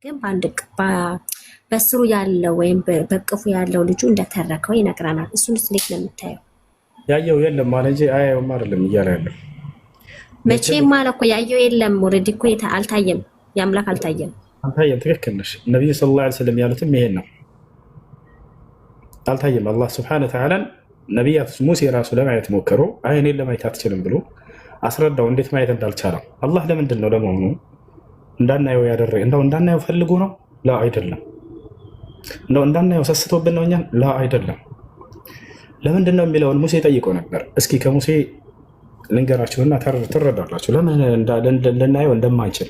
ግን በስሩ ያለው ወይም በቅፉ ያለው ልጁ እንደተረከው ይነግረናል። እሱን እንዴት ነው የምታየው? ያየው የለም ማለት እንጂ አያየውም አይደለም እያለ ያለው መቼም ማለት እኮ ያየው የለም። ወረዲ እኮ አልታየም፣ የአምላክ አልታየም። ትክክል ነሽ። ነብዩ ሰለላሁ ዐለይሂ ወሰለም ያሉትም ይሄን ነው። አልታየም። አላህ ሱብሓነሁ ወተዓላ ነቢያት ሙሴ ራሱ ለማየት ሞከሩ። እኔን ለማየት አትችልም ብሎ አስረዳው፣ እንዴት ማየት እንዳልቻለው። አላህ ለምንድን ነው ለመሆኑ እንዳናየው ያደረገ? እንደው እንዳናየው ፈልጎ ነው? ላ አይደለም። እንደው እንዳናየው ሰስቶብን ነው እኛን? ላ አይደለም። ለምንድን ነው የሚለውን ሙሴ ጠይቆ ነበር። እስኪ ከሙሴ ልንገራችሁና ትረዳላችሁ ለምን ልናየው እንደማንችል።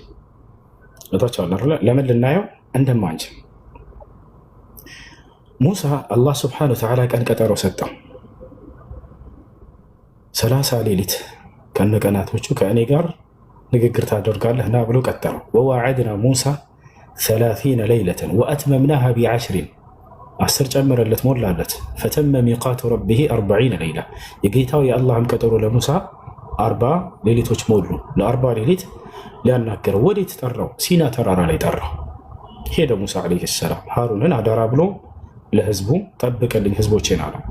ለምን ልናየው እንደማንችል ሙሳ አላህ ስብሐነሁ ወተዓላ ቀን ቀጠሮ ሰጠው። 30 ሌሊት ከነቀናቶቹ ከእኔ ጋር ንግግር ታደርጋለህ ና ብሎ ቀጠረው። ወዋዓድና ሙሳ 30 ለይለተን ወአትመምናሃ ቢ10 10 ጨምረለት ሞላለት። ፈተመ ሚቃቱ ረቢሂ 40 ለይላ የጌታው የአላህም ቀጠሮ ለሙሳ 40 ሌሊቶች ሞሉ። ለ40 ሌሊት ሊያናገረው ወዴት ጠራው? ሲና ተራራ ላይ ጠራው። ሄደ ሙሳ ዓለይሂ ሰላም ሃሩንን አደራ ብሎ ለህዝቡ ጠብቅልኝ ህዝቦቼን አለው።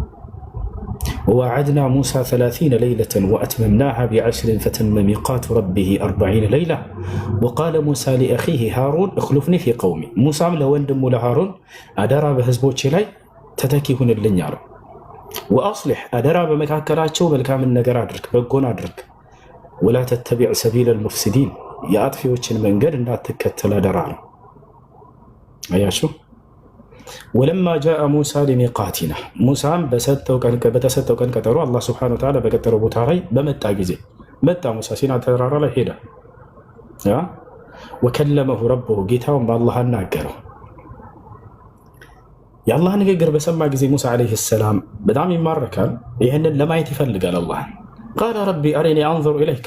ወዋዓድና ሙሳ 30 ለይለተን ወአትመምናሃ ቢ10 ፈተመ ሚቃቱ ረቢሂ 40 ለይላ ወቃለ ሙሳ ሊአኺሂ ሃሩን እኽሉፍኒ ፊ ቀውሚ ሙሳም ለወንድሙ ለሃሩን አደራ በህዝቦቼ ላይ ተተኪ ሁንልኝ አለው። ወአስሊሕ አደራ በመካከላቸው መልካምን ነገር አድርግ፣ በጎን አድርግ። ወላ ተተቢዕ ሰቢለ ልሙፍሲዲን የአጥፊዎችን መንገድ እንዳትከተል አደራ ነው። አያችሁ። ወለማ ጃአ ሙሳ ሊሚቃቲና ሙሳም በተሰጠው ቀን ቀጠሮ አላህ ስብሐነሁ ወተዓላ በቀጠረው ቦታ ላይ በመጣ ጊዜ መጣ። ሙሳ ሲና ተራራ ላይ ሄደ። ወከለመሁ ረቡሁ ጌታውን በአላህ አናገረው። የአላህ ንግግር በሰማ ጊዜ ሙሳ ዓለይሂ ሰላም በጣም ይማረካል። ይህንን ለማየት ይፈልጋል። አላህ ቃለ ረቢ አሪኒ አንዙር ኢለይክ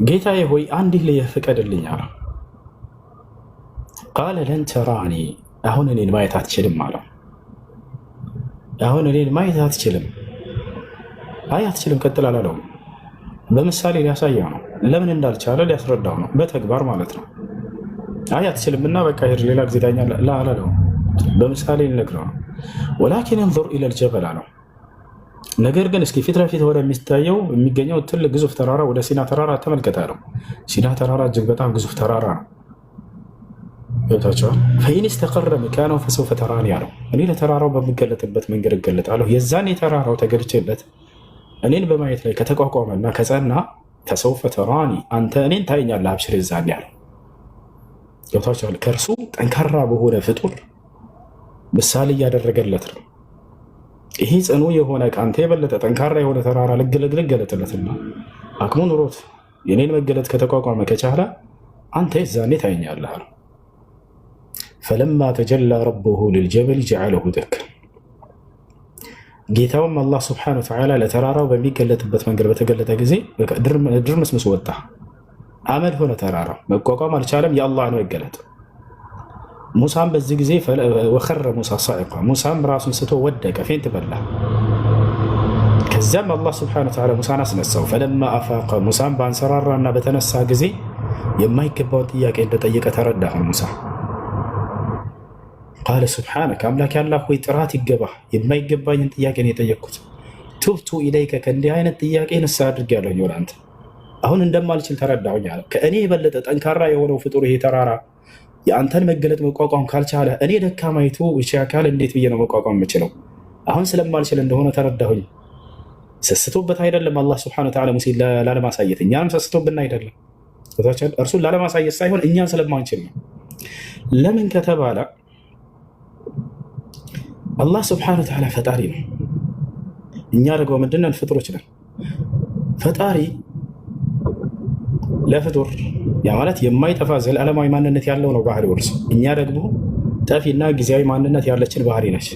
ጌታዬ ሆይ አንዲህ ልየህ ፍቀድልኝ አለው። ቃለ ለን ተራኒ አሁን እኔን ማየት አትችልም አለው። አሁን እኔን ማየት አትችልም። አይ አትችልም ቀጥል አላለውም። በምሳሌ ሊያሳየው ነው። ለምን እንዳልቻለ ሊያስረዳው ነው፣ በተግባር ማለት ነው። አይ አትችልም እና በቃ ሄድ ሌላ ጊዜ ዳኛ አላለውም። በምሳሌ ሊነግረው ነው። ወላኪን እንዙር ኢለል ጀበል አለው። ነገር ግን እስኪ ፊት ለፊት ወደሚታየው የሚገኘው ትልቅ ግዙፍ ተራራ ወደ ሲና ተራራ ተመልከተ አለው። ሲና ተራራ እጅግ በጣም ግዙፍ ተራራ ነው። ገብታችኋል? ፈኢን ስተቀረ መካነሁ ፈሰውፈ ተራኒ አለው። እኔ ለተራራው በምገለጥበት መንገድ እገለጣለሁ። የዛኔ ተራራው ተገልጬለት እኔን በማየት ላይ ከተቋቋመና ከጸና ፈሰውፈ ተራኒ አንተ እኔን ታየኛለህ፣ አብሽር የዛኔ አለው። ገብታችኋል? ከእርሱ ጠንካራ በሆነ ፍጡር ምሳሌ እያደረገለት ነው። ይሄ ጽኑ የሆነ ከአንተ የበለጠ ጠንካራ የሆነ ተራራ ልገለጥለትና አቅሙ ኑሮት የኔን መገለጥ ከተቋቋመ ከቻለ አንተ የዛኔ ታየኛለህ አለው። ፈለማ ተጀላ ረቡሁ ልልጀበል ጀዐለሁ ደከን ጌታውም አላህ ስብሐነሁ ወተዓላ ለተራራው በሚገለጥበት መንገድ በተገለጠ ጊዜ ድርምስምስ ወጣ፣ አመድ ሆነ። ተራራው መቋቋም አልቻለም። የአላህ ነው ይገለጥ። ሙሳም በዚህ ጊዜ ወኸረ ሙሳ ሳኢቃ ሙሳም ራሱን ስቶ ወደቀ፣ ፌንት በላ። ከዚያም አላህ ስብሐነሁ ወተዓላ ሙሳን አስነሳው። ፈለማ አፋቀ ሙሳም በአንሰራራና በተነሳ ጊዜ የማይገባውን ጥያቄ እንደጠየቀ ተረዳ። ሙሳ ቃለ ሱብሓነከ አምላክ ያላህ ሆይ ጥራት ይገባ፣ የማይገባኝን ጥያቄ ነው የጠየቅኩት። ቱብቱ ኢለይከ ከእንዲህ አይነት ጥያቄ ንስሐ አድርጌያለሁኝ ወደ አንተ። አሁን እንደማልችል ተረዳሁኝ አለ። ከእኔ የበለጠ ጠንካራ የሆነው ፍጡር ይሄ ተራራ የአንተን መገለጥ መቋቋም ካልቻለ እኔ ደካማይቱ እቺ አካል እንዴት ብዬ ነው መቋቋም የምችለው? አሁን ስለማልችል እንደሆነ ተረዳሁኝ። ሰስቶበት አይደለም አላህ ስብሐነሁ ወተዓላ ሙሴ ላለማሳየት፣ እኛንም ሰስቶብን አይደለም። እርሱን ላለማሳየት ሳይሆን እኛን ስለማንችል ነው። ለምን ከተባለ አላህ ስብሐነሁ ወተዓላ ፈጣሪ ነው። እኛ ደግሞ ምንድነን? ፍጡሮች ነን። ፈጣሪ ለፍጡር ያ ማለት የማይጠፋ ዘላለማዊ ማንነት ያለው ነው ባህሪ ወርስ። እኛ ደግሞ ጠፊና ጊዜያዊ ማንነት ያለችን ባህሪ ነች።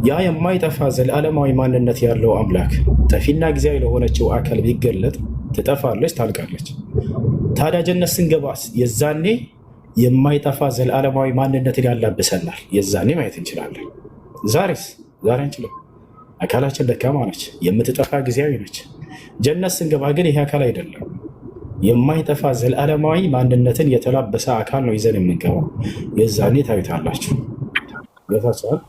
ያ የማይጠፋ ዘላለማዊ ማንነት ያለው አምላክ ጠፊና ጊዜያዊ ለሆነችው አካል ቢገለጥ ትጠፋለች፣ ታልቃለች። ታዲያ ጀነት ስንገባስ የዛኔ የማይጠፋ ዘላለማዊ ማንነትን ያላብሰናል። የዛኔ ማየት እንችላለን። ዛሬ አንችልም። አካላችን ደካማ ነች፣ የምትጠፋ ጊዜያዊ ነች። ጀነት ስንገባ ግን ይሄ አካል አይደለም። የማይጠፋ ዘላለማዊ ማንነትን የተላበሰ አካል ነው ይዘን የምንገባው። የዛኔ ታዩታላችሁ። ገብታችኋል?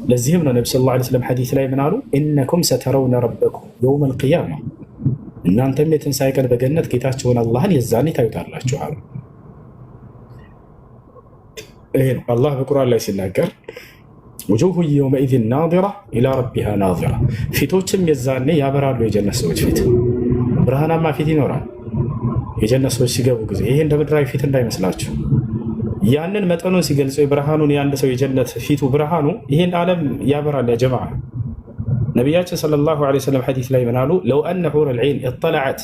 ለዚህም ነው ነቢ ሰለላሁ ዐለይሂ ወሰለም ሐዲስ ላይ ምን አሉ? ኢነኩም ሰተረውነ ረበኩም የውመል ቂያማ፣ እናንተም የትንሣኤ ቀን በገነት ጌታቸውን አላህን የዛኔ ታዩታላችሁ አሉ። ይሄ ነው አላህ በቁርአን ላይ ሲናገር ውጁሁ የውመኢዝን ናዚራ ኢላ ረቢሃ ናዚራ፣ ፊቶችም የዛኔ ያበራሉ። የጀነት ሰዎች ፊት ብርሃናማ ፊት ይኖራል የጀነት ሰዎች ሲገቡ ጊዜ። ይሄ እንደ ምድራዊ ፊት እንዳይመስላችሁ። ያንን መጠኑን ሲገልጹ የብርሃኑን የአንድ ሰው የጀነት ፊቱ ብርሃኑ ይህን ዓለም ያበራል። ያ ጀማዓ ነቢያችን ሰለላሁ ዐለይሂ ወሰለም ሐዲስ ላይ ምን አሉ? ለው አነ ሑረል ዐይን ኢጠለዐት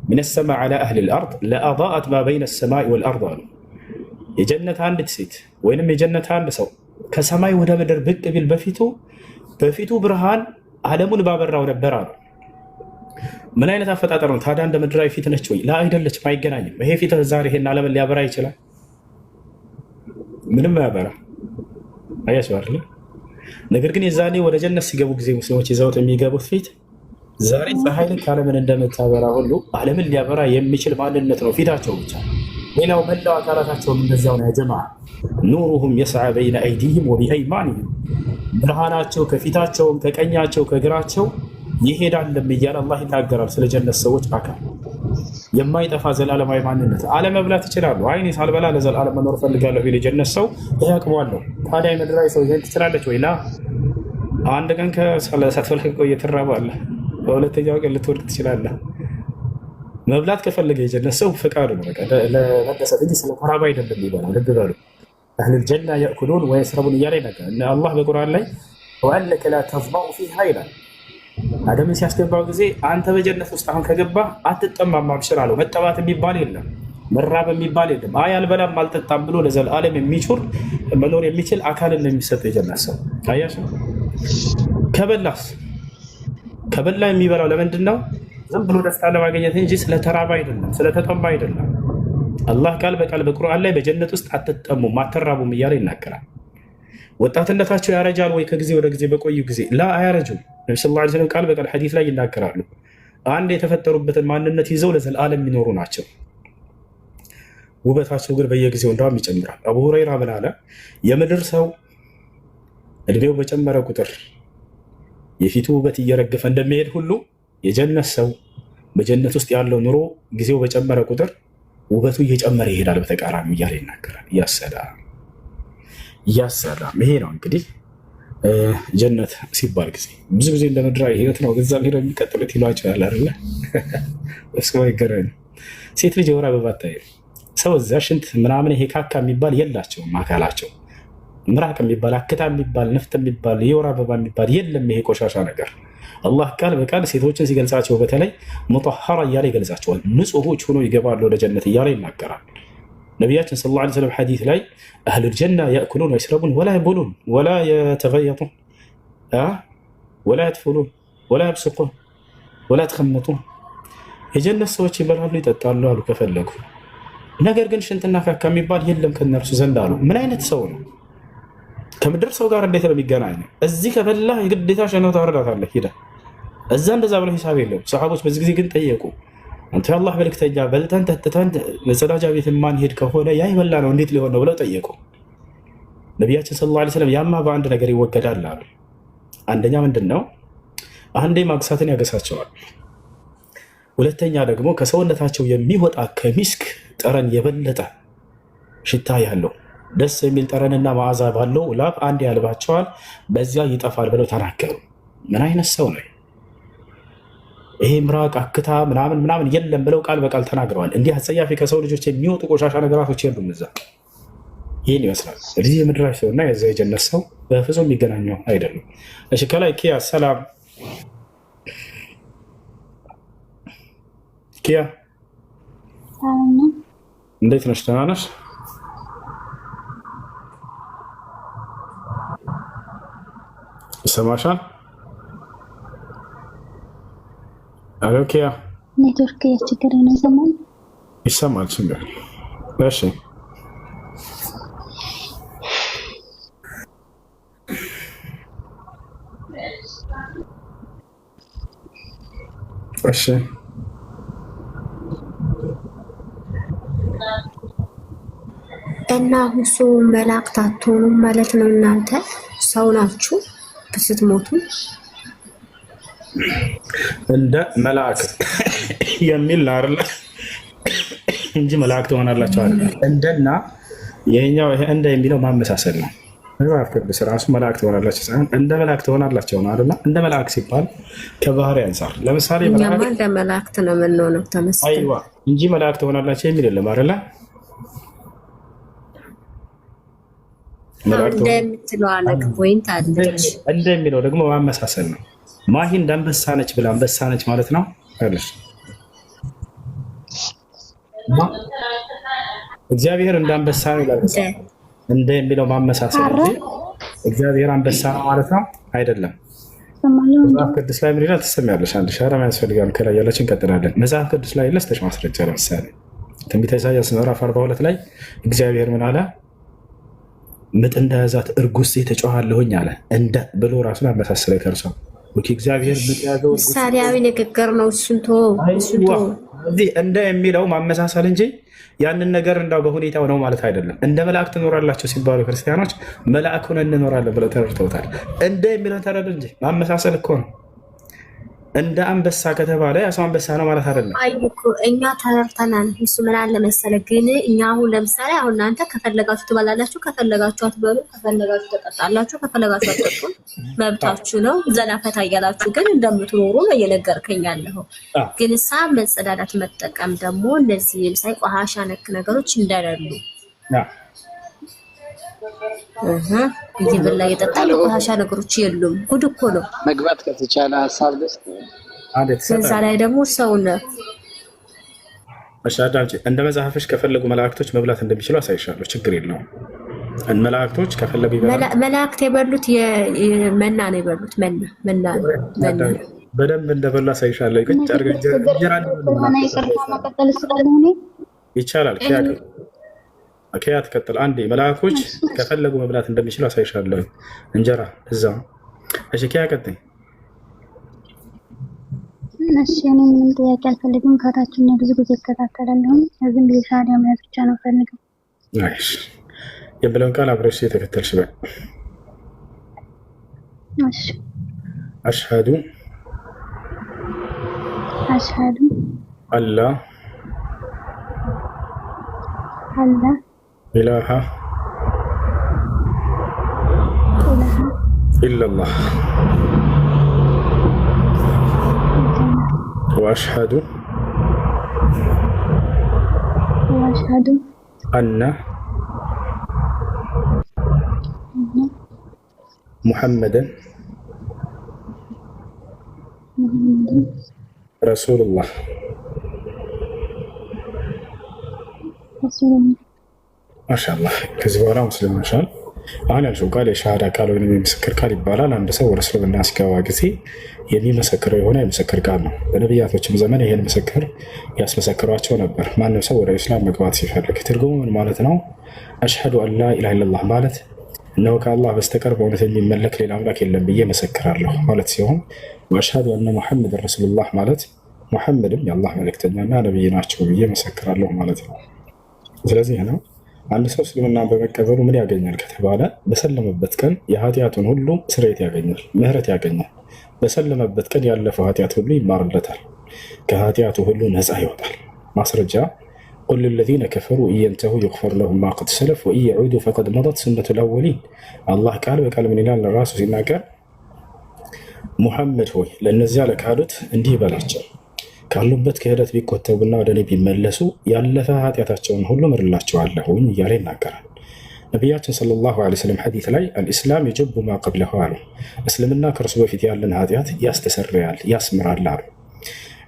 ሚነ ሰማዕ ዐላ አህሊል አርድ ለአضአት ማ በይነ ሰማኢ ወልአርድ አሉ። የጀነት አንዲት ሴት ወይንም የጀነት አንድ ሰው ከሰማይ ወደ ምድር ብቅ ቢል በፊቱ ብርሃን ዓለሙን ባበራው ነበር አሉ። ምን አይነት አፈጣጠር ነው ታዲያ? እንደ ምድራዊ ፊት ነች ወይ? ላ አይደለችም፣ አይገናኝም። ይሄ ፊት ዛሬ ይሄን ዓለምን ሊያበራ ይችላል? ምንም ያበራ አያችሁ አይደል? ነገር ግን የዛኔ ወደ ጀነት ሲገቡ ጊዜ ሙስሊሞች ይዘውት የሚገቡት ፊት ዛሬ ፀሐይ ልክ ዓለምን እንደምታበራ ሁሉ ዓለምን ሊያበራ የሚችል ማንነት ነው ፊታቸው ብቻ። ሌላው መላው አካላታቸውም እንደዚያው ነው። ጀማዓ ኑሩሁም የስዓ በይነ አይዲህም ወቢአይማኒህም፣ ብርሃናቸው ከፊታቸውም ከቀኛቸው ከግራቸው ይሄዳልም እያለ አላህ ይናገራል ስለ ጀነት ሰዎች አካል። የማይጠፋ ዘላለማዊ ማንነት አለመብላት ይችላሉ። አይኔ ሳልበላ ለዘላለም መኖር ፈልጋለሁ ቢል የጀነት ሰው ይሄ አቅሟለሁ። ታዲያ የምድራዊ ሰው ይሄን ትችላለች ወይ? ላ አንድ ቀን ሳትበላ ከቆየህ ትራባለህ፣ በሁለተኛው ቀን ልትወድቅ ትችላለህ። መብላት ከፈለገ የጀነት ሰው ፈቃዱ ነው ለመደሰት እንጂ ስለ ተራባ አይደለም ይበላል። ልብ በሉ አህሉል ጀና ያእኩሉን ወየሽረቡን እያለ ይናገራል አላህ በቁርአን ላይ ወአነከ ላ ተዝመኡ ፊሃ ይላል። አደምን ሲያስገባው ጊዜ አንተ በጀነት ውስጥ አሁን ከገባህ አትጠማም አብሽር አለው። መጠባት የሚባል የለም፣ መራብ የሚባል የለም። አይ አልበላም አልጠጣም ብሎ ለዘላለም የሚችል መኖር የሚችል አካልን ነው የሚሰጠው የጀነት ሰው። አያችሁ? ከበላ የሚበላው ለምንድን ነው? ዝም ብሎ ደስታ ለማግኘት እንጂ ስለተራባ አይደለም፣ ስለተጠማ አይደለም። አላህ ቃል በቃል በቁርአን ላይ በጀነት ውስጥ አትጠሙም አትራቡም እያለ ይናገራል። ወጣትነታቸው ያረጃል ወይ? ከጊዜ ወደ ጊዜ በቆዩ ጊዜ ላ አያረጁም። ነቢ ሰለላሁ ዐለይሂ ወሰለም ቃል በቃል ሐዲስ ላይ ይናገራሉ። አንድ የተፈጠሩበትን ማንነት ይዘው ለዘላለም የሚኖሩ ናቸው። ውበታቸው ግን በየጊዜው እንዳውም ይጨምራል። አቡ ሁረይራ ምን አለ? የምድር ሰው እድሜው በጨመረ ቁጥር የፊቱ ውበት እየረገፈ እንደሚሄድ ሁሉ የጀነት ሰው በጀነት ውስጥ ያለው ኑሮ ጊዜው በጨመረ ቁጥር ውበቱ እየጨመረ ይሄዳል። በተቃራኒ እያለ ይናገራል። እያሰላም ይሄ ነው እንግዲህ ጀነት ሲባል ጊዜ ብዙ ጊዜ እንደ ምድራዊ ህይወት ነው። ገዛ ሄደ የሚቀጥሉት ይሏቸዋል አይደለ? እሱ አይገረም። ሴት ልጅ የወር አበባ አታይም። ሰው እዛ ሽንት ምናምን ይሄ ካካ የሚባል የላቸውም አካላቸው። ምራቅ የሚባል አክታ የሚባል ንፍጥ የሚባል የወር አበባ የሚባል የለም። ይሄ ቆሻሻ ነገር አላህ ቃል በቃል ሴቶችን ሲገልጻቸው በተለይ ሙጠሐራ እያለ ይገልጻቸዋል። ንጹሖች ሆኖ ይገባሉ ወደ ጀነት እያለ ይናገራል። ነቢያችን ሰለላሁ ዐለይሂ ወሰለም ሐዲስ ላይ አህሉል ጀና ያእኩሉን ወየሽረቡን ወላ የቡሉን ወላ የተገየጡን ወላ የጥፉሉን ወላ የብስቁን ወላ የተኸመጡን፣ የጀነት ሰዎች ይበላሉ ይጠጣሉ አሉ ከፈለጉ። ነገር ግን ሽንትና ካካ የሚባል የለም ከነርሱ ዘንድ አሉ። ምን አይነት ሰው ነው? ከምድር ሰው ጋር እንዴት ነው የሚገናኘው? እዚህ ከበላህ የግዴታ ሸነው ታወርዳታለህ ሂደህ እዛ። እንደዛ ብለው ሂሳብ የለም። ሰሃቦች በዚህ ጊዜ ግን ጠየቁ፣ አንተ የአላህ መልክተኛ በልተን ጠጥተን መጸዳጃ ቤት ማንሄድ ከሆነ ያ ይበላ ነው እንዴት ሊሆን ነው ብለው ጠየቁ። ነቢያችን ሰለላሁ ዐለይሂ ወሰለም ያማ በአንድ ነገር ይወገዳል አሉ። አንደኛ ምንድን ነው? አንዴ ማግሳትን ያገሳቸዋል። ሁለተኛ ደግሞ ከሰውነታቸው የሚወጣ ከሚስክ ጠረን የበለጠ ሽታ ያለው ደስ የሚል ጠረንና መዓዛ ባለው ላብ አንድ ያልባቸዋል፣ በዚያ ይጠፋል ብለው ተናገሩ። ምን አይነት ሰው ነው ይሄ? ምራቅ አክታ ምናምን የለም ብለው ቃል በቃል ተናግረዋል። እንዲህ አጸያፊ ከሰው ልጆች የሚወጡ ቆሻሻ ነገራቶች የሉም እዛ። ይህን ይመስላል። እዚህ የምድራዊ ሰው እና የዛ የጀነት ሰው በፍጹም የሚገናኘው አይደሉም። እሺ ከላይ ኪያ ሰላም፣ ኪያ እንዴት ነሽ? ደህና ነሽ? ይሰማሻል? አሎ ኪያ፣ ኔትወርክ እያስቸገረኝ ነው። ይሰማል? ይሰማል። ችግር እሺ። እሺ እና ሁሱ መላእክት አትሆኑም ማለት ነው። እናንተ ሰው ናችሁ ስትሞቱ እንደ መላእክ የሚል አይደለ እንጂ መላእክት ትሆናላችሁ አይደል? እንደና ይሄኛው ይሄ እንደ የሚለው ማመሳሰል ነው። መጽሐፍ ቅዱስ ራሱ መላእክት ትሆናላችሁ ሳይሆን እንደ መላእክት ትሆናላችሁ ነው አይደል? እንደ መላእክት ሲባል ከባህሪ አንፃር ለምሳሌ እኛማ እንደ መላእክት ነው የምንሆነው ተመስገን። አይዋ እንጂ መላእክት ትሆናላችሁ የሚል የለም አይደል? እንደምትለው አለቅ ፖይንት አለች። እንደሚለው ደግሞ ማመሳሰል ነው። ማሂ እንደ አንበሳ ነች ብላ አንበሳ ነች ማለት ነው አይደል? እግዚአብሔር እንደ አንበሳ ነው ይላል። እንደ የሚለው ማመሳሰል እንጂ እግዚአብሔር አንበሳ ነው ማለት ነው አይደለም። መጽሐፍ ቅዱስ ላይ ምን ይላል ትሰሚያለሽ? አንድ ሻራማ ያስፈልጋል። ከላይ ያለችን እንቀጥላለን። መጽሐፍ ቅዱስ ላይ ለስተሽ ማስረጃ ለምሳሌ ትንቢተ ኢሳይያስ ምዕራፍ 42 ላይ እግዚአብሔር ምን አለ? ምጥ እንደያዛት እርጉዝ ሴት እጮሃለሁኝ አለ። እንደ ብሎ ራሱን አመሳሰለ ከርሷ እግዚአብሔር ምጥ ያዘው ምሳሌያዊ ንግግር ነው። እሱን እንደ የሚለው ማመሳሰል እንጂ ያንን ነገር እንዳው በሁኔታው ነው ማለት አይደለም። እንደ መላእክት ትኖራላችሁ ሲባሉ ክርስቲያኖች መላእክ ሆነን እንኖራለን ብለው ተረድተውታል። እንደ የሚለው ተረዱ እንጂ ማመሳሰል እኮ ነው። እንደ አንበሳ ከተባለ ያ ሰው አንበሳ ነው ማለት አይደለም። አይ እኮ እኛ ተረድተናል። እሱ ምን አለ መሰለህ፣ ግን እኛ አሁን ለምሳሌ አሁን እናንተ ከፈለጋችሁ ትበላላችሁ፣ ከፈለጋችሁ አትበሉ፣ ከፈለጋችሁ ተጠጣላችሁ፣ ከፈለጋችሁ አትጠጡ፣ መብታችሁ ነው። ዘናፈታ እያላችሁ ግን እንደምትኖሩ ነው እየነገርከኝ ያለኸው። ግን እሳ መጸዳዳት መጠቀም ደግሞ እነዚህ ለምሳሌ ቆሻሻ ነክ ነገሮች እንደሌሉ እየበላ እየጠጣ ቆሻሻ ነገሮች የሉም። ጉድ እኮ ነው። መግባት ከተቻለ ሀሳብ ደስ በዛ ላይ ደግሞ ሰው ነው። እሺ አዳምጪ። እንደ መጽሐፍሽ ከፈለጉ መላእክቶች መብላት እንደሚችሉ አሳይሻለሁ። ችግር የለውም። መላእክቶች ከፈለጉ ይበላሉ። መላእክት የበሉት መና ነው የበሉት። መና በደንብ እንደበሉ አሳይሻለሁ። ቁጭ አድርገን ይቻላል። ከያ ትቀጥል። አንዴ መላእክቶች ከፈለጉ መብላት እንደሚችሉ አሳይሻለሁ። እንጀራ እዛ። እሺ ከያ ቀጥይ። እሺ እኔ ምንም ጥያቄ አልፈልግም። ካታችን ብዙ ጊዜ እከታተላለሁ። ዝም ብዬ ሻዲያ ማለት ብቻ ነው ፈልገው። እሺ የብለን ቃል አብረሽ የተከተልሽ በል። እሺ አሽሃዱ አላ ኢላሃ ኢላላህ ወአሽሃዱ አነ ሙሐመደን ረሱሉላህ። ማሻአላህ። ከዚህ በኋላ ሙስሊም ሆነሻል። አሁን ያልሽው ቃል የሻሃዳ ቃል ወይም የምስክር ቃል ይባላል። አንድ ሰው ወደ እስልምና ሲገባ ጊዜ የሚመሰክረው የሆነ የምስክር ቃል ነው። በነቢያቶችም ዘመን ይህን ምስክር ያስመሰክሯቸው ነበር። ማንም ሰው ወደ ኢስላም መግባት ሲፈልግ ትርጉሙ ምን ማለት ነው? አሽሀዱ አን ላ ኢላሃ ኢለላህ ማለት እነሆ ከአላህ በስተቀር በእውነት የሚመለክ ሌላ አምላክ የለም ብዬ መሰክራለሁ ማለት ሲሆን፣ ወአሽሀዱ አነ ሙሐመድን ረሱሉላህ ማለት ሙሐመድም የአላህ መልእክተኛና ነቢይ ናቸው ብዬ መሰክራለሁ ማለት ነው። ስለዚህ ነው አንድ ሰው እስልምናን በመቀበሉ ምን ያገኛል ከተባለ በሰለመበት ቀን የኃጢአቱን ሁሉ ስርየት ያገኛል፣ ምህረት ያገኛል። በሰለመበት ቀን ያለፈው ኃጢአት ሁሉ ይማርለታል፣ ከኃጢአቱ ሁሉ ነፃ ይወጣል። ማስረጃ ቁል ለዚነ ከፈሩ ኢየንተሁ ይግፈር ለሁም ማ ቀድ ሰለፍ ወኢን የዑዱ ፈቀድ መደት ሱነቱል አወሊን። አላህ ቃል በቃል ምን ይላል? ራሱ ሲናገር ሙሐመድ ሆይ ለእነዚያ ለካዱት እንዲህ በላቸው ካሉበት ክህደት ቢቆጠቡና ወደ እኔ ቢመለሱ ያለፈ ኃጢአታቸውን ሁሉ ምርላቸዋለሁኝ እያለ ይናገራል። ነቢያችን ሰለላሁ ዐለይሂ ወሰለም ሐዲስ ላይ አልኢስላም የጀቡ ማ ቀብለሁ አሉ። እስልምና ከእርሱ በፊት ያለን ኃጢአት ያስተሰርያል፣ ያስምራል አሉ።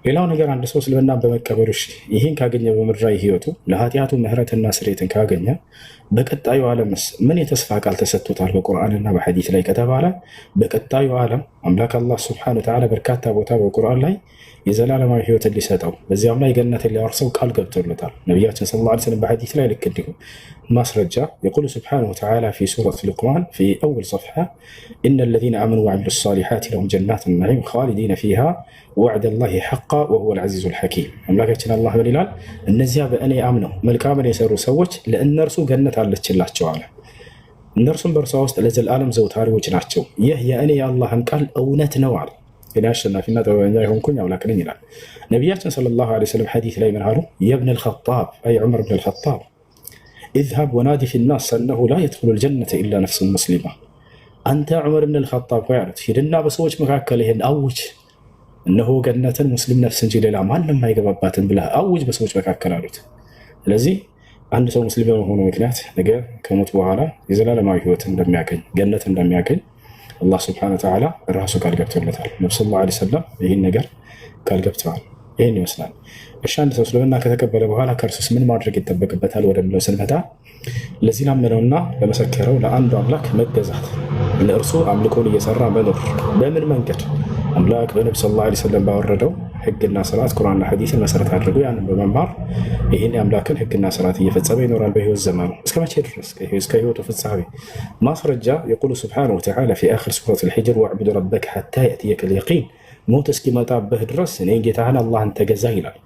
ሌላው ነገር አንድ ሰው እስልምናን በመቀበሉ ይህን ካገኘ በምድራዊ ህይወቱ ለኃጢአቱ ምህረትና ስርየትን ካገኘ በቀጣዩ ዓለምስ ምን የተስፋ ቃል ተሰጥቶታል በቁርአንና በሐዲስ ላይ ከተባለ በቀጣዩ ዓለም አምላክ አላህ ሱብሓነሁ ወተዓላ በርካታ ቦታ በቁርአን ላይ የዘላለማዊ ህይወትን ሊሰጠው በዚያም ላይ ገነትን ሊያወርሰው ቃል ገብቶለታል። ነቢያችን ሰለላሁ ዐለይሂ ወሰለም በሐዲስ ላይ ልክ እንዲሁ ማስረጃ የቁሉ ሱብሓነሁ ወተዓላ ፊ ሱረት ሉቅማን ፊ አወል ሰፍሐ ኢነ ለዚነ አመኑ ወዐሚሉ ሷሊሓት ለሁም ጀናቱን ነዒም ኻሊዲነ ፊሃ ወዕደላሂ ሐቃ ወሁወል ዐዚዙል ሐኪም። አምላካችን አላህ ምን ይላል? እነዚያ በእኔ አምነው መልካምን የሰሩ ሰዎች ለእነርሱ ገነት አለችላቸው አለ። እነርሱም በእርሷ ውስጥ ለዘላለም ዘውታሪዎች ናቸው። ይህ የእኔ የአላህን ቃል እውነት ነው አለ። እኔ አሸናፊና ጥበበኛ የሆንኩኝ አምላክ ነኝ ይላል ነቢያችን ሰለላሁ ዐለይሂ ወሰለም። ሐዲስ ላይ ምን አሉ? የብነ ልኸጣብ አይ ዑመር ብን ልኸጣብ ኢዝሃብ ወናዲ ፊናስ አነሁ ላ የድኹሉ ልጀነተ ኢላ ነፍሱን ሙስሊማ። አንተ ዑመር ብን ልኸጣብ ሆይ አሉት፣ ሂድና በሰዎች መካከል ይህን አውጅ፣ እነሆ ገነትን ሙስሊም ነፍስ እንጂ ሌላ ማንም አይገባባትም ብለህ አውጅ በሰዎች መካከል አሉት። ስለዚህ አንድ ሰው ሙስሊም በመሆኑ ምክንያት ነገ ከሞት በኋላ የዘላለማዊ ህይወት እንደሚያገኝ ገነት እንደሚያገኝ አላህ ስብሐነሁ ወተዓላ ራሱ ቃል ገብቶለታል። ነብዩ ሰለላሁ ዐለይሂ ወሰለም ይህን ነገር ቃል ገብተዋል። ይህን ይመስላል። እሺ አንድ ሰው እስልምና ከተቀበለ በኋላ ከእርሱስ ምን ማድረግ ይጠበቅበታል ወደሚለው ስንመጣ ለዚህ ላመነውና ለመሰከረው ለአንዱ አምላክ መገዛት፣ ለእርሱ አምልኮን እየሰራ መኖር። በምን መንገድ? አምላክ በነብዩ ሰለላሁ ዐለይሂ ወሰለም ባወረደው ህግና ስርዓት ቁርአንና ሐዲስን መሰረት አድርጎ ያንን በመማር ይህን የአምላክን ህግና ስርዓት እየፈጸመ ይኖራል በህይወት ዘመኑ። እስከ መቼ ድረስ? እስከ ህይወቱ ፍጻሜ። ማስረጃ የቁሉ ስብሓነሁ ወተዓላ ፊ አኺር ሱረት አልሂጅር ወዕቡድ ረበከ ሐታ የእትየከ ልየቂን፣ ሞት እስኪመጣብህ ድረስ እኔ ጌታህን አላህን ተገዛ ይላል።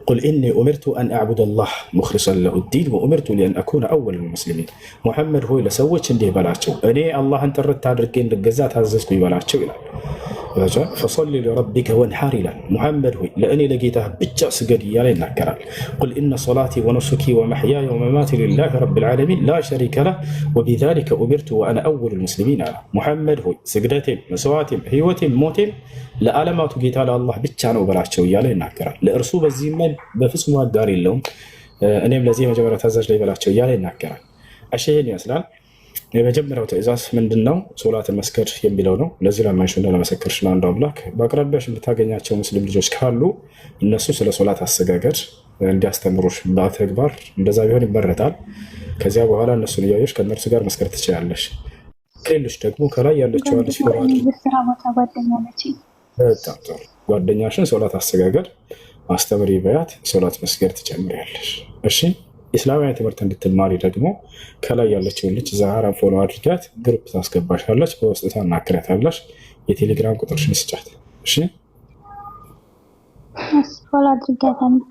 ቁል ኢኒ ኡሚርቱ አን አዕቡደ ላህ ሙኽሊሰን ለሁ ዲን ወኡሚርቱ ሊአን አኩነ አወለ ልሙስሊሚን። ሙሐመድ ሆይ ለሰዎች እንዲህ በላቸው እኔ አላህን ጥርት አድርጌ እንድገዛ ታዘዝኩ ይበላቸው ይላል። ፈሰሊ ሊረቢከ ወንሐር ይላል። ሙሐመድ ሆይ ለእኔ ለጌታህ ብቻ ስገድ እያለ ይናገራል። ቁል ኢነ ሰላቲ ወነሱኪ ወመሕያየ ወመማቲ ሊላሂ ረቢል ዓለሚን ላ ሸሪከ ለህ ወቢዛሊከ ኡሚርቱ ወአነ አወሉል ሙስሊሚን አለ። ሙሐመድ ሆይ ስግደቴም፣ መስዋዕቴም፣ ህይወቴም፣ ሞቴም ለዓለማቱ ጌታ ለአላህ ብቻ ነው በላቸው እያለ ይናገራል። ለእርሱ በዚህም ላይ በፍጹም አጋር የለውም፣ እኔም ለዚህ የመጀመሪያው ታዛዥ ላይ በላቸው እያለ ይናገራል። እሺ ይህን ይመስላል። የመጀመሪያው ትእዛዝ ምንድን ነው? ሶላትን መስገድ የሚለው ነው። ለዚህ ለማይሽና ለመሰከርሽ ለአንዱ አምላክ በአቅራቢያሽ የምታገኛቸው ሙስሊም ልጆች ካሉ እነሱ ስለ ሶላት አሰጋገድ እንዲያስተምሩሽ በተግባር እንደዛ ቢሆን ይመረጣል። ከዚያ በኋላ እነሱን እያየሽ ከእነርሱ ጋር መስገድ ትችላለሽ። ከሌሎች ደግሞ ከላይ ያለችው ልጅ ጓደኛሽን ሶላት አሰጋገድ አስተምሪ በያት፣ ሶላት መስገድ ትጨምሪያለሽ። እሺ ኢስላማዊ ትምህርት እንድትማሪ ደግሞ ከላይ ያለችውን ልጅ ዛህራን ፎሎ አድርጋት፣ ግሩፕ ታስገባሻለች፣ በውስጥ ታናግሪያታለሽ። የቴሌግራም ቁጥርሽን ስጫት። እሺ ፎሎ አድርጋታለሁ።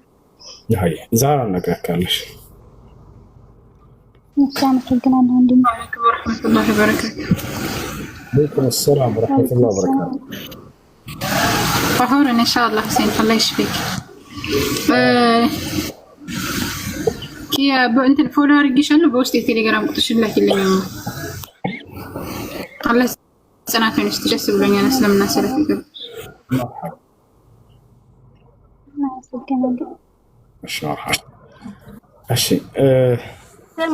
ዛህራን ነግሪያታለሽ። አመሰግናለሁ። እንዲሁም ወራህመቱላሂ ወበረካቱ። ወአለይኩም ሰላም ወራህመቱላሂ ወበረካቱ። طهور ان شاء الله حسين الله يشفيك. يا بنت فولو አድርጌሻለሁ በውስጥ የቴሌግራም ቁጥርሽን ላኪልኝ። አላህ ጽናቱን ይስጥሽ። ደስ ብሎኛል እስልምና ስለተገባ። እሺ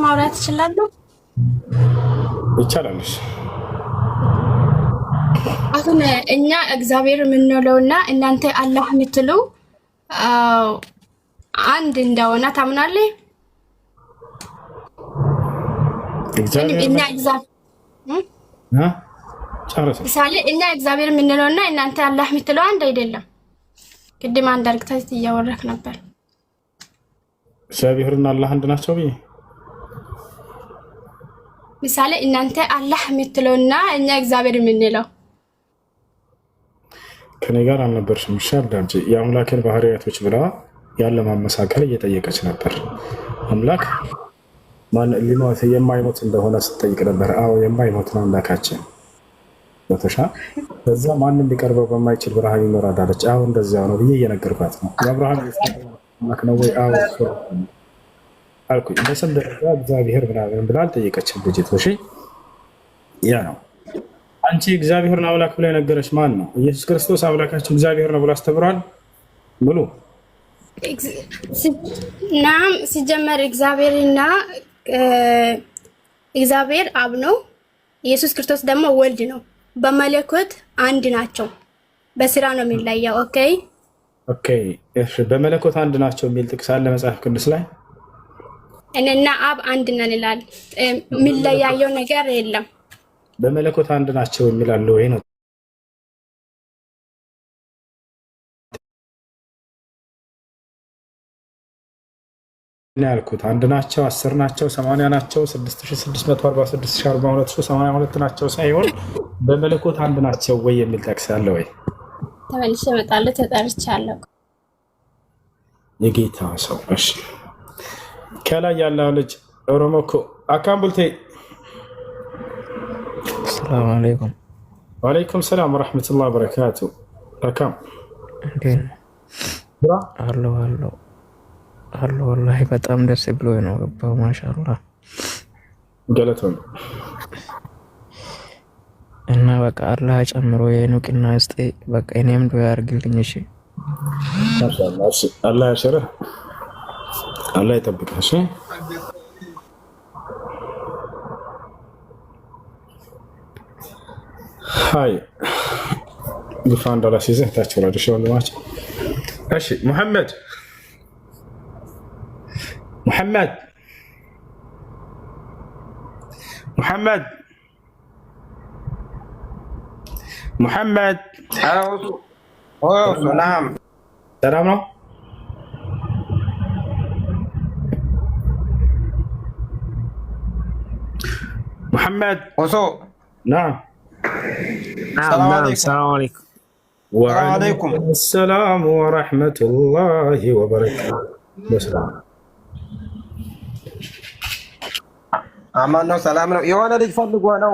ማውራት እችላለሁ? ይቻላልሽ። አሁን እኛ እግዚአብሔር የምንለውና እናንተ አላህ የምትሉ አንድ እንደሆነ ታምናለህ? እኛ እግዚአብሔር የምንለውና እናንተ አላህ የምትለው አንድ አይደለም። ቅድም አንድ አርግታት እያወራክ ነበር። እግዚአብሔርና አላህ አንድ ናቸው ብዬ ምሳሌ እናንተ አላህ የምትለውና እኛ እግዚአብሔር የምንለው ከኔ ጋር አልነበርሽም። ዳምጪ የአምላክን ባህሪያቶች ብላ ያለ ማመሳከል እየጠየቀች ነበር። አምላክ ሊሞት የማይሞት እንደሆነ ስትጠይቅ ነበር። አዎ የማይሞት ነው አምላካችን በተሻ በዛ ማንም ሊቀርበው በማይችል ብርሃን ይኖራል አለች። አዎ እንደዚያ ነው ብዬ እየነገርኳት ነው። የአብርሃም አምላክ ነው ወይ? አዎ አልኩኝ። በስም ደረጃ እግዚአብሔር ምናምን ብላ አልጠየቀችም ልጅት። እሺ ያ ነው። አንቺ እግዚአብሔርን አምላክ ብላ የነገረች ማን ነው? ኢየሱስ ክርስቶስ አምላካችን እግዚአብሔር ነው ብሎ አስተምሯል ብሎ ናም ሲጀመር እግዚአብሔር አብ ነው። ኢየሱስ ክርስቶስ ደግሞ ወልድ ነው። በመለኮት አንድ ናቸው፣ በስራ ነው የሚለየው። ኦኬ እሺ። በመለኮት አንድ ናቸው የሚል ጥቅስ አለ መጽሐፍ ቅዱስ ላይ? እኔና አብ አንድ ነን ይላል። የሚለያየው ነገር የለም። በመለኮት አንድ ናቸው የሚላል ወይ ነው ያልኩት አንድ ናቸው 10 ናቸው 80 ናቸው 6646 ናቸው ሳይሆን በመለኮት አንድ ናቸው ወይ የሚል ጠቅስ አለ ወይ? ተመልሼ እመጣለሁ። ተጠርቻለሁ። የጌታ ሰው እሺ። ከላይ ያለው ልጅ ኦሮሞኮ አካምቡልቴ ሰላም አለይኩም። ወአለይኩም ሰላም ወራህመቱላሂ ወበረካቱ። አካም አሎ ወላሂ በጣም ደስ ብሎኝ ነው ገባው። ማሻአላህ ገለተው እና በቃ አላህ ጨምሮ የኑቅና እስቲ በቃ እኔም ዱዓ ያርግልኝ። እሺ ማሻአላህ። እሺ አላህ ያሽርህ፣ አላህ ይጠብቅህ። እሺ ሃይ ጉፋን እንዳላስይዝህ ታች ወራድ ሸው ለማች። እሺ ሙሐመድ محمد نعم سلام ነው محمد وصو نعم السلام عليكم وعليكم السلام ورحمة الله وبركاته. አማን ነው፣ ሰላም ነው። የሆነ ልጅ ፈልጎ ነው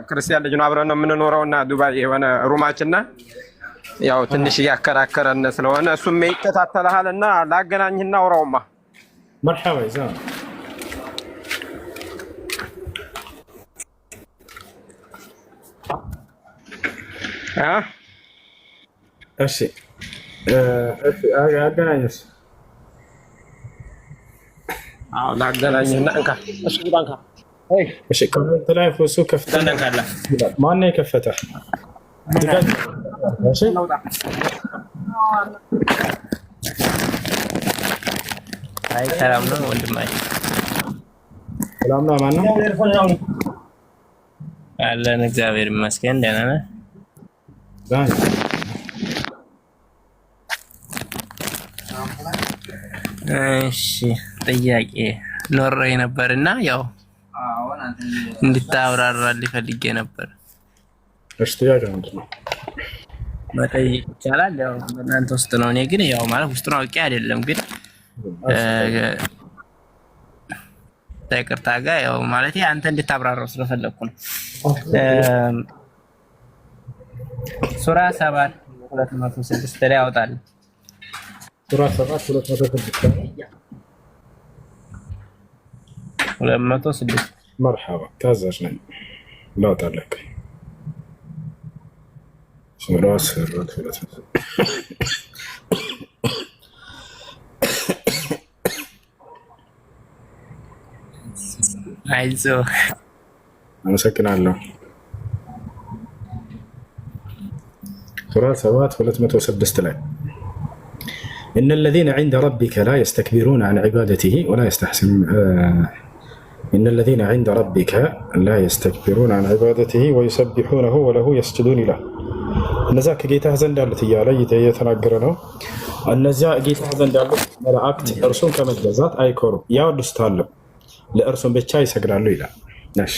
ክርስቲያን ልጅ ነው፣ አብረን ነው የምንኖረውና ዱባይ የሆነ ሩማችንና ያው ትንሽ እያከራከረን ስለሆነ እሱም ይከታተልሃልና ላገናኝህና አውራውማ። مرحبا ይዛም እሺ አገናኝስ? አዎ ላገናኝህና እንካ። እሺ ባንካ እሺ ኮሜንት ላይ ፎሱ ከፍተና ካላ ማን ነው የከፈተ? እሺ አይ ሰላም ነው ወንድማይ። ሰላም ነው። ማን ነው? አለን እግዚአብሔር ይመስገን ደህና ነህ? እሺ ጥያቄ ኖረኝ ነበርና ያው እንድታብራራልኝ ፈልጌ ነበር። እሺ ጥያቄ ምንድን ነው? መጠየቅ ይቻላል? ያው በእናንተ ውስጥ ነው። እኔ ግን ያው ማለት ውስጡን አውቄ አይደለም፣ ግን ይቅርታ ጋር ያው ማለት አንተ እንድታብራራው ስለፈለኩ ነው። ሱራ 7:206 ላይ ያወጣል። ሱራ 7:206 مرحبا ታዛዥ ነኝ ላውጣለክ። ሱራ 7:206 አይዞህ አመሰግናለሁ። ሱራ 7:206 ላይ إن الذين عند ربك لا يستكبرون عن عبادته ولا يستحسنون إن الذين عند ربك لا يستكبرون عن عبادته ويسبحونه وله يسجدون له እነዛ ከጌታህ ዘንድ ያሉት እያለ እየተናገረ ነው። እነዚያ ጌታህ ዘንድ ያሉት መላእክት እርሱን ከመገዛት አይኮሩም፣ ያወድሱታል፣ ለእርሱም ብቻ ይሰግዳሉ ይላል። እሺ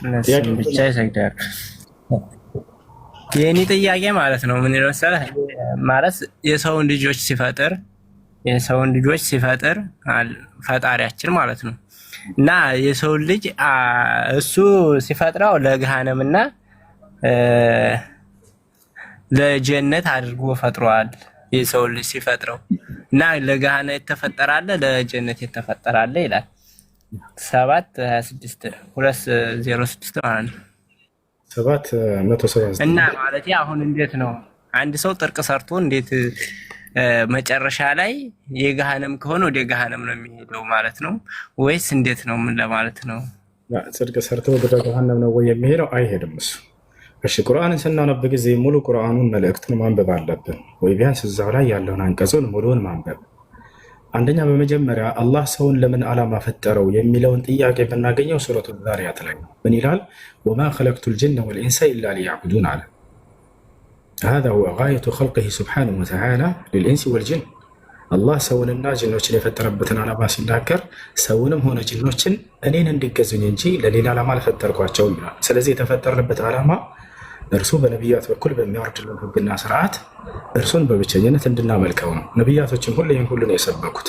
ለእርሱም ብቻ ይሰግዳሉ። የኔ ጥያቄ ማለት ነው ምን ይመስላል ማለት የሰውን ልጆች ሲፈጥር ፈጣሪያችን ማለት ነው እና የሰውን ልጅ እሱ ሲፈጥረው ለገሃነምና ለጀነት አድርጎ ፈጥሯል። የሰውን ልጅ ሲፈጥረው እና ለገሃነም የተፈጠራለ ለጀነት የተፈጠራለ ይላል 7:26 ማለት ነው 7:179 እና ማለት አሁን እንዴት ነው አንድ ሰው ጥርቅ ሰርቶ እንዴት መጨረሻ ላይ የገሃነም ከሆነ ወደ ገሃነም ነው የሚሄደው ማለት ነው ወይስ እንዴት ነው? ምን ለማለት ነው? ጥርቅ ሰርቶ ወደ ገሃነም ነው ወይ የሚሄደው? አይሄድም እሱ። እሺ ቁርአንን ስናነብ ጊዜ ሙሉ ቁርአኑን መልእክቱን ማንበብ አለብን ወይ ቢያንስ እዛው ላይ ያለውን አንቀጹን ሙሉውን ማንበብ። አንደኛ በመጀመሪያ አላህ ሰውን ለምን ዓላማ ፈጠረው የሚለውን ጥያቄ ብናገኘው ሱረቱ ዛሪያት ላይ ምን ይላል? ወማ ኸለቅቱል ጅነ ወልኢንሰ ኢላ ሊያዕቡዱን አለ። هذا هو غاية خلقه سبحانه وتعالى للإنس والجن አላህ ሰውንና ጅኖችን የፈጠረበትን ዓላማ ሲናገር ሰውንም ሆነ ጅኖችን እኔን እንዲገዙኝ እንጂ ለሌላ ዓላማ አልፈጠርኳቸውም ይላል። ስለዚህ የተፈጠርንበት ዓላማ እርሱ በነቢያት በኩል በሚያወርድልን ሕግና ስርዓት እርሱን በብቸኝነት እንድናመልከው ነው። ነቢያቶችም ይህን ሁሉ ነው የሰበኩት።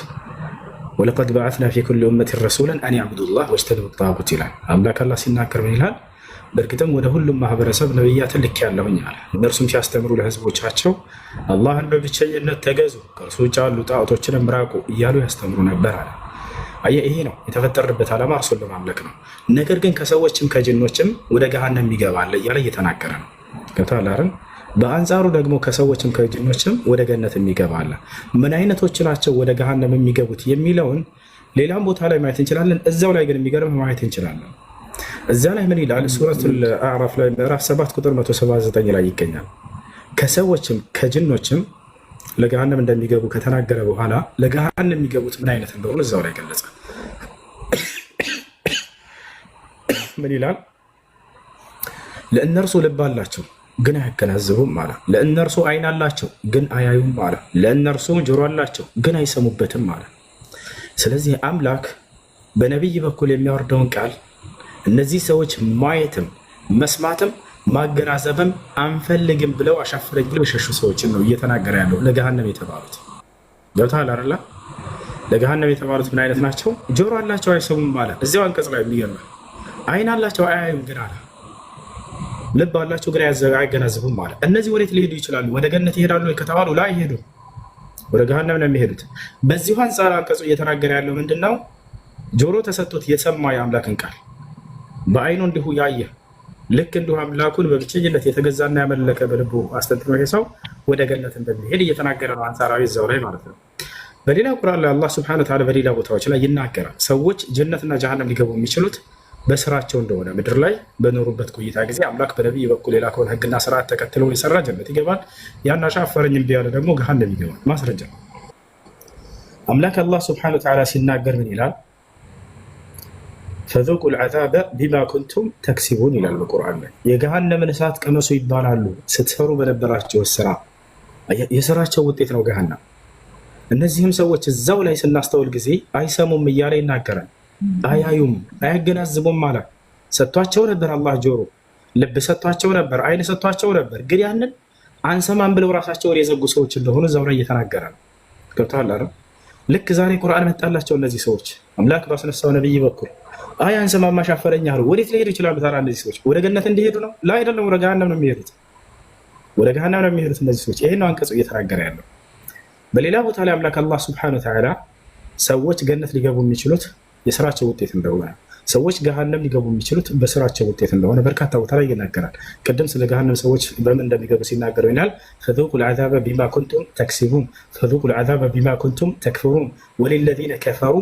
ወለቀድ በዐትና ፊ ኩሊ ኡመቲን ረሱላን አን ያዕቡዱላህ ወጅተኒቡ ጣጉት ይላል። አምላክ አላህ ሲናገር ምን ይላል? በእርግጥም ወደ ሁሉም ማህበረሰብ ነቢያትን ልኬአለሁኝ አለ። እነርሱም ሲያስተምሩ ለህዝቦቻቸው አላህን በብቸኝነት ተገዙ፣ ከእርሱ ውጭ ያሉ ጣዖቶችንም ራቁ እያሉ ያስተምሩ ነበር አለ። አየህ፣ ይሄ ነው የተፈጠርንበት ዓላማ እርሱን ለማምለክ ነው። ነገር ግን ከሰዎችም ከጅኖችም ወደ ገሃነም ይገባል እያለ እየተናገረ ነው። ገብቶሃል አይደል? በአንጻሩ ደግሞ ከሰዎችም ከጅኖችም ወደ ገነት የሚገባል። ምን አይነቶች ናቸው ወደ ገሃነም የሚገቡት የሚለውን ሌላም ቦታ ላይ ማየት እንችላለን። እዛው ላይ ግን የሚገርም ማየት እንችላለን። እዛ ላይ ምን ይላል? ሱረቱል አዕራፍ ላይ ምዕራፍ 7 ቁጥር 179 ላይ ይገኛል። ከሰዎችም ከጅኖችም ለገሃነም እንደሚገቡ ከተናገረ በኋላ ለገሃነም የሚገቡት ምን አይነት እንደሆኑ እዛው ላይ ገለጸ። ምን ይላል? ለእነርሱ ልብ አላቸው ግን አያገናዝቡም አለ። ለእነርሱ አይን አላቸው ግን አያዩም አለ። ለእነርሱ ጆሮ አላቸው ግን አይሰሙበትም አለ። ስለዚህ አምላክ በነቢይ በኩል የሚያወርደውን ቃል እነዚህ ሰዎች ማየትም መስማትም ማገናዘብም አንፈልግም ብለው አሻፈረኝ ብለው የሸሹ ሰዎችን ነው እየተናገረ ያለው። ለገሃነም የተባሉት ገብቶሃል አይደል? ለገሃነም የተባሉት ምን አይነት ናቸው? ጆሮ አላቸው አይሰሙም አለ። እዚያው አንቀጽ ላይ የሚገርም አይን አላቸው አያዩም ግን አለ። ልብ አላቸው ግን አይገናዘቡም አለ። እነዚህ ወዴት ሊሄዱ ይችላሉ? ወደ ገነት ይሄዳሉ ከተባሉ ላይ ይሄዱ፣ ወደ ገሃነም ነው የሚሄዱት። በዚሁ አንጻር አንቀጹ እየተናገረ ያለው ምንድነው? ጆሮ ተሰጥቶት የሰማ የአምላክን ቃል በአይኑ እንዲሁ ያየ ልክ እንዲሁ አምላኩን በብቸኝነት የተገዛና ያመለከ በልቡ አስተንትኖ ይሄ ሰው ወደ ገነት እንደሚሄድ እየተናገረ ነው። አንጻራዊ እዛው ላይ ማለት ነው። በሌላ ቁርአን ላይ አላህ ሱብሓነሁ ወተዓላ በሌላ ቦታዎች ላይ ይናገራል። ሰዎች ጀነትና ጀሃነም ሊገቡ የሚችሉት በስራቸው እንደሆነ ምድር ላይ በኖሩበት ቆይታ ጊዜ አምላክ በነቢይ በኩል የላከውን ሕግና ስርዓት ተከትለው የሰራ ጀነት ይገባል። ያን አሻፈረኝ እምቢ ያለ ደግሞ ገሃነም ይገባል። ማስረጃ አምላክ አላህ ሱብሓነሁ ወተዓላ ሲናገር ምን ይላል? ፈዙቁል ዐዛበ ቢማ ኩንቱም ተክሲቡን ይላል በቁርአን ላይ። የገሃነምን እሳት ቀመሱ ይባላሉ ስትሰሩ በነበራቸው ስራ። የስራቸው ውጤት ነው ገሃነም። እነዚህም ሰዎች እዛው ላይ ስናስተውል ጊዜ አይሰሙም እያለ ይናገራል። አያዩም አያገናዝቡም አለ። ሰጥቷቸው ነበር አላህ ጆሮ፣ ልብ ሰጥቷቸው ነበር፣ አይን ሰጥቷቸው ነበር። ግን ያንን አንሰማም ብለው ራሳቸውን የዘጉ ሰዎች እንደሆኑ እዛው ላይ እየተናገረ ነው። ገብቶሃል አይደል? ልክ ዛሬ ቁርአን መጣላቸው እነዚህ ሰዎች አምላክ ባስነሳው ነብይ በኩል አይ አንሰማም አሻፈረኝ አሉ። ወዴት ሊሄዱ ይችላሉ ታዲያ እነዚህ ሰዎች? ወደ ገነት እንዲሄዱ ነው? ላ አይደለም፣ ወደ ገሃነም ነው የሚሄዱት። ወደ ገሃነም ነው የሚሄዱት እነዚህ ሰዎች። ይሄን ነው አንቀጹ እየተናገረ ያለው። በሌላ ቦታ ላይ አምላክ አላህ ሱብሓነሁ ወተዓላ ሰዎች ገነት ሊገቡ የሚችሉት የስራቸው ውጤት እንደሆነ፣ ሰዎች ገሃነም ሊገቡ የሚችሉት በስራቸው ውጤት እንደሆነ በርካታ ቦታ ላይ ይናገራል። ቅድም ስለ ገሃነም ሰዎች በምን እንደሚገቡ ሲናገረው ይላል ፈዙቁል ዐዛበ ቢማ ኩንቱም ተክሲቡን ፈዙቁል ዐዛበ ቢማ ኩንቱም ተክፍሩን ወሊለዚነ ከፈሩ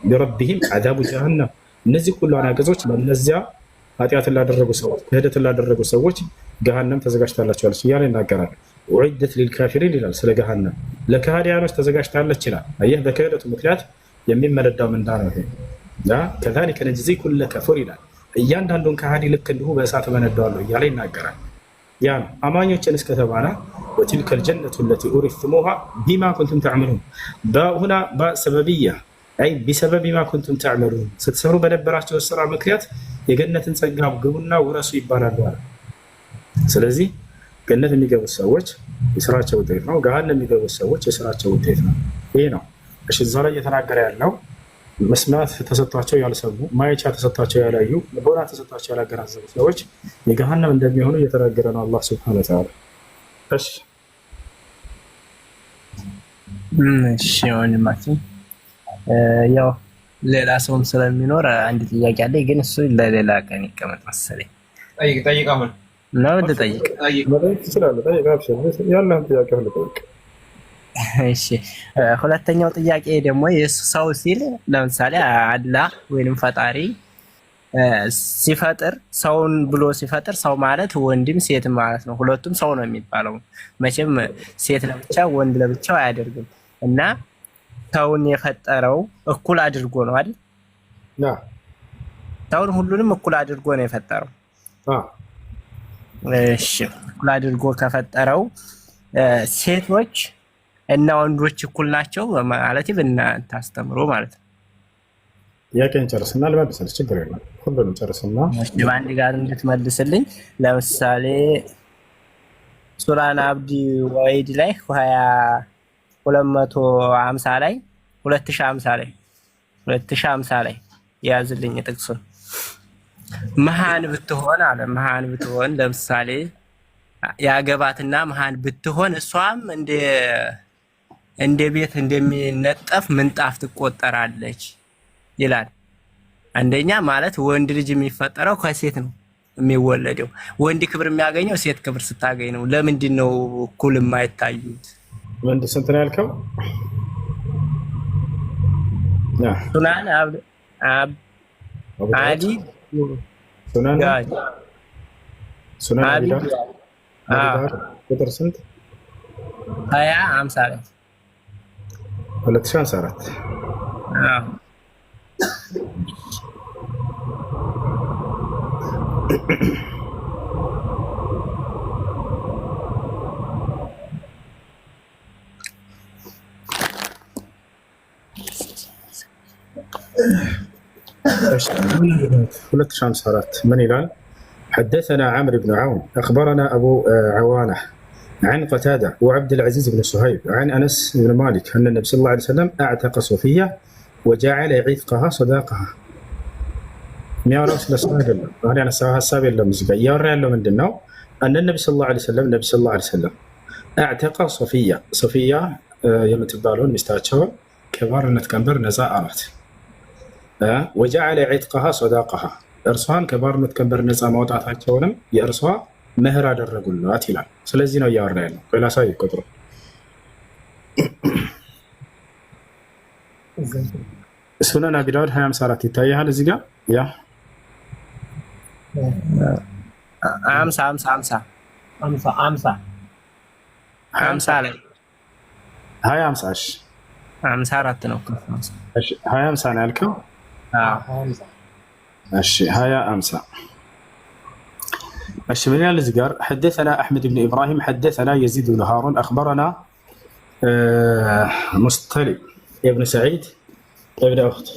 ቢረቢሂም ዐዛቡ ጀሃነም። እነዚህ ሁሉ አናቅጾች ለእነዚያ ኃጢአትን ላደረጉ ሰዎች ክህደትን ላደረጉ ሰዎች ገሃነም ተዘጋጅታላቸዋለች እያለ ይናገራል። ኡዒደት ሊልካፊሪን ይላል ስለ ገሃነም፣ ለከሃዲያኖች ተዘጋጅታለች ይላል። አየህ፣ በክህደቱ ምክንያት የሚመነዳው ምንዳ ነው። ከዛሊከ ነጅዚ ኩለ ከፉር ይላል። እያንዳንዱን ከሃዲ ልክ እንዲሁ በእሳት እመነዳዋለሁ እያለ ይናገራል። ያ ነው አማኞችን እስከተባለ ወቲልከል ጀነቱ ለቲ ኡሪቱሙሃ ቢማ ኩንቱም ተዕመሉን ሁና ሰበብያ አይ ቢሰበብ ማ ኩንቱም ተዕመሉን፣ ስትሰሩ በነበራቸው ስራ ምክንያት የገነትን ጸጋ ግቡና ውረሱ ይባላሉ አለ። ስለዚህ ገነት የሚገቡት ሰዎች የስራቸው ውጤት ነው። ገሃነም የሚገቡት ሰዎች የስራቸው ውጤት ነው። ይሄ ነው እሺ። እዛ ላይ እየተናገረ ያለው መስማት ተሰጥቷቸው ያልሰሙ፣ ማየቻ ተሰጥቷቸው ያላዩ፣ ልቦና ተሰጥቷቸው ያላገናዘቡ ሰዎች የገሃነም እንደሚሆኑ እየተናገረ ነው አላህ ሱብሓነሁ ወተዓላ። እሺ ወንድማችን ያው ሌላ ሰውም ስለሚኖር አንድ ጥያቄ አለ፣ ግን እሱ ለሌላ ቀን ይቀመጥ መሰለኝ። ጠይቅ አሁን ነው እንድጠይቅ ያለህን ጥያቄ ሁሉ ጠይቅ። እሺ ሁለተኛው ጥያቄ ደግሞ የሱ ሰው ሲል ለምሳሌ አላህ ወይንም ፈጣሪ ሲፈጥር ሰውን ብሎ ሲፈጥር ሰው ማለት ወንድም ሴት ማለት ነው። ሁለቱም ሰው ነው የሚባለው። መቼም ሴት ለብቻ ወንድ ለብቻው አያደርግም እና ሰውን የፈጠረው እኩል አድርጎ ነው አይደል? ሰውን ሁሉንም እኩል አድርጎ ነው የፈጠረው። እሺ እኩል አድርጎ ከፈጠረው ሴቶች እና ወንዶች እኩል ናቸው ማለት በእናንተ አስተምሮ ማለት ነው። ጥያቄን ጨርስና ልመልስልህ፣ ችግር የለም። ሁሉንም ጨርስና በአንድ ጋር እንድትመልስልኝ። ለምሳሌ ሱራን አብዲ ወይድ ላይ 250 ላይ 2050 ላይ ያዝልኝ ጥቅሱን። መሃን ብትሆን አለ መሃን ብትሆን ለምሳሌ ያገባትና መሃን ብትሆን እሷም እንደ ቤት እንደሚነጠፍ ምንጣፍ ትቆጠራለች ይላል። አንደኛ ማለት ወንድ ልጅ የሚፈጠረው ከሴት ነው የሚወለደው። ወንድ ክብር የሚያገኘው ሴት ክብር ስታገኝ ነው። ለምንድን ነው እኩል የማይታዩት? ወንድ ስንት ነው ያልከው? ሱናን አዲ ሱናን አቢዳር ቁጥር ስንት? 2050 ላይ 2054 2054 من إلى حدثنا عمرو بن عون أخبرنا أبو عوانة عن قتادة وعبد العزيز بن صهيب عن أنس بن مالك أن النبي صلى الله عليه وسلم أعتق صفية وجعل عتقها صداقها. ميراث لسنة الله أنا سواها السابع للمزقة يرى له من دنو أن النبي صلى الله عليه وسلم أعتق صفية يوم تبالون مستاتشون كبار نتكبر نزاء أرات وجعل عتقها صداقها እርሷን ከባርነት ቀንበር ነፃ ማውጣታቸውንም የእርሷ ምህር አደረጉላት ይላል። ስለዚህ ነው እያወራ ያለው። በላሳይ ቁጥሩ ሱነን አቢ ዳውድ 254 ይታያል እዚህ ጋር ያ 50 ላይ 250 54 ነው። እሺ 250 ነው ያልከው? እሺ 250 እሺ ምን ያለ እዚህ ጋር حدثنا احمد بن ابراهيم حدثنا يزيد بن هارون اخبرنا مستلم ابن سعيد ابن اخت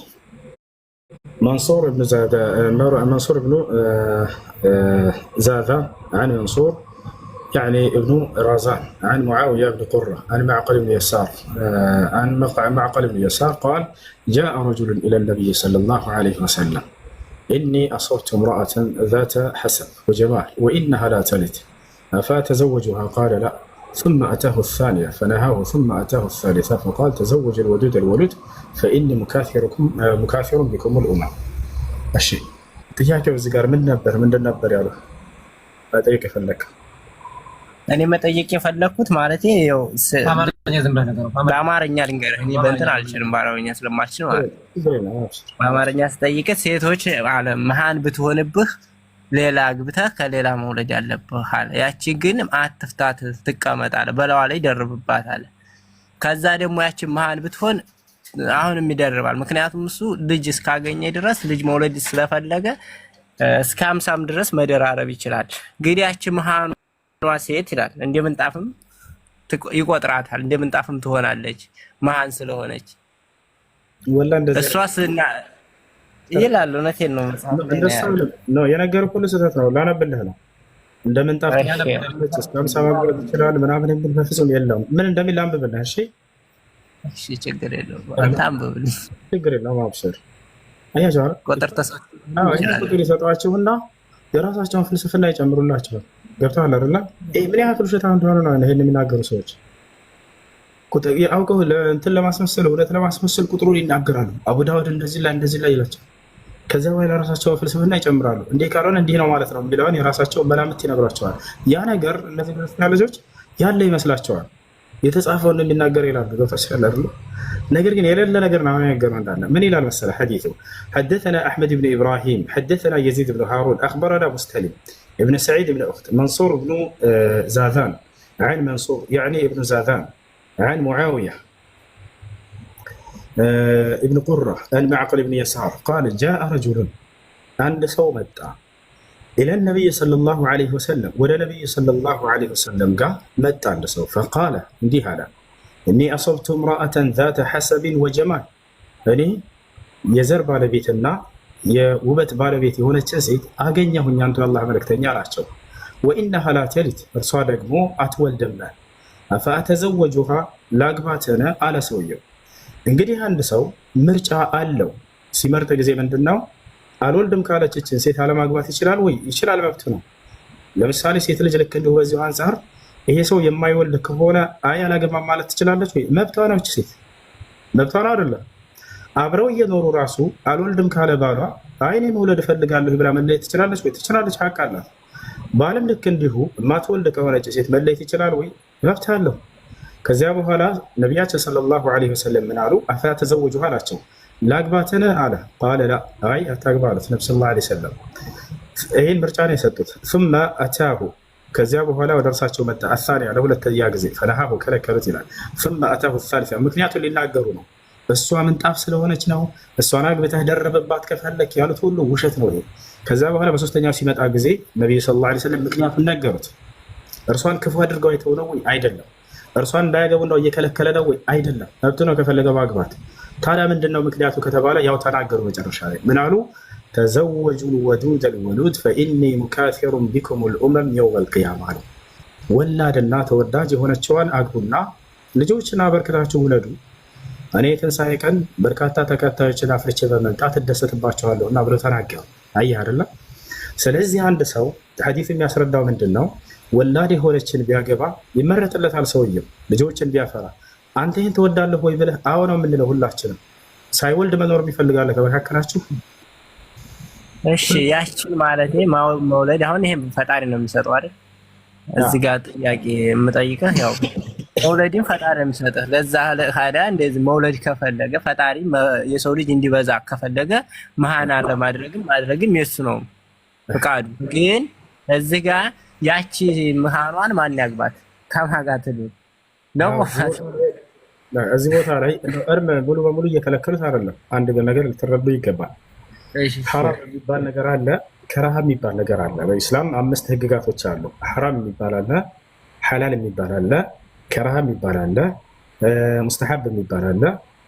منصور بن زاذان عن منصور يعني ابن رازان عن معاويه بن قره عن معقل بن يسار عن معقل بن يسار قال جاء رجل الى النبي صلى الله عليه وسلم إني أصبت امرأة ذات حسب وجمال وإنها لا تلد أفأتزوجها؟ قال لا. ثم أتاه الثانية فنهاه ثم أتاه الثالثة فقال تزوج الودود الولد فإني مكاثر بكم الأمم. الشيء ጥያቄው እዚህ ጋር ምንድን ነበር ያለው? መጠየቅ የፈለክ እኔ መጠየቅ የፈለኩት ማለት ነው በአማርኛ ልንገርህ። እኔ በእንትን አልችልም በአማርኛ ስለማልችል ማለት ነው። በአማርኛ ስጠይቅህ ሴቶች አለ መሃን ብትሆንብህ ሌላ አግብተህ ከሌላ መውለድ ያለብህ አለ። ያቺ ግን አትፍታት ትቀመጥ አለ፣ በላዋ ላይ ደርብባት አለ። ከዛ ደግሞ ያቺ መሃን ብትሆን አሁንም ይደርባል። ምክንያቱም እሱ ልጅ እስካገኘ ድረስ ልጅ መውለድ ስለፈለገ እስከ 50 ድረስ መደራረብ ይችላል። ግን ያቺ መሃኗ ሴት ይላል እንደምንጣፍም ይቆጥራታል፣ እንደምንጣፍም ትሆናለች መሃን ስለሆነች ወላ እንደዛ እሷስና ይላል። እውነቴን ነው ነው የነገርኩህ ሁሉ ስህተት ነው። ላነብልህ ነው እንደምንጣፍ ያለበት እስከ 50 ማግባት ይችላል ምናምን የሚል በፍጹም የለውም። ምን እንደሚል አንብብልህ። እሺ እሺ ችግር የለውም አንተ አንብብልህ። ችግር የለውም አብሽር። አያጆራ ቁጥር ተሰጥቶ ቁጥር ይሰጧቸውና የራሳቸውን ፍልስፍና ይጨምሩላቸዋል። ገብተዋል አይደል? ምን ያህል ውሸታም እንደሆነ ነው ይሄን የሚናገሩ ሰዎች አውቀው ለእንትን ለማስመሰል እውነት ለማስመሰል ቁጥሩን ይናገራሉ። አቡ ዳውድ እንደዚህ ላይ ይላቸው። ከዛ በኋላ ራሳቸው ፍልስፍና ይጨምራሉ። እንዴ ካልሆነ እንዲህ ነው ማለት ነው የሚለውን የራሳቸው መላምት ይነግሯቸዋል። ያ ነገር እነዚህ ክርስቲያን ልጆች ያለ ይመስላቸዋል። የተጻፈውን እንደሚናገር ይላሉ። ገብተዋል አይደል? ነገር ግን የሌለ ነገር ነው የሚናገረው እንዳለ ምን ይላል መሰለህ ሐዲሱ حدثنا احمد بن ابراهيم حدثنا يزيد بن هارون اخبرنا مستلم ابن سعيد بن اخت منصور بن زاذان عن منصور يعني ابن زاذان عن معاويه ابن قره عن معقل بن يسار قال جاء رجل عند صومت الى النبي صلى الله عليه وسلم ولا النبي صلى الله عليه وسلم قال متى عند صوم فقال اندي هذا እኒ አሰብቱ እምራአተን ዛተ ሐሰቢን ወጀማል እኔ የዘር ባለቤትና የውበት ባለቤት የሆነችን ሴት አገኘሁኝ አንቱ የአላህ መልእክተኛ አላቸው። ወኢነሃ ላ ተሊድ እርሷ ደግሞ አትወልድም። አፈአተዘወጁሃ ላግባትን አለ ሰውየው። እንግዲህ አንድ ሰው ምርጫ አለው። ሲመርጥ ጊዜ ምንድነው? አልወልድም ካለችችን ሴት አለማግባት ይችላል ወይ? ይችላል፣ መብት ነው። ለምሳሌ ሴት ልጅ ልክ እንዲሁ በዚሁ አንጻር ይሄ ሰው የማይወልድ ከሆነ አይ አላገባም ማለት ትችላለች ወይ? መብቷ ነው። እቺ ሴት መብቷ ነው አይደለም? አብረው እየኖሩ ራሱ አልወልድም ካለ ባሏ አይ እኔ መውለድ እፈልጋለሁ ብላ መለየት ትችላለች ወይ? ትችላለች፣ ሐቅ አላት። ባልም ልክ እንዲሁ የማትወልድ ከሆነች ሴት መለየት ይችላል ወይ? መብት አለው። ከዚያ በኋላ ነቢያችን ሰለላሁ ዐለይሂ ወሰለም ምን አሉ? አፈላ ተዘወጁሃ አላቸው። ላግባትን አለ። ቃለ ላ አይ አታግባ አሉት ነቢ ሰለላሁ ዐለይሂ ወሰለም። ይህን ምርጫ ነው የሰጡት። ثم አታሁ ከዚያ በኋላ ወደ እርሳቸው መጣ። አሳኒያ ለሁለተኛ ጊዜ ፈነሃሁ ከለከሉት ይላል። ثم አታሁ الثالثة ምክንያቱም ሊናገሩ ነው። እሷ ምንጣፍ ስለሆነች ነው፣ እሷን አግብተህ ደረበባት ከፈለክ ያሉት ሁሉ ውሸት ነው። ከዛ በኋላ በሶስተኛው ሲመጣ ጊዜ ነቢዩ ሰለላሁ ዐለይሂ ወሰለም ምክንያቱም ነገሩት። እርሷን ክፉ አድርገው አይተው ነው ወይ? አይደለም። እርሷን እንዳያገቡ ነው እየከለከለ ነው ወይ? አይደለም። መብቱ ነው ከፈለገ ማግባት። ታዲያ ምንድነው ምክንያቱ ከተባለ ያው ተናገሩ። መጨረሻ ላይ ምን አሉ? ተዘወጁ ወዱድ አልወሉድ ፈኢኒ ሙካፊሩን ቢኩም ልኡመም የውም አልቅያማ አሉ። ወላድና ተወዳጅ የሆነችዋን አግቡና ልጆችን አበርክታችሁ ውለዱ። እኔ የትንሣኤ ቀን በርካታ ተከታዮችን አፍርቼ በመምጣት እደሰትባቸዋለሁ እና ብሎ ተናገሩ። አየህ አይደለም? ስለዚህ አንድ ሰው ሐዲስ የሚያስረዳው ምንድን ነው? ወላድ የሆነችን ቢያገባ ይመረጥለታል። ሰውየው ልጆችን ቢያፈራ አንተ ይህን ትወዳለህ ወይ ብለህ አዎ ነው የምንለው ሁላችንም። ሳይወልድ መኖር የሚፈልጋለህ ከመካከላችሁ? እሺ ያችን ማለት መውለድ አሁን ይሄ ፈጣሪ ነው የሚሰጠው አይደል? እዚህ ጋር ጥያቄ የምጠይቀህ ያው መውለድን ፈጣሪ ነው የሚሰጠህ። ለዛ ታዲያ እንደዚህ መውለድ ከፈለገ ፈጣሪ የሰው ልጅ እንዲበዛ ከፈለገ መሃና ማድረግም የሱ ነው ፈቃዱ። ግን እዚህ ጋር ያቺ መሃኗን ማን ያግባት? ከማጋት ነው። እዚህ ቦታ ላይ እርም ሙሉ በሙሉ እየከለከሉት አይደለም። አንድ ነገር ልትረዱ ይገባል። ሐራም የሚባል ነገር አለ፣ ከራሃ የሚባል ነገር አለ። በኢስላም 5 ህግጋቶች አሉ። ሐራም የሚባል አለ፣ ሐላል የሚባል አለ፣ ከራሃ የሚባል አለ፣ ሙስተሐብ የሚባል አለ፣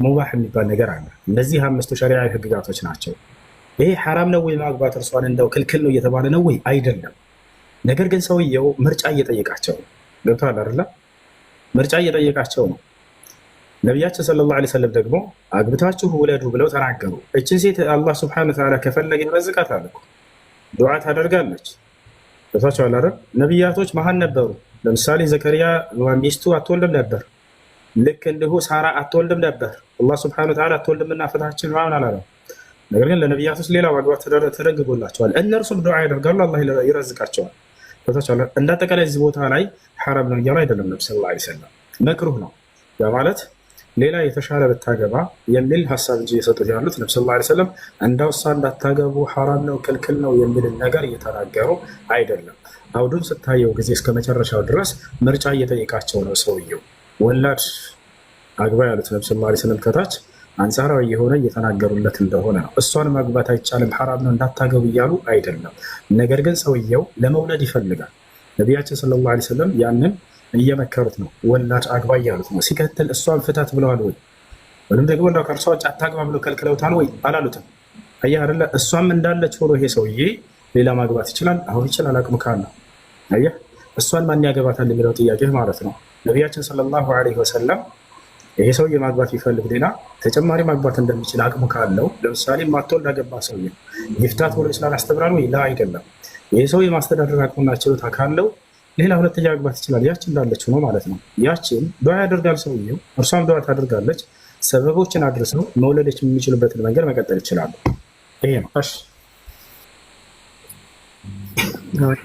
ሙባህ የሚባል ነገር አለ። እነዚህ 5ቱ ሸሪዓዊ ህግጋቶች ናቸው። ይሄ ሐራም ነው ወይ ማግባት እርሷን እንደው ክልክል ነው እየተባለ ነው ወይ? አይደለም። ነገር ግን ሰውየው ምርጫ እየጠየቃቸው ነው። ገብቶሃል አይደለ? ምርጫ እየጠየቃቸው ነው። ነቢያችን ሰለላሁ ዐለይሂ ወሰለም ደግሞ አግብታችሁ ውለዱ ብለው ተናገሩ። እችን ሴት አላህ ሱብሓነሁ ወተዓላ ከፈለገ ይረዝቃታል እኮ፣ ዱዓ ታደርጋለች። ገብቷችኋል አይደል? ነቢያቶች መሀን ነበሩ። ለምሳሌ ዘከሪያ ሚስቱ አትወልድም ነበር። ልክ እንዲሁ ሳራ አትወልድም ነበር። አላህ ሱብሓነሁ ወተዓላ አትወልድምና ፍታችን ምናምን አላለም። ነገር ግን ለነቢያቶች ሌላ ማግባት ተደንግጎላቸዋል። እነርሱም ዱዓ ያደርጋሉ፣ አላህ ይረዝቃቸዋል። ገብቷችኋል? እንዳጠቃላይ እዚህ ቦታ ላይ ሐራም ነው እያሉ አይደለም ነቢ ሰለላሁ ዐለይሂ ወሰለም፣ መክሩህ ነው በማለት ሌላ የተሻለ ብታገባ የሚል ሀሳብ እንጂ የሰጡት ያሉት ነቢ ሰለላሁ ዐለይሂ ወሰለም እንዳውሳ እንዳታገቡ ሐራም ነው ክልክል ነው የሚል ነገር እየተናገሩ አይደለም። አውዱን ስታየው ጊዜ እስከ መጨረሻው ድረስ ምርጫ እየጠየቃቸው ነው። ሰውየው ወላድ አግባ ያሉት ነቢ ሰለላሁ ዐለይሂ ወሰለም ከታች አንጻራዊ የሆነ እየተናገሩለት እንደሆነ ነው። እሷን ማግባት አይቻልም ሐራም ነው እንዳታገቡ እያሉ አይደለም። ነገር ግን ሰውየው ለመውለድ ይፈልጋል። ነቢያችን ሰለላሁ ዐለይሂ ወሰለም ያንን እየመከሩት ነው። ወላድ አግባ እያሉት ነው። ሲከተል እሷን ፍታት ብለዋል ወይ? ወይም ደግሞ እንደው ከእርሷ ውጭ አታግባ ብለው ከልክለውታል ወይ? አላሉትም። አየህ አይደለ? እሷም እንዳለች ሆኖ ይሄ ሰውዬ ሌላ ማግባት ይችላል። አሁን ይችላል አቅሙ ካለው። አየህ፣ እሷን ማን ያገባታል የሚለው ጥያቄ ማለት ነው። ነቢያችን ሰለላሁ ዐለይሂ ወሰለም ይሄ ሰውዬ ማግባት ቢፈልግ ሌላ ተጨማሪ ማግባት እንደሚችል አቅሙ ካለው፣ ለምሳሌ ማትወልድ አገባ ሰውዬ ይፍታት ብሎ ይችላል አስተምራል ወይ? ላ አይደለም። ይሄ ሰው የማስተዳደር አቅሙና ችሎታ ካለው ሌላ ሁለተኛ ማግባት ይችላል። ያችን እንዳለችው ነው ማለት ነው። ያችን ዱዓ ያደርጋል ሰውየው፣ እርሷም ዱዓ ታደርጋለች። ሰበቦችን አድርሰው መውለድ የሚችሉበትን መንገድ መቀጠል ይችላሉ። ይሄ ነው። እሺ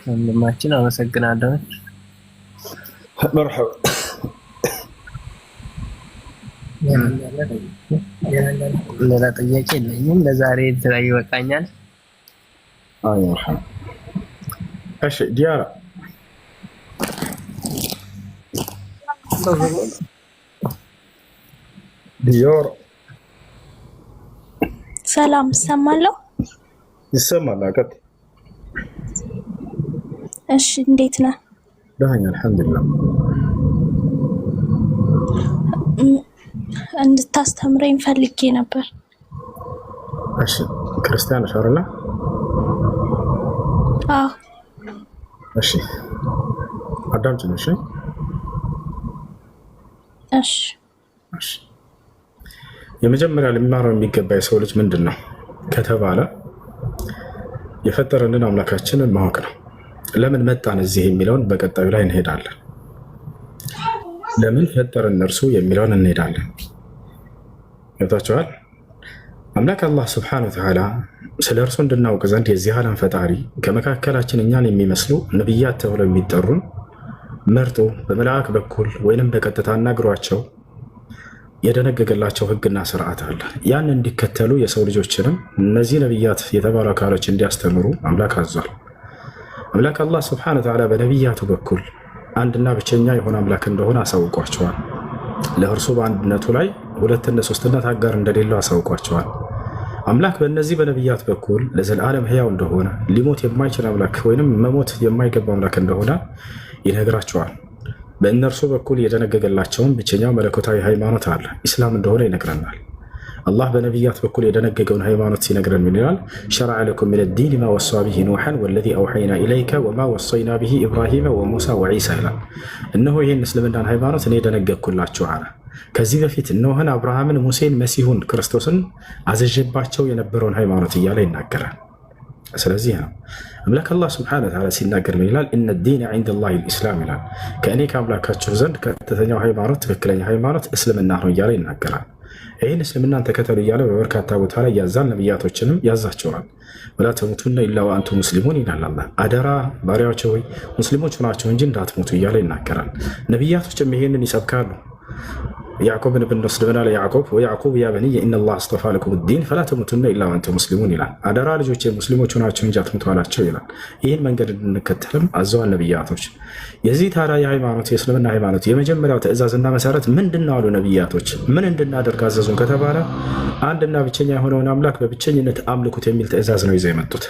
ወንድማችን አመሰግናለሁ። መርሐባ። ሌላ ጥያቄ የለኝም። ለዛሬ የተለያዩ ይበቃኛል። አይ መርሐባ። እሺ ዲያራ ዲዮር ሰላም እሰማለሁ። ይሰማል። አቀጥ እሺ፣ እንዴት ነህ? ደህና አልሐምዱሊላህ። እንድታስተምረኝ ፈልጌ ነበር። እሺ ክርስቲያን ነሽ አይደል? አዎ። እሺ አዳምጪኝ። እሺ እሺ እሺ። የመጀመሪያ ሊማረው የሚገባ የሰው ልጅ ምንድን ነው ከተባለ የፈጠረንን አምላካችንን ማወቅ ነው። ለምን መጣን እዚህ የሚለውን በቀጣዩ ላይ እንሄዳለን። ለምን ፈጠረን እርሱ የሚለውን እንሄዳለን። ገብታችኋል? አምላክ አላህ ስብሐነሁ ወተዓላ ስለ እርሱ እንድናውቅ ዘንድ የዚህ ዓለም ፈጣሪ ከመካከላችን እኛን የሚመስሉ ነቢያት ተብለው የሚጠሩን መርጦ በመልአክ በኩል ወይንም በቀጥታ አናግሯቸው የደነገገላቸው ሕግና ስርዓት አለ። ያን እንዲከተሉ የሰው ልጆችንም እነዚህ ነቢያት የተባሉ አካሎች እንዲያስተምሩ አምላክ አዟል። አምላክ አላህ ስብሐነሁ ወተዓላ በነቢያቱ በኩል አንድና ብቸኛ የሆነ አምላክ እንደሆነ አሳውቋቸዋል። ለእርሱ በአንድነቱ ላይ ሁለትነት ሶስትነት አጋር እንደሌለው አሳውቋቸዋል። አምላክ በእነዚህ በነቢያት በኩል ለዘላለም ሕያው እንደሆነ ሊሞት የማይችል አምላክ ወይንም መሞት የማይገባ አምላክ እንደሆነ ይነግራቸዋል። በእነርሱ በኩል የደነገገላቸውን ብቸኛው መለኮታዊ ሃይማኖት አለ፣ ኢስላም እንደሆነ ይነግረናል። አላህ በነቢያት በኩል የደነገገውን ሃይማኖት ሲነግረን ምን ይላል? ሸረዐ ለኩም ሚነ ዲን ማ ወሳ ቢሂ ኑሐን ወለዚ አውሐይና ኢለይከ ወማ ወሰይና ቢሂ ኢብራሂመ ወሙሳ ወዒሳ ይላል። እነሆ ይህን እስልምናን ሃይማኖት እኔ ደነገግኩላችሁ አለ። ከዚህ በፊት እነሆን አብርሃምን፣ ሙሴን፣ መሲሁን ክርስቶስን አዘዤባቸው የነበረውን ሃይማኖት እያለ ይናገራል። ስለዚህ ነው አምላክ አላህ ስብሐነሁ ወተዓላ ሲናገር ምን ይላል? ኢነ ዲነ ዒንደላሂ ልኢስላም ይላል። ከእኔ ከአምላካችሁ ዘንድ ቀጥተኛው ሃይማኖት ትክክለኛ ሃይማኖት እስልምና ነው እያለ ይናገራል። ይህን እስልምናን ተከተሉ እያለ በበርካታ ቦታ ላይ ያዛል። ነቢያቶችንም ያዛቸዋል። ወላ ተሙቱነ ኢላ ወአንቱም ሙስሊሙን ይላል አላህ። አደራ ባሪያዎች ሆይ ሙስሊሞች ሆናቸው እንጂ እንዳትሞቱ እያለ ይናገራል። ነቢያቶችም ይሄንን ይሰብካሉ። ያዕቆብን ብንወስድ ምን አለ ያዕቆብ? ወያዕቆብ ያ በኒየ ኢነላህ አስጠፋ ለኩም ዲን ፈላ ተሙቱነ ኢላ ወአንቱም ሙስሊሙን ይላል። አደራ ልጆቼ ሙስሊሞች ሆናቸው እንጂ አትሙቱ አላቸው ይላል። ይህን መንገድ እንድንከተልም አዘዋል ነቢያቶች። የዚህ ታዲያ የሃይማኖት የእስልምና ሃይማኖት የመጀመሪያው ትእዛዝና መሰረት ምንድን ነው አሉ ነቢያቶች። ምን እንድናደርግ አዘዙን ከተባለ አንድና ብቸኛ የሆነውን አምላክ በብቸኝነት አምልኩት የሚል ትእዛዝ ነው ይዘው የመጡት።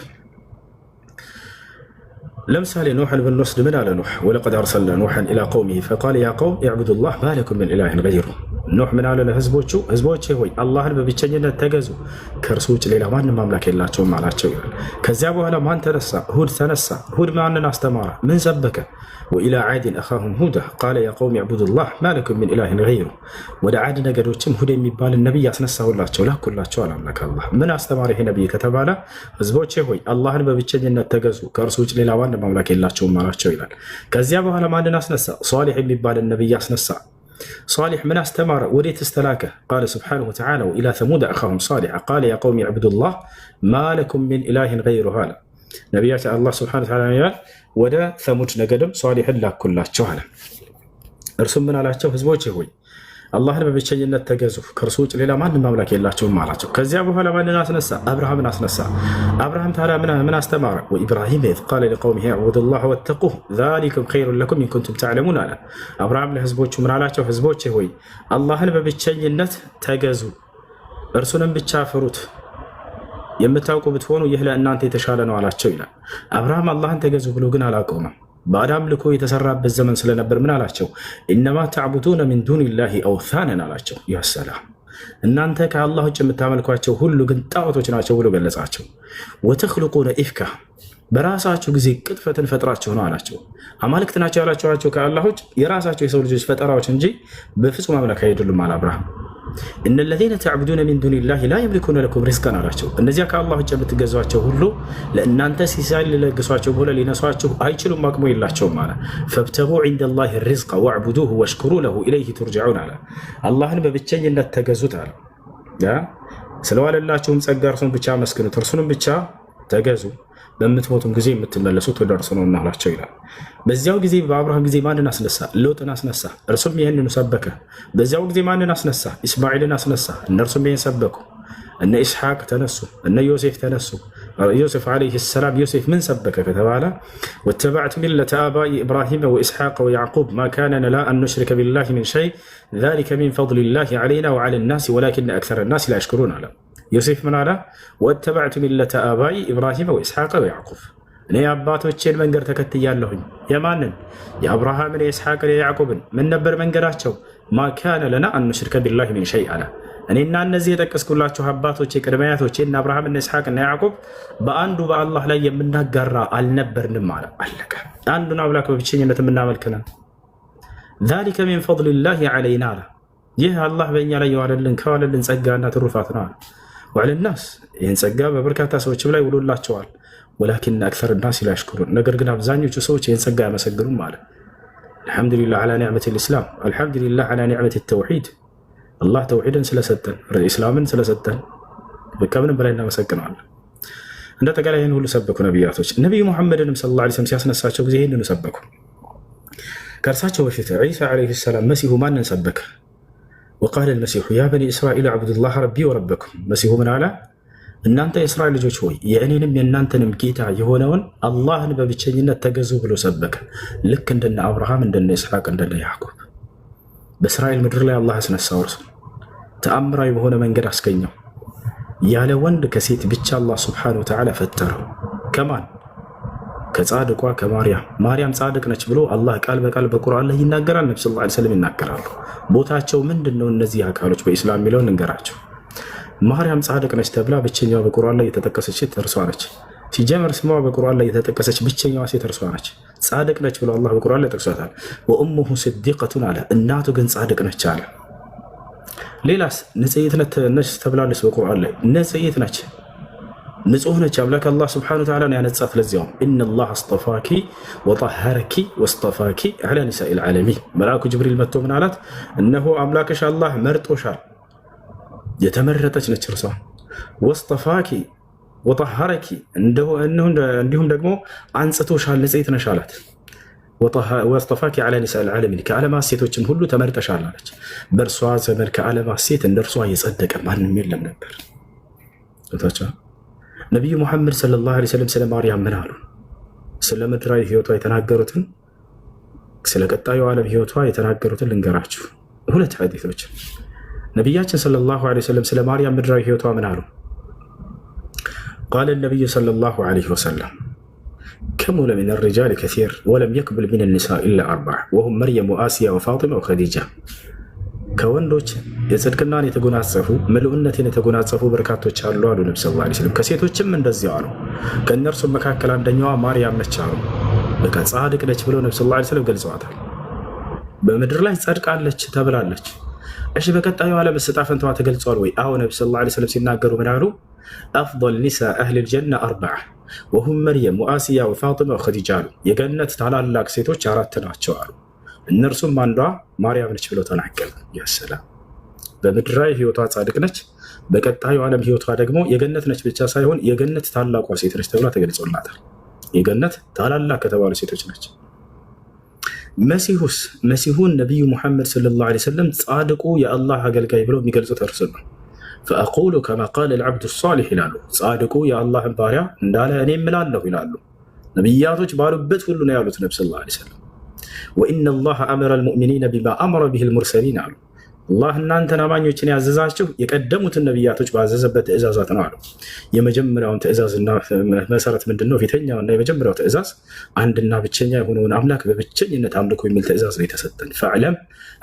ለምሳሌ ኑሕን ብንወስድ ምን አለ ኑሕ? ወለቀድ አርሰልና ኑሐን ኢላ ቀውሚሂ ፈቃለ ያ ቀውም ኢዕቡዱላህ ማ ለኩም ሚን ኢላሂን ገይሩ። ኑሕ ምን አለ ለህዝቦቹ? ህዝቦቼ ሆይ አላህን በብቸኝነት ተገዙ፣ ከእርሱ ውጭ ሌላ ማንም አምላክ የላቸውም አላቸው ይላል። ከዚያ በኋላ ማን ተነሳ? ሁድ ተነሳ። ሁድ ማንን አስተማረ? ምን ሰበከ? ወኢላ ዓድን አኻሁም ሁዳ ቃለ ያ ቀውም ኢዕቡዱላህ ማ ለኩም ሚን ኢላሂን ገይሩ። ወደ ዓድ ነገዶችም ሁድ የሚባልን ነቢይ አስነሳሁላቸው ላኩላቸው አለ አምላክ አላህ። ምን አስተማረ ይሄ ነቢይ ከተባለ ህዝቦቼ ሆይ አላህን በብቸኝነት ተገዙ፣ ከእርሱ ውጭ ሌላ ማንም አምላክ የላቸውም አላቸው ይላል። ከዚያ በኋላ ማንን አስነሳ? ሷሊሕ የሚባልን ነቢይ አስነሳ። ሷሊሕ ምን አስተማረ? ወዴት እስተላከ? ቃለ ስብሓነሁ ወተዓላ ወኢላ ተሙድ አኻሁም ሷሊሕ ቃለ ያ ቀውም ኢዕቡዱላህ ማ ለኩም ሚን ኢላሂን ገይሩሁ አለ። ነቢያችን አላህ ስብሓነሁ ወተዓላ ይላል ወደ ተሙድ ነገድም ሷሊሕን ላኩላቸው አለ። እርሱም ምን አላቸው? ህዝቦቼ ሆይ አላህን በብቸኝነት ተገዙ፣ ከእርሱ ውጭ ሌላ ማንም አምላክ የላቸውም አላቸው። ከዚያ በኋላ ማንን አስነሳ? አብርሃምን አስነሳ። አብርሃም ታዲያ ምን አስተማረ? ወኢብራሂም ኢዝ ቃለ ሊቀውሚሂ እዕቡዱላህ ወተቁህ ዛሊኩም ኸይሩን ለኩም ኢን ኩንቱም ተዕለሙን አለ። አብርሃም ለህዝቦቹ ምን አላቸው? ህዝቦቼ ሆይ አላህን በብቸኝነት ተገዙ፣ እርሱንም ብቻ ፍሩት፣ የምታውቁ ብትሆኑ ይህ ለእናንተ የተሻለ ነው አላቸው ይላል። አብርሃም አላህን ተገዙ ብሎ ግን አላቆመም። ባዕድ አምልኮ የተሰራበት ዘመን ስለነበር ምን አላቸው? ኢነማ ተዕቡዱነ ሚን ዱኒላሂ አውሳነን አላቸው። ያ ሰላም፣ እናንተ ከአላህ ውጭ የምታመልኳቸው ሁሉ ግን ጣዖቶች ናቸው ብሎ ገለጻቸው። ወተኽልቁነ ኢፍካ፣ በራሳችሁ ጊዜ ቅጥፈትን ፈጥራችሁ ነው አላቸው። አማልክት ናቸው ያላቸዋቸው ከአላህ ውጭ የራሳቸው የሰው ልጆች ፈጠራዎች እንጂ በፍጹም አምላክ አይደሉም አለ አብርሃም። እነ ለዚነ ተዕቡዱነ ሚን ዱኒላሂ ላ የምሊኩነ ለኩም ሪዝቀን አላቸው። እነዚያ ከአላህ ውጭ የምትገዟቸው ሁሉ ለእናንተ ሲሳይ ሊለግሷቸው ሆነ ሊነሷችሁ አይችሉም፣ አቅሙ የላቸውም አለ። ፈብተጉ ዒንደላሂ ሪዝቀ ወዕቡዱሁ ወሽኩሩ ለሁ ኢለይሂ ቱርጀዑን አለ። አላህን በብቸኝነት ተገዙት አለ። ስለዋለላችሁም ጸጋ እርሱን ብቻ መስግኑት፣ እርሱንም ብቻ ተገዙ፣ በምትሞቱም ጊዜ የምትመለሱት ወደ እርሱ ነው እናላቸው ይላል። በዚያው ጊዜ በአብርሃም ጊዜ ማንን አስነሳ? ሎጥን አስነሳ፣ እርሱም ይህንኑ ሰበከ። በዚያው ጊዜ ማንን አስነሳ? ኢስማኤልን አስነሳ፣ እነርሱም ይህን ሰበኩ። እነ ኢስሐቅ ተነሱ፣ እነ ዮሴፍ ተነሱ። ዮሴፍ ዓለይሂ ሰላም ዮሴፍ ምን ሰበከ ከተባለ ወተበዕቱ ሚለተ አባኢ ኢብራሂመ ወኢስሐቅ ወያዕቁብ ማ ካነ ለና አን ኑሽሪከ ቢላሂ ሚን ሸይ ዛሊከ ሚን ፈድሊላሂ ዓለይና ወዓላ ናሲ ወላኪነ አክሰረ ናሲ ላ የሽኩሩን አለ። ዮሴፍ ምን አለ? ወተበዕቱ ሚለተ አባኢ ኢብራሂመ ወኢስሐቅ ወያዕቁብ፣ እኔ የአባቶቼን መንገድ ተከትያለሁኝ። የማንን? የአብርሃምን፣ የኢስሐቅን፣ የያዕቁብን። ምን ነበር መንገዳቸው? ማ ካነ ለና አን ኑሽሪከ ቢላሂ ሚን ሸይ አለ። እኔና እነዚህ የጠቀስኩላችሁ አባቶቼ ቅድመ አያቶቼ እና አብርሃም እና ይስሐቅ እና ያዕቆብ በአንዱ በአላህ ላይ የምናጋራ አልነበርንም አለ። አለቀ። አንዱን አምላክ በብቸኝነት የምናመልክ ነን። ዛሊከ ሚን ፈድሊላሂ ዐለይና አለ። ይህ አላህ በእኛ ላይ የዋለልን ከዋለልን ጸጋና ትሩፋት ነው አለ። ወዐለናስ ይህን ጸጋ በበርካታ ሰዎችም ላይ ውሎላቸዋል። ወላኪን አክሰር ናስ ላ የሽኩሩን፣ ነገር ግን አብዛኞቹ ሰዎች ይህን ጸጋ አያመሰግኑም አለ። አልሐምዱሊላህ ዐላ ኒዕመት ልእስላም፣ አልሐምዱሊላህ ዐላ ኒዕመት ተውሒድ። አላህ ተውሒድን ስለሰጠን ኢስላምን ስለሰጠን ከምንም በላይ እናመሰግነዋለን። እንደ ጠቃላይ ይህን ሁሉ ሰበኩ ነቢያቶች። ነቢዩ ሙሐመድንም ሰለላሁ ዐለይሂ ወሰለም ሲያስነሳቸው ጊዜ ይህንኑ ሰበኩ። ከእርሳቸው በፊት ዒሳ ዐለይሂ ሰላም መሲሁ ማንን ሰበከ? ወቃለ ልመሲሑ ያ በኒ እስራኤል አዕቡዱላህ ረቢ ወረበኩም። መሲሁ ምን አለ? እናንተ የእስራኤል ልጆች ሆይ የእኔንም የእናንተንም ጌታ የሆነውን አላህን በብቸኝነት ተገዙ ብሎ ሰበከ። ልክ እንደነ አብርሃም እንደነ ይስሐቅ እንደነ ያዕቆብ በእስራኤል ምድር ላይ አላህ አስነሳው። እርሱ ተአምራዊ በሆነ መንገድ አስገኘው። ያለ ወንድ ከሴት ብቻ አላህ ሱብሓነሁ ወተዓላ ፈጠረው። ከማን? ከጻድቋ ከማርያም። ማርያም ጻድቅ ነች ብሎ አላህ ቃል በቃል በቁርአን ላይ ይናገራል። ነብዩ ሰለላሁ ዐለይሂ ወሰለም ይናገራሉ። ቦታቸው ምንድን ነው? እነዚህ አካሎች በኢስላም የሚለውን እንገራቸው። ማርያም ጻድቅ ነች ተብላ ብቸኛዋ በቁርአን ላይ የተጠቀሰች ሴት እርሷ ነች። ሲጀመር ስሟ በቁርአን ላይ የተጠቀሰች ብቸኛዋ ሴት እርሷ ነች። ጻድቅ ነች ብሎ አላህ በቁርአን ላይ ጠቅሷታል። ወኡሙሁ ስዲቀቱን አለ፣ እናቱ ግን ጻድቅ ነች አለ። ሌላስ ንጽሕት ነች ተብላለች በቁርአን ላይ። ንጽሕት ነች፣ ንጹህ ነች። አምላክ አላህ ሱብሓነሁ ወተዓላ ያነጻት። ለዚያውም ኢነላህ አስጠፋኪ ወጠሀረኪ ወስጠፋኪ ዐላ ኒሳኢል ዓለሚን። መልአኩ ጅብሪል መጥቶ ምን አላት? እነሆ አምላክሽ አላህ መርጦሻል፣ የተመረጠች ነች እርሷ። ወስጠፋኪ ወጠሀረኪ እንዲሁም ደግሞ አንጽቶሻል፣ ንጽሕት ነሽ አላት። ወስጠፋኪ ዐላ ኒሳኢል ዓለሚን፣ ከዓለማት ሴቶችም ሁሉ ተመርጠሻል አለች። በእርሷ ዘመን ከዓለማት ሴት እንደ እርሷ የጸደቀ ማንም የለም ነበር። ነቢዩ ሙሐመድ ሰለላሁ ዐለይሂ ወሰለም ስለ ማርያም ምን አሉ? ስለ ምድራዊ ህይወቷ የተናገሩትን፣ ስለ ቀጣዩ ዓለም ህይወቷ የተናገሩትን ልንገራችሁ። ሁለት ሐዲሶች ነቢያችን ሰለላሁ ዐለይሂ ወሰለም ስለ ማርያም ምድራዊ ህይወቷ ምን አሉ? ቃለ ነቢዩ ሰለላሁ ዐለይሂ ወሰለም ከሙለ ሚነ ሪጃል ከሲር ወለም የክብል ሚነ ኒሳ ኢላ አርበዓ ወሁም መርየም ወአሲያ ወፋጢማ ወኸዲጃ። ከወንዶች የጽድቅናን የተጎናጸፉ ምልኡነትን የተጎናጸፉ በርካቶች አሉ አሉ ነብዩ ሰለላሁ ዐለይሂ ወሰለም። ከሴቶችም እንደዚያው አሉ። ከእነርሱም መካከል አንደኛዋ ማርያም ነች አሉ። በቃ ጻድቅ ነች ብለው ነብዩ ሰለላሁ ዐለይሂ ወሰለም ገልጸዋታል። በምድር ላይ ጸድቃለች ተብላለች። እሺ በቀጣዩ ዓለም ዕጣ ፈንታዋ ተገልጿል ወይ? አዎ ነብዩ ሰለላሁ ዐለይሂ ወሰለም ሲናገሩ ምን አሉ? አፍضل ኒሳእ አህሊል ጀነ አርበዓ ወሁም መርየም ወአሲያ ወፋጢማ ወኸዲጃ አሉ። የገነት ታላላቅ ሴቶች አራት ናቸው አሉ። እነርሱም አንዷ ማርያም ነች ብለው ተናገሩ። ያሰላም በምድራዊ ህይወቷ ጻድቅ ነች፣ በቀጣዩ ዓለም ህይወቷ ደግሞ የገነት ነች ብቻ ሳይሆን የገነት ታላቋ ሴት ነች ተብላ ተገልጾላታል። የገነት ታላላቅ ከተባሉ ሴቶች ነች። መሲሁን ነቢዩ ሙሐመድ ሰለላሁ ዐለይሂ ወሰለም ጻድቁ የአላህ አገልጋይ ብለው የሚገልጹት እርሱ ነው። ፈአቁሉ ከማ ቃለ ልዓብዱ ሷሊሕ ይላሉ። ጻድቁ የአላህን ባሪያ እንዳለ እኔ እምላለሁ ይላሉ። ነቢያቶች ባሉበት ሁሉ ነው ያሉት ነቢ ሰለላሁ ዐለይሂ ወሰለም። ወኢነ ላህ አመረ ልሙእሚኒነ ቢማ አመረ ቢሂ ልሙርሰሊን አሉ። አላህ እናንተን አማኞችን ያዘዛችሁ የቀደሙትን ነቢያቶች ባዘዘበት ትእዛዛት ነው አሉ። የመጀመሪያውን ትእዛዝና መሰረት ምንድን ነው? ፊተኛውና የመጀመሪያው ትእዛዝ አንድና ብቸኛ የሆነውን አምላክ በብቸኝነት አምልኮ የሚል ትእዛዝ ነው የተሰጠን። ፈዕለም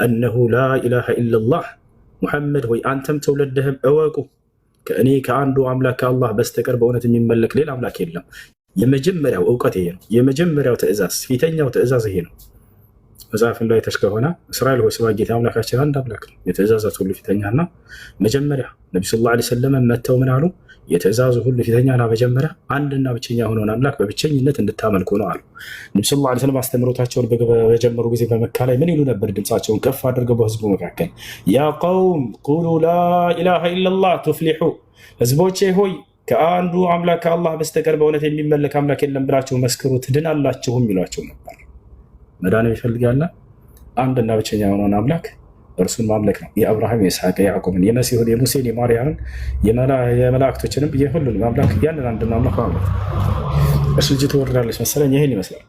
አነሁ ላ ኢላሃ ኢለላህ፣ ሙሐመድ ሆይ አንተም ትውልድህም እወቁ ከእኔ ከአንዱ አምላክ ከአላህ በስተቀር በእውነት የሚመለክ ሌላ አምላክ የለም። የመጀመሪያው እውቀት ይሄ ነው። የመጀመሪያው ትእዛዝ፣ ፊተኛው ትእዛዝ ይሄ ነው። መጽሐፍ ላይ ተሽ ከሆነ እስራኤል ሆይ ስማ ጌታ አምላካችን አንድ አምላክ ነው። የትእዛዛት ሁሉ ፊተኛና መጀመሪያ ነቢ ሰለላሁ ዐለይሂ ወሰለም መጥተው ምን አሉ? የትእዛዙ ሁሉ ፊተኛና መጀመሪያ አንድና ብቸኛ የሆነውን አምላክ በብቸኝነት እንድታመልኩ ነው አሉ። ነቢ ሰለላሁ ዐለይሂ ወሰለም አስተምሮታቸውን በጀመሩ ጊዜ በመካ ላይ ምን ይሉ ነበር? ድምፃቸውን ከፍ አድርገው በህዝቡ መካከል ያ ቀውም ቁሉ ላ ኢላሃ ኢለላህ ቱፍሊሑ፣ ህዝቦቼ ሆይ ከአንዱ አምላክ ከአላህ በስተቀር በእውነት የሚመለክ አምላክ የለም ብላችሁ መስክሩ ትድናላችሁም ይሏቸው ነበር። መዳን ይፈልጋልና አንድና ብቸኛ የሆነውን አምላክ እርሱን ማምለክ ነው። የአብርሃም የይስሐቅ የያዕቆብን የመሲሁን የሙሴን የማርያምን የመላእክቶችንም የሁሉንም አምላክ ያንን አንድና አምላክ ማምለክ። እሱ ልጅ ትወርዳለች መሰለኝ። ይህን ይመስላል።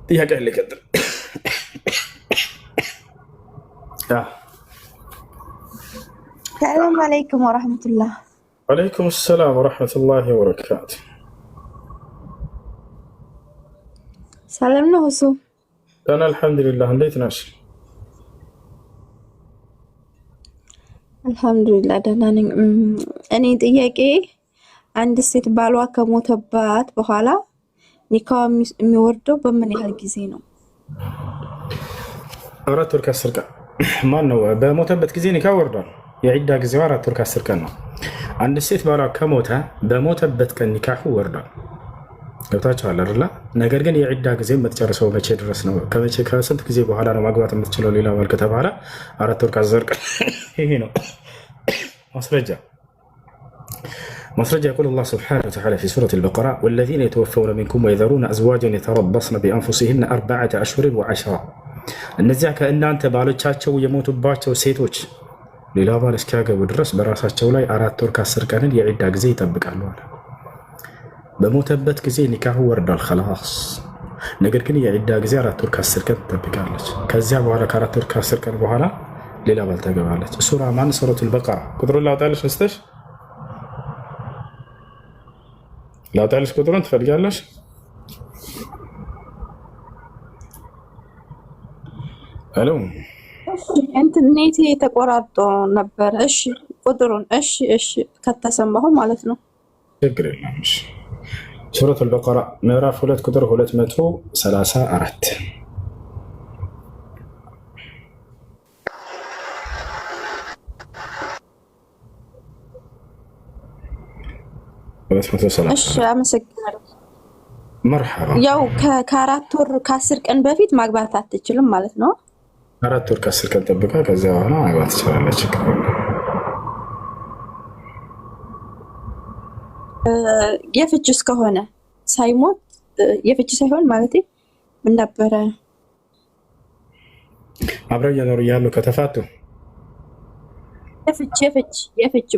ጥያቄ ሊቀጥል ሰላም አለይኩም ወረሕመቱላህ። ወአለይኩም ሰላም ወረሕመቱላሂ ወበረካቱ። ሰላም ነው እሱ። ደህና አልሐምዱሊላህ። እንዴት ነሽ? አልሐምዱሊላህ ደህና ነኝ። እኔ ጥያቄ አንድ ሴት ባሏ ከሞተባት በኋላ ኒካዋ የሚወርደው በምን ያህል ጊዜ ነው? 4 ወር ከ10 ቀን። ማን ነው በሞተበት ጊዜ ኒካ ወርዷል። የዒዳ ጊዜዋ 4 ወር ከ10 ቀን ነው። አንድ ሴት ባሏ ከሞተ በሞተበት ቀን ኒካሁ ወርዷል። ገብታችኋል አይደል? ነገር ግን የዒዳ ጊዜ የምትጨርሰው መቼ ድረስ ነው? ከስንት ጊዜ በኋላ ነው ማግባት የምትችለው? ሌላ መልክ ከተባለ 4 ወር ከ10 ቀን። ይሄ ነው ማስረጃ يقول الله سبحانه وتعالى في سورة البقرة والذين يتوفون منكم ويذرون أزواجا يتربصن بأنفسهن 4 أشهر و10 እነዚያ ከእናንተ ባሎቻቸው የሞቱባቸው ሴቶች ሌላ ባል እስኪያገቡ ድረስ በራሳቸው ላይ 4 ወር ከ10 ቀንን የዒዳ ጊዜ ይጠብቃሉ አለ። በሞተበት ጊዜ ኒካሁ ወርዷል خلاص። ነገር ግን የዒዳ ጊዜ 4 ወር ከ10 ቀን ትጠብቃለች። ከዚያ በኋላ ከ4 ወር ከ10 ቀን በኋላ ሌላ ባል ታገባለች። ሱራ ማን? ሱረቱል በቀራ። ቁጥሩን ላውጣልሽ ወስተሽ ላውጣልሽ ቁጥሩን ትፈልጋለሽ? ሄሎ እንትን ኔቴ ተቆራርጦ ነበር። እሺ ቁጥሩን እሺ ከተሰማሁ ማለት ነው። ችግር የለም። እሺ ሱረቱል በቀራ ምዕራፍ 2 ቁጥር 234 እሺ አመሰግናለሁ። መርሐባ። ያው ከ4 ወር ከ10 ቀን በፊት ማግባት አትችልም ማለት ነው። 4 ወር ከ10 ቀን ጠብቃ ከዚያ በኋላ ማግባት ትችላለች። የፍች እስከሆነ ሳይሞት የፍች ሳይሆን ማለት ምን ነበረ? አብረው እየኖሩ እያሉ ከተፋቱ የፍች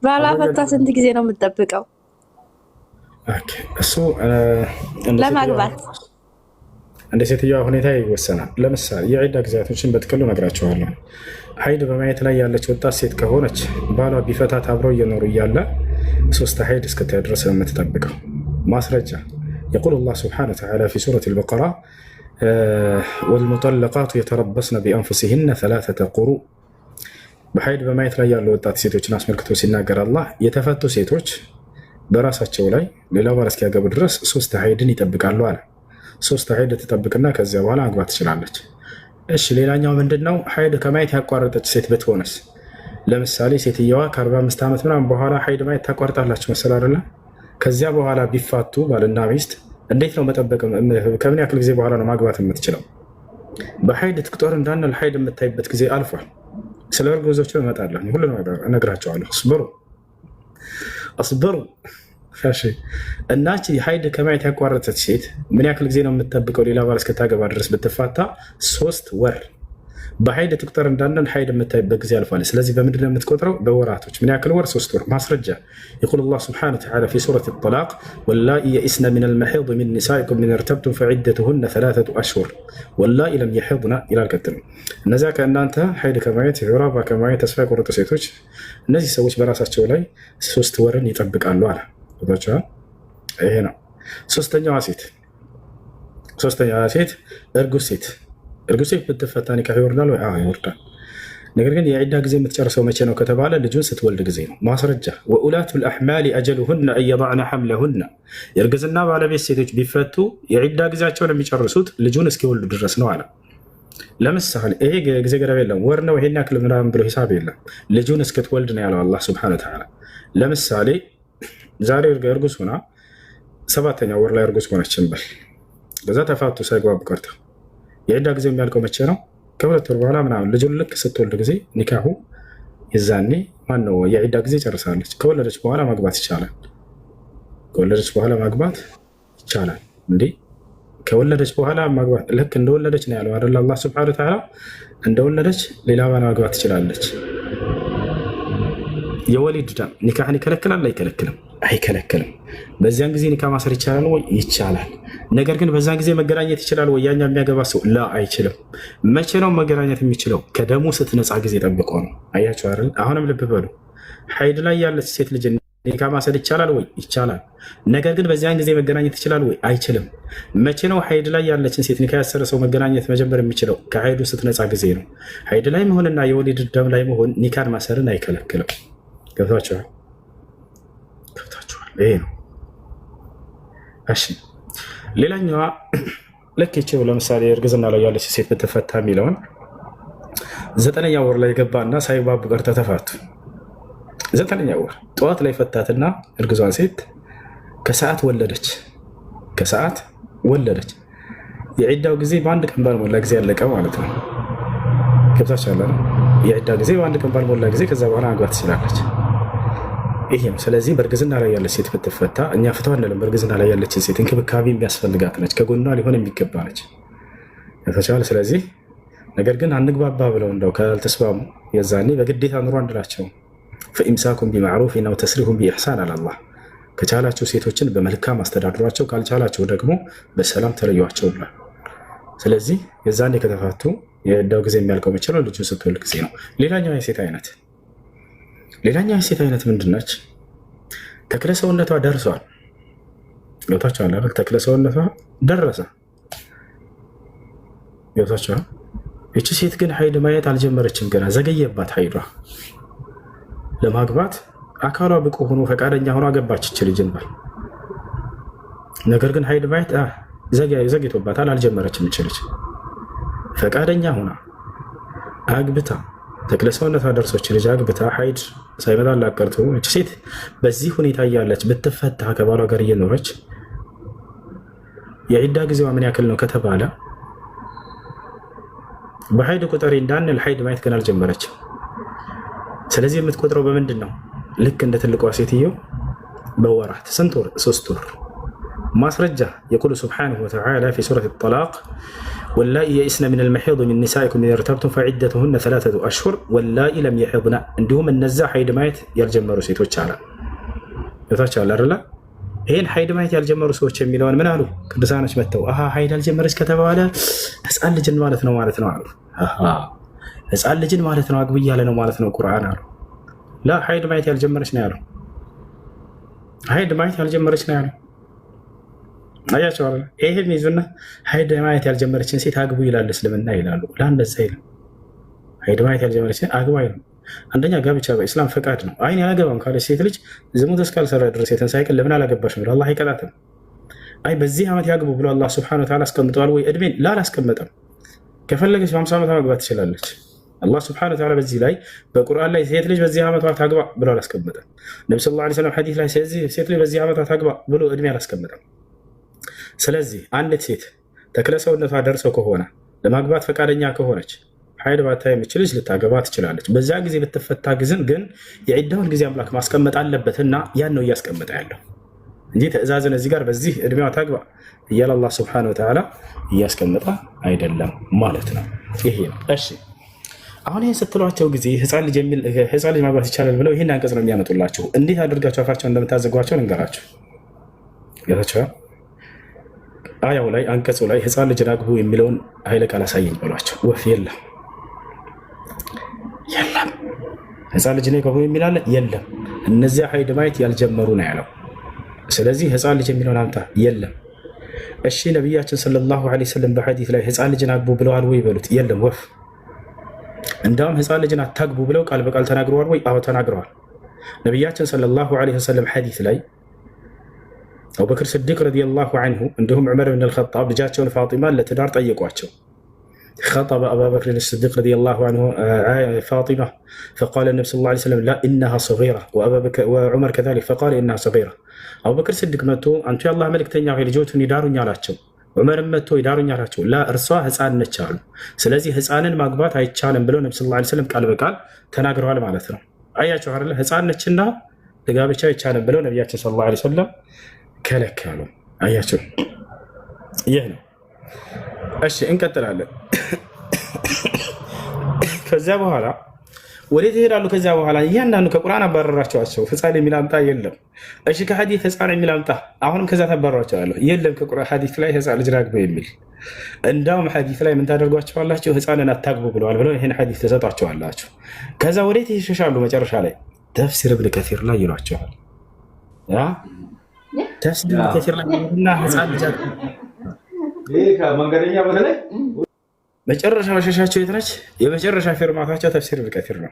ባላፈታ ስንት ጊዜ ነው የምጠብቀው እሱ ለማግባት? እንደ ሴትዮዋ ሁኔታ ይወሰናል። ለምሳሌ የዒዳ ጊዜያቶችን በጥቅሉ ነግራቸዋለሁ። ሀይድ በማየት ላይ ያለች ወጣት ሴት ከሆነች ባሏ ቢፈታት አብረው እየኖሩ እያለ 3 ሀይድ እስክታይ ድረስ ነው የምትጠብቀው። ማስረጃ يقول الله سبحانه وتعالى في سورة البقرة والمطلقات يتربصن بأنفسهن 3 قروء። በሀይድ በማየት ላይ ያሉ ወጣት ሴቶችን አስመልክቶ ሲናገር አላህ የተፈቱ ሴቶች በራሳቸው ላይ ሌላ ባል እስኪያገቡ ድረስ 3 ሀይድን ይጠብቃሉ አለ። 3 ሀይድ ትጠብቅና ከዚያ በኋላ ማግባት ትችላለች። እሺ ሌላኛው ምንድነው? ሀይድ ከማየት ያቋረጠች ሴት ብትሆንስ? ለምሳሌ ሴትየዋ ከ45 ዓመት ምናምን በኋላ ሀይድ ማየት ታቋርጣላችሁ መሰል አይደለ? ከዚያ በኋላ ቢፋቱ ባልና ሚስት እንዴት ነው መጠበቅ? ከምን ያክል ጊዜ በኋላ ነው ማግባት የምትችለው? በሀይድ ትቁጠር እንዳንል ሀይድ የምታይበት ጊዜ አልፏል። ስለ እርጉዞች እመጣለሁ፣ ሁሉንም እነግራቸዋለሁ። አስበሩ እሺ። እናቺ ሀይድ ከማየት ያቋረጠች ሴት ምን ያክል ጊዜ ነው የምትጠብቀው? ሌላ ባል እስክታገባ ድረስ ብትፋታ 3 ወር። በሀይድ ትቁጠር እንዳንል ሀይድ የምታይበት ጊዜ አልፏል። ስለዚህ በምንድን ነው የምትቆጥረው? በወራቶች። ምን ያክል ወር? 3 ወር። ማስረጃ يقول الله سبحانه وتعالى في سورة الطلاق واللائي يئسن من المحيض من نسائكم إن ارتبتم فعدتهن 3 أشهر واللائي لم يحضن إلى الكتم። እነዚያ ከእናንተ ሀይድ ከማየት የወር አበባ ከማየት ተስፋ የቆረጡ ሴቶች እነዚህ ሰዎች በራሳቸው ላይ 3 ወርን ይጠብቃሉ አለ። ይሄ ነው። ሶስተኛዋ ሴት እርጉዝ ሴት ብትፈታ ኒካህ ይወርዳል ወይ? ይወርዳል። ነገር ግን የዒዳ ጊዜ የምትጨርሰው መቼ ነው ከተባለ ልጁን ስትወልድ ጊዜ ነው። ማስረጃ ወኡላቱ ልአሕማሊ አጀሉሁነ አየضዕነ ሐምለሁነ። የእርግዝና ባለቤት ሴቶች ቢፈቱ የዒዳ ጊዜያቸውን የሚጨርሱት ልጁን እስኪወልዱ ድረስ ነው አለ። ለምሳሌ ይሄ ጊዜ ገደብ የለም። ወር ነው ይሄን ያክል ምናምን ብሎ ሂሳብ የለም። ልጁን እስክትወልድ ነው ያለው አላህ ሱብሓነሁ ወተዓላ። ለምሳሌ ዛሬ እርጉዝ ሆና 7ኛ ወር ላይ እርጉዝ ሆነች እንበል። በዛ ተፋቱ ሳይግባቡ ቀርተው የዒዳ ጊዜ የሚያልቀው መቼ ነው? ከ2 ወር በኋላ ምናምን ልጁን ልክ ስትወልድ ጊዜ ኒካሁ የዛኔ ማነው የዒዳ ጊዜ ጨርሳለች። ከወለደች በኋላ ማግባት ይቻላል። እንዴ ከወለደች በኋላ ማግባት ልክ እንደወለደች ነው ያለው አይደል? አላህ ሱብሓነሁ ወተዓላ እንደወለደች ሌላ ባል ማግባት ትችላለች። የወሊድ ደም ኒካህን ይከለክላል? አይከለክልም። አይከለክልም። በዚያን ጊዜ ኒካህ ማሰር ይቻላል ወይ? ይቻላል። ነገር ግን በዛን ጊዜ መገናኘት ይችላል ወይ? ያኛ የሚያገባ ሰው ላ አይችልም። መቼ ነው መገናኘት የሚችለው? ከደሙ ስትነጻ ጊዜ ጠብቆ ነው። አያቸው አይደል? አሁንም ልብ በሉ። ሀይድ ላይ ያለች ሴት ልጅ ኒካ ማሰር ይቻላል ወይ? ይቻላል። ነገር ግን በዚያን ጊዜ መገናኘት ይችላል ወይ? አይችልም። መቼ ነው ሀይድ ላይ ያለችን ሴት ኒካ ያሰረ ሰው መገናኘት መጀመር የሚችለው? ከሀይዱ ስትነጻ ጊዜ ነው። ሀይድ ላይ መሆንና የወሊድ ደም ላይ መሆን ኒካን ማሰርን አይከለክልም። ገብቷችኋል? ይሄ ነው። እሺ ሌላኛዋ ልክ ይቺው ለምሳሌ እርግዝና ላይ ያለች ሴት ብትፈታ የሚለውን 9ኛ ወር ላይ ገባና ሳይባቡ ቀርተው ተፋቱ። 9ኛ ወር ጠዋት ላይ ፈታትና እርግዟን ሴት ከሰዓት ወለደች። የዒዳው ጊዜ በአንድ ቀን ባልሞላ ጊዜ ያለቀ ማለት ነው። ገብታችኋል? የዒዳው ጊዜ በአንድ ቀን ባልሞላ ጊዜ ከዛ በኋላ ማግባት ትችላለች። ይሄ ነው። ስለዚህ በእርግዝና ላይ ያለች ሴት ብትፈታ እኛ ፍትዋ አንልም። በእርግዝና ላይ ያለችን ሴት እንክብካቤ የሚያስፈልጋት ነች፣ ከጎኗ ሊሆን የሚገባ ነች። ገብታችኋል? ስለዚህ ነገር ግን አንግባባ ብለው እንደው ካልተስማሙ የዛኔ በግዴታ ኑሮ አንድላቸው። ፈኢምሳኩም ቢማዕሩፍ አው ተስሪሁም ቢኢሕሳን አላህ። ከቻላቸው ሴቶችን በመልካም አስተዳድሯቸው፣ ካልቻላቸው ደግሞ በሰላም ተለዩዋቸው ብሏል። ስለዚህ የዛኔ ከተፋቱ የዕዳው ጊዜ የሚያልቀው መቼ ነው? ልጁ ስትወልድ ጊዜ ነው። ሌላኛው የሴት አይነት ምንድን ነች? ተክለ ሰውነቷ ደርሷል። ገብታችኋል አይደል? ተክለ ሰውነቷ ደረሰ። ገብታችኋል? ይቺ ሴት ግን ሀይድ ማየት አልጀመረችም። ገና ዘገየባት ሀይዷ። ለማግባት አካሏ ብቁ ሆኖ ፈቃደኛ ሆኖ አገባች ይች ልጅን ባል። ነገር ግን ሀይድ ማየት ዘግይቶባታል፣ አልጀመረችም። ይች ልጅ ፈቃደኛ ሆና አግብታ ተክለ ሰውነቷ ደርሶች ልጅ አግብታ ሀይድ ሳይመጣላት ቀርቶ ይች ሴት በዚህ ሁኔታ እያለች ብትፈታ ከባሏ ጋር እየኖረች የዒዳ ጊዜዋ ምን ያክል ነው ከተባለ በሀይድ ቁጥር እንዳንል ሀይድ ማየት ግን አልጀመረችም። ስለዚህ የምትቆጥረው በምንድን ነው? ልክ እንደ ትልቋ ሴትዮ በወራት ስንት ወር? 3 ወር። ማስረጃ የቁሉ ስብሓነሁ ወተዓላ ፊ ሱረት ጠላቅ ወላኢ የኢስነ ሚን አልመሒድ ሚን ኒሳኢኩም ኢን ኢርተብቱም ፈዒደቱሁነ 3 አሽሁር ወላኢ ለም የሒድና። እንዲሁም እነዛ ሀይድ ማየት ያልጀመሩ ሴቶች አለ ታች አለ አይደለ? ይህን ሀይድ ማየት ያልጀመሩ ሰዎች የሚለውን ምን አሉ? ቅዱሳኖች መጥተው ሀይድ አልጀመረች ከተባለ ህፃን ልጅን ማለት ነው አሉ። ህፃን ልጅን ማለት ነው አግብ እያለ ነው ማለት ነው ቁርአን አሉ። ላ ሀይድ ማየት ያልጀመረች ነው ያለው። ሀይድ ማየት ያልጀመረች ነው ያለው። አያቸው አለ። ይሄን ይዙና ሀይድ ማየት ያልጀመረችን ሴት አግቡ ይላል እስልምና ይላሉ። ላ እንደዛ ይላል። ሀይድ ማየት ያልጀመረች አግባ ይላል። አንደኛ ጋብቻ በኢስላም ፈቃድ ነው። አይን ያላገባም ካለች ሴት ልጅ ዝሙት እስካልሰራ ድረስ የትንሳኤ ለምን አላገባሽም ብሎ አላህ አይቀጣትም። አይ በዚህ ዓመት ያግቡ ብሎ አላህ ሱብሓነሁ ወተዓላ አስቀምጠዋል ወይ? እድሜን ላላስቀመጠም ከፈለገች በ50 ዓመት ማግባት ትችላለች። አላህ ሱብሓነሁ ወተዓላ በዚህ ላይ በቁርአን ላይ ሴት ልጅ በዚህ ዓመቷ ታግባ ብሎ አላስቀመጠም። ነብዩ ሰለላሁ ዐለይሂ ወሰለም ሐዲስ ላይ ሴት ልጅ በዚህ ዓመቷ ታግባ ብሎ እድሜ አላስቀመጠም። ስለዚህ አንዲት ሴት ተክለ ሰውነቷ ደርሶ ከሆነ ለማግባት ፈቃደኛ ከሆነች ሀይድ ባታ የምችል ልጅ ልታገባ ትችላለች። በዛ ጊዜ ብትፈታ ግን የዒዳውን ጊዜ አምላክ ማስቀመጥ አለበትና ያን ነው እያስቀመጠ ያለው እንጂ ትእዛዝን እዚህ ጋር በዚህ እድሜዋ ታግባ እያለ አላህ ሱብሓነሁ ወተዓላ እያስቀመጠ አይደለም ማለት ነው። ይሄ ነው። እሺ አሁን ይህን ስትሏቸው ጊዜ ህፃን ልጅ ማግባት ይቻላል ብለው ይህን አንቀጽ ነው የሚያመጡላቸው። እንዴት አድርጋቸው አፋቸውን እንደምታዘጓቸው ልንገራቸው። ጌታቸው አያው ላይ አንቀጹ ላይ ህፃን ልጅን አግቡ የሚለውን ኃይለ ቃል አሳየኝ ብሏቸው። ወፍ የለም ህፃን ልጅ ነው ከሆነ የሚላለ የለም። እነዚያ ሀይድ ማየት ያልጀመሩ ነው ያለው። ስለዚህ ህፃን ልጅ የሚለውን አምጣ የለም። እሺ ነቢያችን ሰለላሁ ዐለይሂ ወሰለም በሐዲስ ላይ ህፃን ልጅን አግቡ ብለዋል ወይ በሉት። የለም ወፍ። እንዳውም ህፃን ልጅን አታግቡ ብለው ቃል በቃል ተናግረዋል ወይ? አዎ ተናግረዋል። ነቢያችን ሰለላሁ ዐለይሂ ወሰለም ሐዲስ ላይ አቡበክር ስዲቅ ረዲየላሁ ዐንሁ እንዲሁም ዑመር ብን አልኸጣብ ልጃቸውን ፋጢማን ለትዳር ጠየቋቸው። خطب أبا بكر الصديق رضي الله عنه فاطمة فقال النبي صلى الله عليه وسلم لا إنها صغيرة وعمر كذلك فقال إنها صغيرة. أبو بكر الصديق متو أنت يا الله ملك تنيا غير جوتني دارون يالاتشو عمر متو يدارون يالاتشو لا إرسوا هسان نتشال سلازي هسان ماقبات هاي تشالن بلو النبي صلى الله عليه وسلم قال بقال تناقروا على معناتنا أيها شهر الله هسان نتشنا لقابل شاي تشالن بلو نبياتي صلى الله عليه وسلم كلك كانوا أيها شهر يعني እሺ እንቀጥላለን። ከዚያ በኋላ ወዴት ይሄዳሉ? ከዚያ በኋላ እያንዳንዱ ከቁርአን አባረራቸዋቸው። ህፃን የሚል አምጣ የለም። እሺ ከሐዲስ ህፃን የሚል አምጣ፣ አሁንም ከዛ ተባረራቸዋለሁ። የለም ከቁርአን ሐዲስ ላይ ህፃን ልጅ አግቡ የሚል። እንዳውም ሐዲስ ላይ ምን ታደርጓቸዋላችሁ? ህፃንን አታግቡ ብለዋል ብለው ይሄን ሐዲስ ተሰጣቸዋላችሁ። ከዛ ወዴት ይሸሻሉ? መጨረሻ ላይ ተፍሲር ኢብኑ ከሲር ላይ ይሏቸዋል። ተፍሲር ኢብኑ ከሲር ላይ እና ህፃን ልጅ መጨረሻ መሸሻቸው የት ነች? የመጨረሻ ፊርማታቸው ተፍሲር ኢብኑ ከሲር ነው።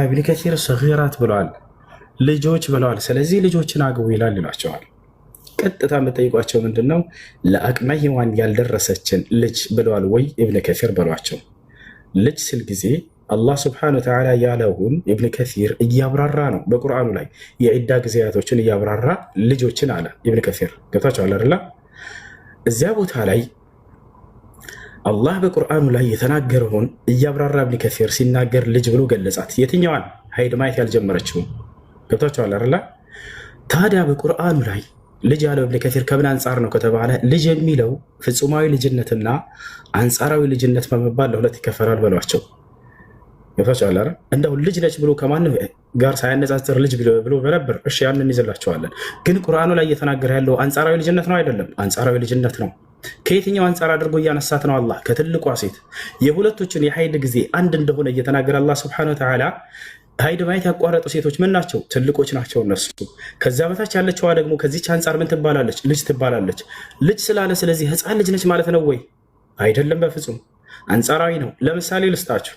ኢብኑ ከሲር ሰጊራት ብለዋል፣ ልጆች ብለዋል። ስለዚህ ልጆችን አግቡ ይላል ይሏቸዋል። ቀጥታ የምጠይቋቸው ምንድን ነው? ለአቅመ ሔዋን ያልደረሰችን ልጅ ብለዋል ወይ ኢብኑ ከሲር በሏቸው። ልጅ ስል ጊዜ አላህ ስብሐነሁ ወተዓላ ያለውን ኢብኑ ከሲር እያብራራ ነው። በቁርአኑ ላይ የዒዳ ጊዜያቶችን እያብራራ ልጆችን አለ ኢብኑ ከሲር። ገብታችኋል አይደል? እዚያ ቦታ ላይ አላህ በቁርአኑ ላይ የተናገረውን እያብራራ ኢብኑ ከሲር ሲናገር ልጅ ብሎ ገለጻት። የትኛዋን? ሀይድ ማየት ያልጀመረችውን። ገብታችኋል አይደል? ታዲያ በቁርአኑ ላይ ልጅ ያለው ኢብኑ ከሲር ከምን አንጻር ነው ከተባለ ልጅ የሚለው ፍጹማዊ ልጅነትና አንጻራዊ ልጅነት በመባል ለሁለት ይከፈላል በሏቸው። ገብታችኋል አይደል? እንደው ልጅ ነች ብሎ ከማንም ጋር ሳያነጻጽር ልጅ ብሎ በነበር እሺ ያንን ይዘላቸዋለን። ግን ቁርአኑ ላይ እየተናገረ ያለው አንጻራዊ ልጅነት ነው አይደለም? አንጻራዊ ልጅነት ነው። ከየትኛው አንጻር አድርጎ እያነሳት ነው? አላህ ከትልቋ ሴት የሁለቶችን የሀይድ ጊዜ አንድ እንደሆነ እየተናገረ አላህ ሱብሓነሁ ወተዓላ ሀይድ ማየት ያቋረጡ ሴቶች ምን ናቸው? ትልቆች ናቸው እነሱ። ከዛ በታች ያለችዋ ደግሞ ከዚች አንጻር ምን ትባላለች? ልጅ ትባላለች። ልጅ ስላለ ስለዚህ ህፃን ልጅ ነች ማለት ነው ወይ? አይደለም፣ በፍጹም አንጻራዊ ነው። ለምሳሌ ልስጣችሁ።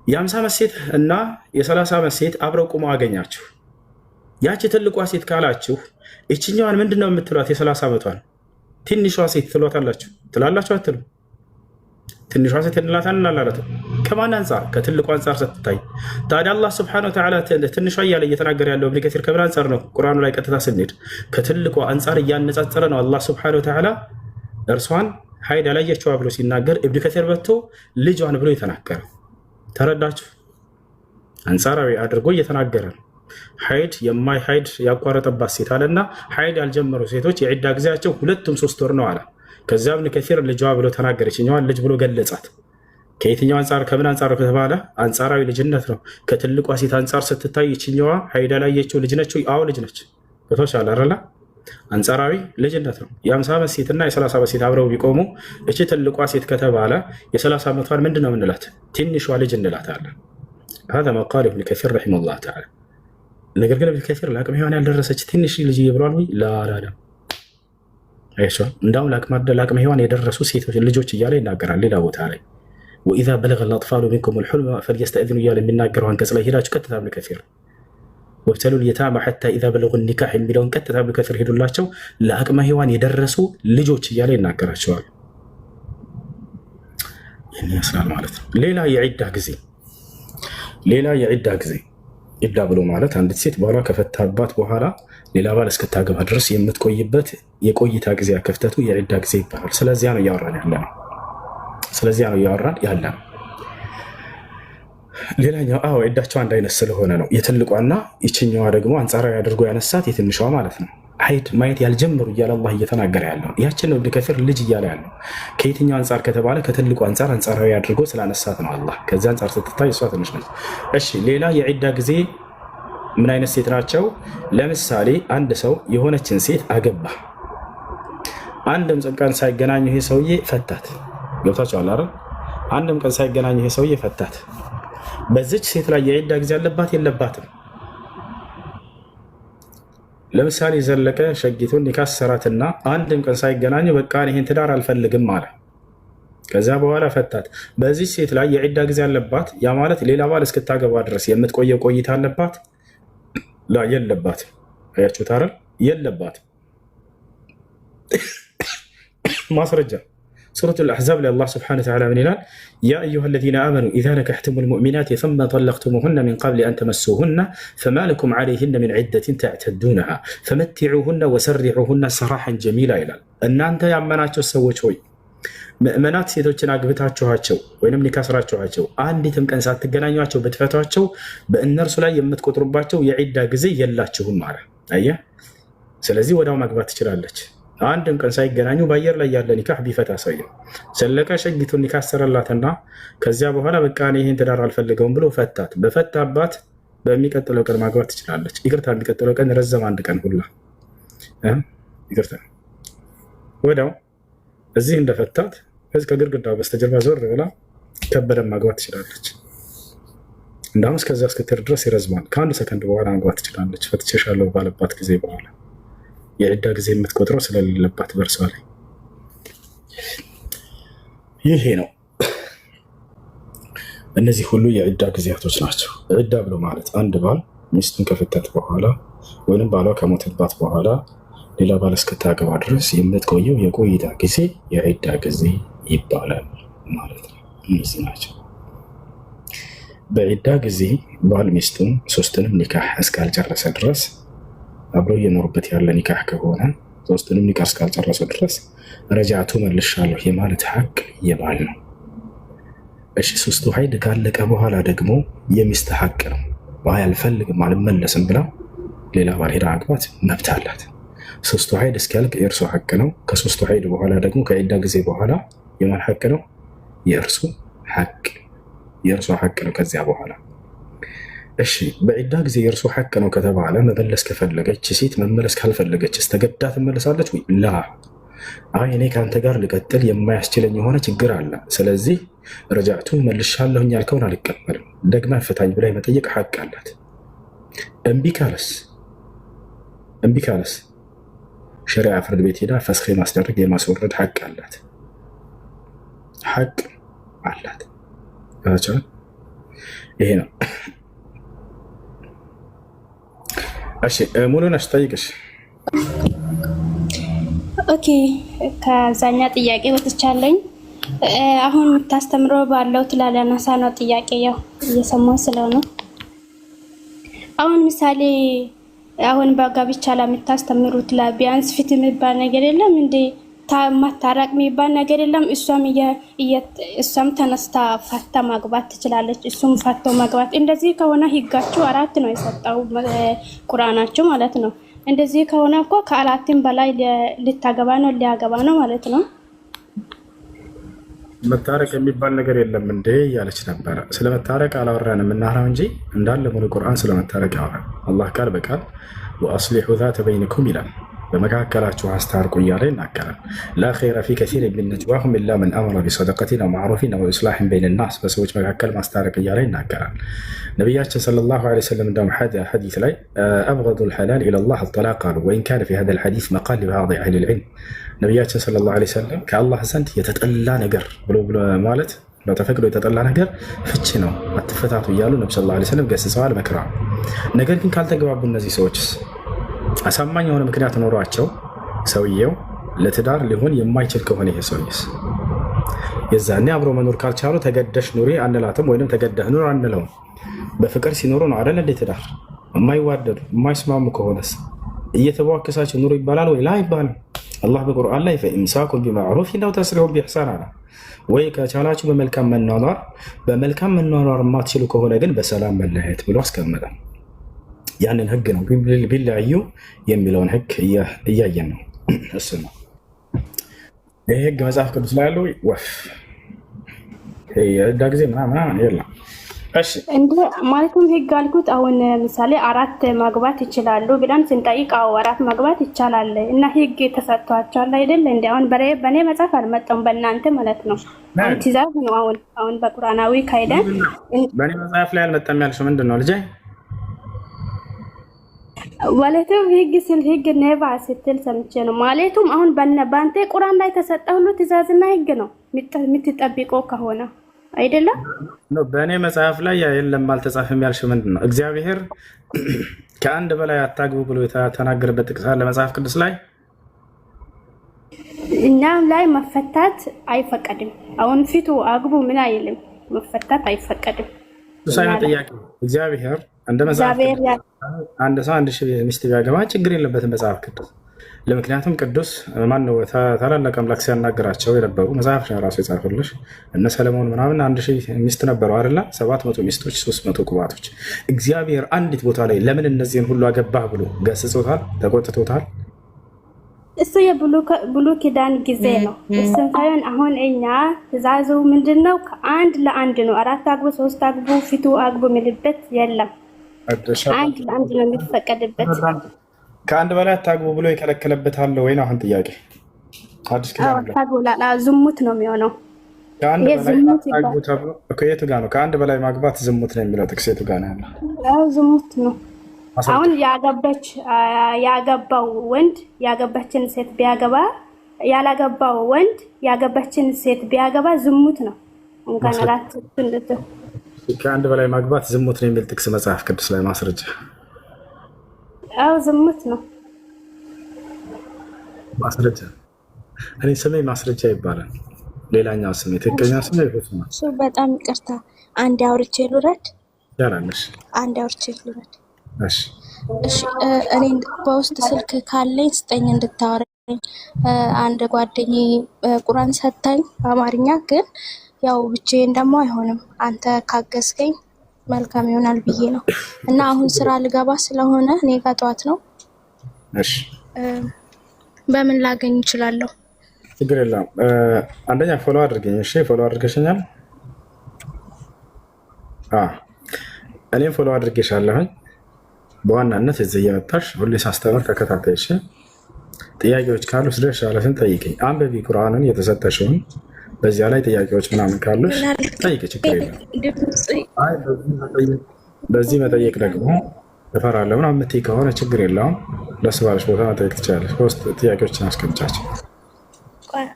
የ50 ዓመት ሴት እና የ30 ዓመት ሴት አብረው ቁመው አገኛችሁ። ያቺ ትልቋ ሴት ካላችሁ ይችኛዋን ምንድን ነው የምትሏት? የ30 ዓመቷን ትንሿ ሴት ትሏታላችሁ? ትላላችሁ? አትሉ? ትንሿ ሴት እንላታለን አላላትም? ከማን አንጻር? ከትልቁ አንጻር ስትታይ። ታዲያ አላህ ስብሐነሁ ወተዓላ ትንሿ እያለ እየተናገረ ያለው ኢብኑ ከሲር ከምን አንጻር ነው? ቁርአኑ ላይ ቀጥታ ስንሄድ ከትልቁ አንጻር እያነጻጸረ ነው አላህ ስብሐነሁ ወተዓላ እርሷን ሀይድ ያላየችዋ ብሎ ሲናገር ኢብኑ ከሲር በቶ ልጇን ብሎ የተናገረ። ተረዳችሁ? አንጻራዊ አድርጎ እየተናገረ ነው። ሀይድ ሀይድ ያቋረጠባት ሴት አለና ሀይድ ያልጀመሩ ሴቶች የዒዳ ጊዜያቸው 2-3 ወር ነው አለ። ከዚያ ኢብኑ ከሲር ልጇ ብሎ ተናገረች። እኛዋን ልጅ ብሎ ገለጻት። ከየትኛው አንጻር? ከምን አንጻር ከተባለ አንጻራዊ ልጅነት ነው። ከትልቋ ሴት አንጻር ስትታይ ይችኛዋ ሀይድ ያላየችው ልጅ ነች? አዎ ልጅ ነች። በተሻለ አረላ አንጻራዊ ልጅነት ነው። የ50 ዓመት ሴትና የ30 ዓመት ሴት አብረው ቢቆሙ እቺ ትልቋ ሴት ከተባለ የ30 ዓመቷን ምንድን ነው የምንላት? ትንሿ ልጅ እንላታለን። هذا ما قال ابن كثير رحمه الله تعالى። ነገር ግን ኢብኑ ከሲር ለአቅመ ሔዋን ያልደረሰች ትንሽ ልጅ ብሏል ወይ? ላላላ አይሻ እንዳውም ለአቅመ ሔዋን የደረሱ ሴቶች ልጆች እያለ ይናገራል ሌላ ቦታ ላይ وإذا بلغ الأطفال منكم الحلم فليستأذنوا እያለ የሚናገረው አንቀጽ ላይ ሄዳችሁ ቀጥታ ኢብኑ ከሲር ወብተሉል የታማ ሐታ ኢዛ በለጉ ኒካህ የሚለውን ቀጥታ ኢብኑ ከሲር ሄዱላቸው ለአቅመ ሔዋን የደረሱ ልጆች እያለ ይናገራቸዋል። ይህን ይመስላል ማለት ነው። ሌላ የዒዳ ጊዜ ዒዳ ብሎ ማለት አንዲት ሴት ባሏ ከፈታባት በኋላ ሌላ ባል እስክታገባ ድረስ የምትቆይበት የቆይታ ጊዜ ክፍተቱ የዒዳ ጊዜ ይባላል። ስለዚያ ነው እያወራን ያለ ነው። ሌላኛው ዒዳቸው አንድ አይነት ስለሆነ ነው። የትልቋና ይችኛዋ ደግሞ አንጻራዊ አድርጎ ያነሳት የትንሿ ማለት ነው። ሀይድ ማየት ያልጀመሩ እያለ አላህ እየተናገረ ያለው ያችን ነው ኢብኑ ከሲር ልጅ እያለ ያለው። ከየትኛው አንጻር ከተባለ ከትልቁ አንጻር አንጻራዊ አድርጎ ስላነሳት ነው አላህ። ከዚህ አንጻር ስትታይ እሷ ትንሽ ነች። እሺ ሌላ የዒዳ ጊዜ ምን አይነት ሴት ናቸው? ለምሳሌ አንድ ሰው የሆነችን ሴት አገባ። አንድም ቀን ሳይገናኙ ይሄ ሰውዬ ፈታት። ገብታችኋል አይደል? አንድም ቀን ሳይገናኙ ይሄ ሰውዬ ፈታት። በዚች ሴት ላይ የዒዳ ጊዜ አለባት የለባትም? ለምሳሌ ዘለቀ ሸጊቱን ኒካህ ሰራትና አንድም ቀን ሳይገናኙ በቃ ይሄን ትዳር አልፈልግም አለ። ከዛ በኋላ ፈታት። በዚህ ሴት ላይ የዒዳ ጊዜ አለባት? ያ ማለት ሌላ ባል እስክታገባ ድረስ የምትቆየው ቆይታ አለባት? ላ የለባትም። አያችሁት አይደል? የለባትም። ማስረጃ ሱረቱ አልአሕዛብ ላይ አላህ ሱብሓነሁ ወተዓላ ምን ይላል? ያ አዩሃ አለዚነ አመኑ ኢዛ ነከሕቱሙል ሙእሚናት ثم طلقتموهن من قبل أن تمسوهن فما لكم عليهن من عدة تعتدونها فمتعوهن وسرحوهن سراحا جميلا ይላል። እናንተ ያመናችሁ ሰዎች ሆይ ምእመናት ሴቶችን አግብታችኋቸው ወይንም ኒካህ ስራችኋቸው አንዲትም ቀን ሳትገናኟቸው ብትፈቷቸው በእነርሱ ላይ የምትቆጥሩባቸው የዒዳ ጊዜ የላችሁም ማለት አየህ። ስለዚህ ወዳው ማግባት ትችላለች። አንድም ቀን ሳይገናኙ በአየር ላይ ያለ ኒካህ ቢፈታ ሰውየው ዘለቀ ሸጊቱን ኒካህ ሰረላትና ከዚያ በኋላ በቃ እኔ ይሄን ትዳር አልፈልገውም ብሎ ፈታት። በፈታባት በሚቀጥለው ቀን ማግባት ትችላለች። ይቅርታ የሚቀጥለው ቀን ረዘም አንድ ቀን ሁላ ይቅርታ ወዳው እዚህ እንደፈታት ከግድግዳው በስተጀርባ ዞር ብላ ከበደን ማግባት ትችላለች። እንዳውም እስከዛ እስክትር ድረስ ይረዝማል። ከአንድ ሰከንድ በኋላ መግባት ትችላለች። ፈትቼሻለሁ ባለባት ጊዜ በኋላ የዒዳ ጊዜ የምትቆጥረው ስለሌለባት በእርሷ ላይ ይሄ ነው። እነዚህ ሁሉ የዒዳ ጊዜያቶች ናቸው። ዒዳ ብሎ ማለት አንድ ባል ሚስቱን ከፈታት በኋላ ወይም ባሏ ከሞተባት በኋላ ሌላ ባል እስክታገባ ድረስ የምትቆየው የቆይታ ጊዜ የዒዳ ጊዜ ይባላል ማለት ነው። እነዚህ ናቸው። በዒዳ ጊዜ ባል ሚስቱን ሶስትንም ኒካህ እስካልጨረሰ ድረስ አብረው እየኖሩበት ያለ ኒካህ ከሆነ ሶስትንም ኒካህ እስካልጨረሰ ድረስ ረጃቱ መልሻለሁ የማለት ሐቅ የባል ነው። እሺ ሶስቱ ሀይድ ካለቀ በኋላ ደግሞ የሚስት ሐቅ ነው። ባይ አልፈልግም አልመለስም ብላ ሌላ ባል ሄዳ ማግባት መብት አላት። ሶስቱ ሀይድ እስኪያልቅ የእርሱ ሐቅ ነው። ከሶስቱ ሀይድ በኋላ ደግሞ ከዒዳ ጊዜ በኋላ የማን ሐቅ ነው? የእርሱ ሐቅ ነው። ከዚያ በኋላ እሺ በዒዳ ጊዜ የእርሱ ሐቅ ነው ከተባለ መመለስ ከፈለገች ሴት መመለስ ካልፈለገች ተገዳ ትመለሳለች ወይ? ላ አይ እኔ ከአንተ ጋር ልቀጥል የማያስችለኝ የሆነ ችግር አለ፣ ስለዚህ ረጃዕቱ መልሻለሁኝ ያልከውን አልቀበልም፣ ደግማ ፍታኝ ብላ የመጠየቅ ሐቅ አላት። እምቢ ካለስ ሸሪዓ ፍርድ ቤት ሄዳ ፈስኽ ማስደረግ የማስወረድ ሐቅ አላት። ይሄ ነው። እሺ ሙሉ ነሽ ጠይቅሽ። ኦኬ ከዛኛ ጥያቄ ወጥቻለኝ። አሁን የምታስተምረው ባለው ትላላናሳ ነው ጥያቄ ያው እየሰማሁ ስለሆነ አሁን ምሳሌ አሁን በጋብቻ ላይ የምታስተምሩት ቢያንስ ፊት የሚባል ነገር የለም እንዴ? ማታረቅ የሚባል ነገር የለም? እሷም ተነስታ ፈታ ማግባት ትችላለች፣ እሱም ፈቶ ማግባት። እንደዚህ ከሆነ ህጋችሁ 4 ነው የሰጠው ቁርአናችሁ ማለት ነው። እንደዚህ ከሆነ እኮ ከ4 በላይ ልታገባ ነው ሊያገባ ነው ማለት ነው። መታረቅ የሚባል ነገር የለም እንዴ እያለች ነበረ። ስለመታረቅ አላወራንም እናራው እንጂ እንዳለ ሙሉ ቁርአን ስለመታረቅ ያወራል። አላህ ቃል በቃል ወአስሊሑ ዛተ በይነኩም ይላል፣ በመካከላችሁ አስታርቁ እያለ ይናገራል። ላ ኸይረ ፊ ከሲር ሚን ነጅዋሁም ኢላ መን አመረ ቢሰደቀቲን አው ማዕሩፊን አው ኢስላሕን በይነ ናስ፣ በሰዎች መካከል ማስታረቅ እያለ ይናገራል። ነቢያችን ሰለላሁ ዐለይሂ ወሰለም እንደውም ሐዲስ ላይ አብገዱል ሐላል ኢለላህ አልጠላቅ አሉ፣ ወኢን ካነ ፊ ሀዛል ሐዲስ መቃል ሊበዕድ አህሊል ዒልም። ነቢያችን ሰለላሁ ዐለይሂ ወሰለም ከአላህ ዘንድ የተጠላ ነገር ብሎ ማለት ተፈቅዶ የተጠላ ነገር ፍቺ ነው፣ አትፈታቱ እያሉ ነቢ ሰለላሁ ዐለይሂ ወሰለም ገስጸዋል፣ መክረዋል። ነገር ግን ካልተግባቡ እነዚህ ሰዎችስ አሳማኝ የሆነ ምክንያት ኖሯቸው ሰውየው ለትዳር ሊሆን የማይችል ከሆነ ይሄ ሰውዬስ የዛኔ አብሮ መኖር ካልቻሉ ተገደሽ ኑሪ አንላትም፣ ወይንም ተገደህ ኑር አንለውም። በፍቅር ሲኖሩ ነው አይደል እንዴ ትዳር። የማይዋደዱ የማይስማሙ ከሆነስ እየተቧከሳቸው ኑሩ ይባላል ወይ? ላ ይባላል። አላህ በቁርአን ላይ ፈኢምሳኩም ቢማዕሩፍ አው ተስሪሑን ቢኢሕሳን አለ። ወይ ከቻላችሁ በመልካም መኗኗር የማትችሉ ከሆነ ግን በሰላም መለያየት ብሎ አስቀመጠ። ያንን ህግ ነው ቢለያዩ የሚለውን ህግ እያየን ነው። እሱ ነው ይህ ህግ መጽሐፍ ቅዱስ ላይ ያለው ወፍ የዕዳ ጊዜ ምናምን የለም። እሺ እንደ ማለትም ህግ አልኩት። አሁን ምሳሌ 4 ማግባት ይችላሉ ብለን ስንጠይቅ 4 ማግባት ይቻላል እና ህግ ተሰጥቷቸዋል አይደል? እንደ አሁን በኔ መጽሐፍ አልመጣም፣ በእናንተ ማለት ነው። አሁን ትእዛዝ ነው። አሁን በቁርአናዊ ካይደ በኔ መጽሐፍ ላይ አልመጣም ያልሽው ምንድን ነው ልጄ? ማለትም ህግ ነባ ስትል ሰምቼ ነው። ማለቱም አሁን በአንተ ቁርአን ላይ ተሰጠ ሁሉ ትእዛዝና ህግ ነው የምትጠብቀው ከሆነ አይደለም ነው። በእኔ መጽሐፍ ላይ የለም አልተጻፈም ያልሽው ምንድን ነው? እግዚአብሔር ከአንድ በላይ አታግቡ ብሎ የተናገረበት ጥቅስ አለ መጽሐፍ ቅዱስ ላይ? እኛም ላይ መፈታት አይፈቀድም። አሁን ፊቱ አግቡ ምን አይልም፣ መፈታት አይፈቀድም። ሳይሆን ጥያቄ እግዚአብሔር እንደ መጽሐፍ አንድ ሰው 1000 ሚስት ቢያገባ ችግር የለበትም መጽሐፍ ቅዱስ። ለምክንያቱም ቅዱስ ማነው ታላላቅ አምላክ ሲያናገራቸው የነበሩ መጽሐፍ ነው ራሱ የጻፈልሽ። እነ ሰለሞን ምናምን 1000 ሚስት ነበሩ አይደለ? 700 ሚስቶች 300 ቁባቶች። እግዚአብሔር አንዲት ቦታ ላይ ለምን እነዚህን ሁሉ አገባህ ብሎ ገስጾታል? ተቆጥቶታል? እሱ የብሉ ኪዳን ጊዜ ነው። እሱን ሳይሆን አሁን እኛ ትእዛዙ ምንድነው? ከአንድ ለአንድ ነው። 4 አግቡ 3 አግቡ ፊቱ አግቡ የሚልበት የለም። አንድ ለአንድ ነው የሚፈቀድበት። ከአንድ በላይ አታግቡ ብሎ የከለከለበት አለ ወይ ነው አሁን ጥያቄ? አዲስ ኪዳን ዝሙት ነው የሚሆነው። ከአንድ ይሄ በላይ ዝሙት አግቡ ይባላል። ተብሎ እኮ የቱ ጋር ነው? ከአንድ በላይ ማግባት ዝሙት ነው የሚለው ጥቅስ የቱ ጋር ነው ያለው? አዎ ዝሙት ነው። አስረዳ። አሁን ያገባው ወንድ ያገባችን ሴት ቢያገባ ያላገባው ወንድ ያገባችን ሴት ቢያገባ ዝሙት ነው። እንኳን አራት እንደተ ከአንድ በላይ ማግባት ዝሙት ነው የሚል ጥቅስ መጽሐፍ ቅዱስ ላይ ማስረጃ? አዎ ዝሙት ነው ማስረጃ። እኔ ስሜ ማስረጃ ይባላል። ሌላኛው ስሜ ትክክለኛ ስሜ ይሁት ነው። እሱ በጣም ይቅርታ፣ አንድ አውርቼ ልውረድ። ያላለሽ አንድ አውርቼ ልውረድ። እሺ እሺ እኔ በውስጥ ስልክ ካለኝ ስጠኝ እንድታወራኝ። አንድ ጓደኛዬ ቁርአን ሰጣኝ በአማርኛ፣ ግን ያው ብቻዬን ደግሞ አይሆንም። አንተ ካገዝከኝ መልካም ይሆናል ብዬ ነው። እና አሁን ስራ ልገባ ስለሆነ እኔ ጋር ጠዋት ነው። እሺ በምን ላገኝ እችላለሁ? ችግር የለም። አንደኛ ፎሎ አድርገኝ። እሺ ፎሎ አድርገሽኛል? እኔም ፎሎ አድርጌሻለሁኝ። በዋናነት እዚህ እየመጣሽ ሁሌ ሳስተምር ተከታታይ። እሺ ጥያቄዎች ካሉ ስደርሽ ያለትን ጠይቀኝ። አንብቢ ቁርአንን የተሰጠሽውን። በዚያ ላይ ጥያቄዎች ምናምን ካሉሽ ጠይቅ፣ ችግር የለም። በዚህ መጠየቅ ደግሞ እፈራለሁ ምናምን የምትይ ከሆነ ችግር የለውም። ደስ ባለሽ ቦታ መጠየቅ ትችላለሽ። ሶስት ጥያቄዎችን አስቀምጫቸው።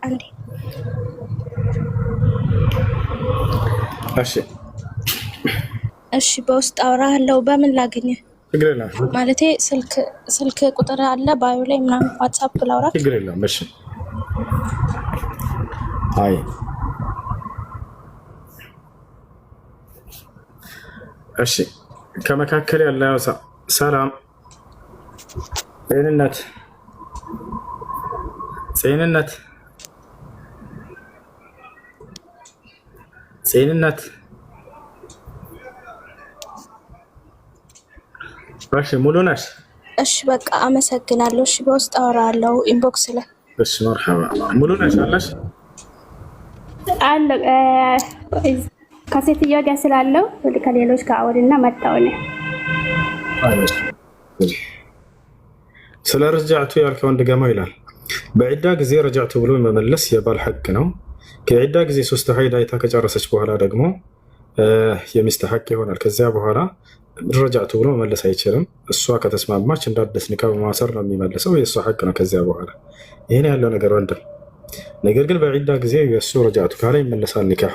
አንዴ እሺ በውስጥ አወራለሁ። በምን ላገኘ? ችግር የለም ማለቴ ስልክ ቁጥር አለ ባዩ ላይ ምናምን ዋትስአፕ ላውራ? ችግር የለም። እሺ አይ እሺ ከመካከል ያለው ሰላም ጤንነት እሺ ሙሉ ነሽ? እሺ በቃ አመሰግናለሁ። እሺ በውስጥ አወራለሁ ኢንቦክስ ላይ። እሺ መርሐባ። ሙሉ ነሽ አለሽ? አለ ከሴትዮዋ ጋር ስላለው ከሌሎች ጋር አወሪና መጣው ነው። ስለ ረጃዕቱ ያልከው እንደገማ ይላል። በዒዳ ጊዜ ረጃዕቱ ብሎ መመለስ የባል ሐቅ ነው። ከዒዳ ጊዜ 3 ሀይድ አይታ ከጨረሰች በኋላ ደግሞ የሚስት ሐቅ ይሆናል። ከዚያ በኋላ ረጃዕቱ ብሎ መመለስ አይችልም። እሷ ከተስማማች እንዳደስ ኒካ በማሰር ነው የሚመልሰው። የእሷ ሐቅ ነው። ከዚያ በኋላ ይህን ያለው ነገር ወንድም። ነገር ግን በዒዳ ጊዜ የእሱ ረጃዕቱ ካለ ይመለሳል ኒካሑ።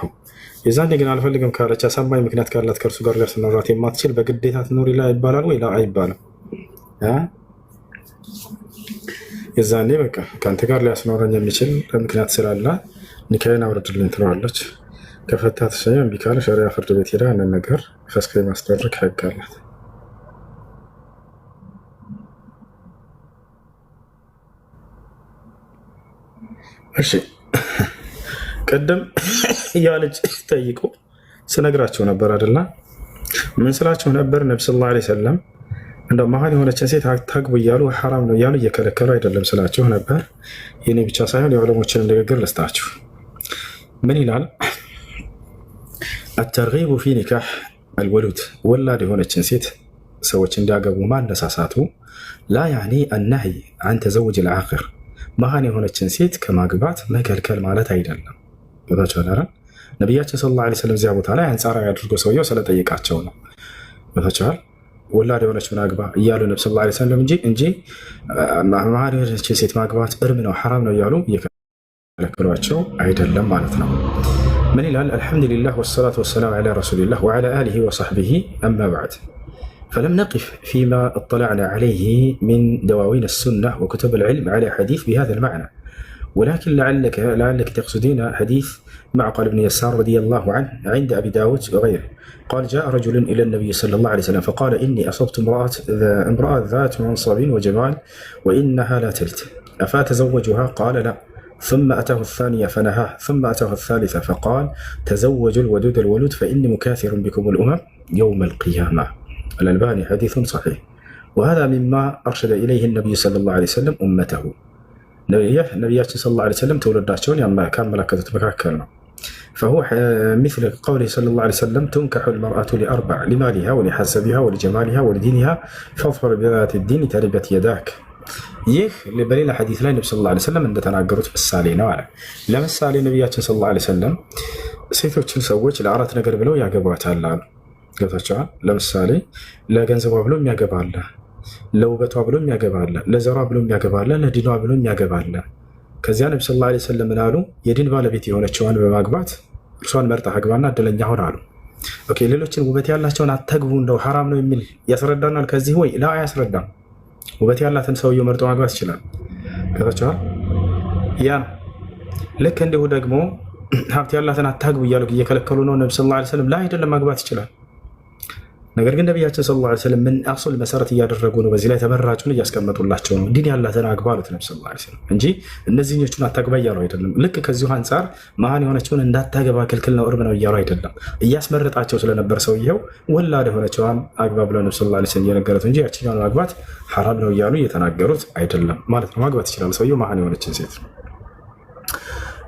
የዛኔ ግን አልፈልግም ካለች አሳማኝ ምክንያት ካላት ከእርሱ ጋር ሊያስኖራት የማትችል በግዴታ ትኖር ይባላል ወይ? አይባልም። የዛኔ በቃ ከአንተ ጋር ሊያስኖረኝ የሚችል ምክንያት ስላለ ኒካዬን አውርድልኝ ትለዋለች። ከፈታ ተሰኘ እምቢ ካለ ሸሪዓ ፍርድ ቤት ሄዳ ያንን ነገር ፈስክ ማስደረግ ህግ አላት። እሺ ቅድም እያለች ጠይቁ ስነግራቸው ነበር አይደለ? ምን ስላቸው ነበር? ነቢ ሰለላሁ ዐለይሂ ወሰለም እንደው መሀል የሆነችን ሴት ታግቡ እያሉ ሐራም ነው እያሉ እየከለከሉ አይደለም ስላቸው ነበር። የኔ ብቻ ሳይሆን የዑለሞችን ንግግር ልስጣችሁ። ምን ይላል? አተርጊቡ ፊ ኒካህ አልወሉድ፣ ወላድ የሆነችን ሴት ሰዎች እንዲያገቡ ማነሳሳቱ ላ ያኒ አናህይ አን ተዘውጅ ልዓቅር፣ መሀን የሆነችን ሴት ከማግባት መከልከል ማለት አይደለም። ቦታቸዋል ነቢያችን ሰለላሁ ዐለይሂ ወሰለም እዚያ ቦታ ላይ አንጻራዊ አድርጎ ሰውየው ስለጠየቃቸው ነው። ቦታቸዋል ወላድ የሆነች ምን አግባ እያሉ ነቢ ሰለላሁ ዐለይሂ ወሰለም እንጂ መሀን የሆነችን ሴት ማግባት እርም ነው ሐራም ነው እያሉ እየከለከሏቸው አይደለም ማለት ነው። من الآن الحمد لله والصلاة والسلام على رسول الله وعلى آله وصحبه أما بعد، فلم نقف فيما اطلعنا عليه من دواوين السنة وكتب العلم على حديث بهذا المعنى، ولكن لعلك تقصدين حديث معقل بن يسار رضي الله عنه عند أبي داود وغيره، قال جاء رجل إلى النبي صلى الله عليه وسلم فقال إني أصبت امرأة ذات منصب وجمال وإنها لا تلت أفأتزوجها؟ قال لا. ثم أتاه الثانية فنهاه، ثم أتاه الثالثة فقال تزوجوا الودود الولود فإني مكاثر بكم الأمم يوم القيامة. الألباني حديث صحيح، وهذا مما أرشد إليه النبي صلى الله عليه وسلم أمته. نبياتنا صلى الله عليه وسلم تولداتشون يما كان ملكة مكاكلنا، فهو مثل قوله صلى الله عليه وسلم تنكح المرأة لأربع: لمالها ولحسبها ولجمالها ولدينها فاظفر بذات الدين تربت يداك. ይህ በሌላ ሐዲስ ላይ ነብዩ ሰለላሁ ዐለይሂ ወሰለም እንደተናገሩት ምሳሌ ነው አለ። ለምሳሌ ነቢያችን ሰለላሁ ዐለይሂ ወሰለም ሴቶችን ሰዎች ለአራት ነገር ብለው ያገቧታል አሉ። ገብታችኋል? ለምሳሌ ለገንዘቧ ብሎ የሚያገባለ፣ ለውበቷ ብሎ የሚያገባለ፣ ለዘሯ ብሎ የሚያገባለ፣ ለዲኗ ብሎ የሚያገባለ። ከዚያ ነብዩ ሰለላሁ ዐለይሂ ወሰለም ምን አሉ? የዲን ባለቤት የሆነችዋን በማግባት እርሷን መርጠህ አግባና እድለኛ ሁን አሉ። ኦኬ፣ ሌሎችን ውበት ያላቸውን አተግቡ እንደው ሐራም ነው የሚል ያስረዳናል ከዚህ ወይ? ላ አያስረዳም። ውበት ያላትን ሰውየው መርጦ ማግባት ይችላል። ገብታችኋል? ያ ልክ እንዲሁ ደግሞ ሀብት ያላትን አታግቡ እያሉ እየከለከሉ ነው ነብዩ ሰለላሁ ዐለይሂ ወሰለም። ላ አይደለም፣ ማግባት ይችላል። ነገር ግን ነቢያችን ሰለላሁ ዐለይሂ ወሰለም ምን አሱል መሰረት እያደረጉ ነው? በዚህ ላይ ተመራጩን እያስቀመጡላቸው ነው። ዲን ያላትን አግባ አሉት ነብዩ ሰለላሁ ዐለይሂ ወሰለም እንጂ እነዚህኞቹን አታግባ እያሉ አይደለም። ልክ ከዚሁ አንጻር መሀን የሆነችውን እንዳታገባ ክልክል ነው፣ እርም ነው እያሉ አይደለም። እያስመረጣቸው ስለነበር ሰውየው ወላድ የሆነችዋን አግባ ብለው ነብዩ ሰለላሁ ዐለይሂ ወሰለም እየነገሩት እንጂ ያችኛውን ማግባት ሐራም ነው እያሉ እየተናገሩት አይደለም ማለት ነው። ማግባት ይችላል ሰውየው መሀን የሆነችን ሴት።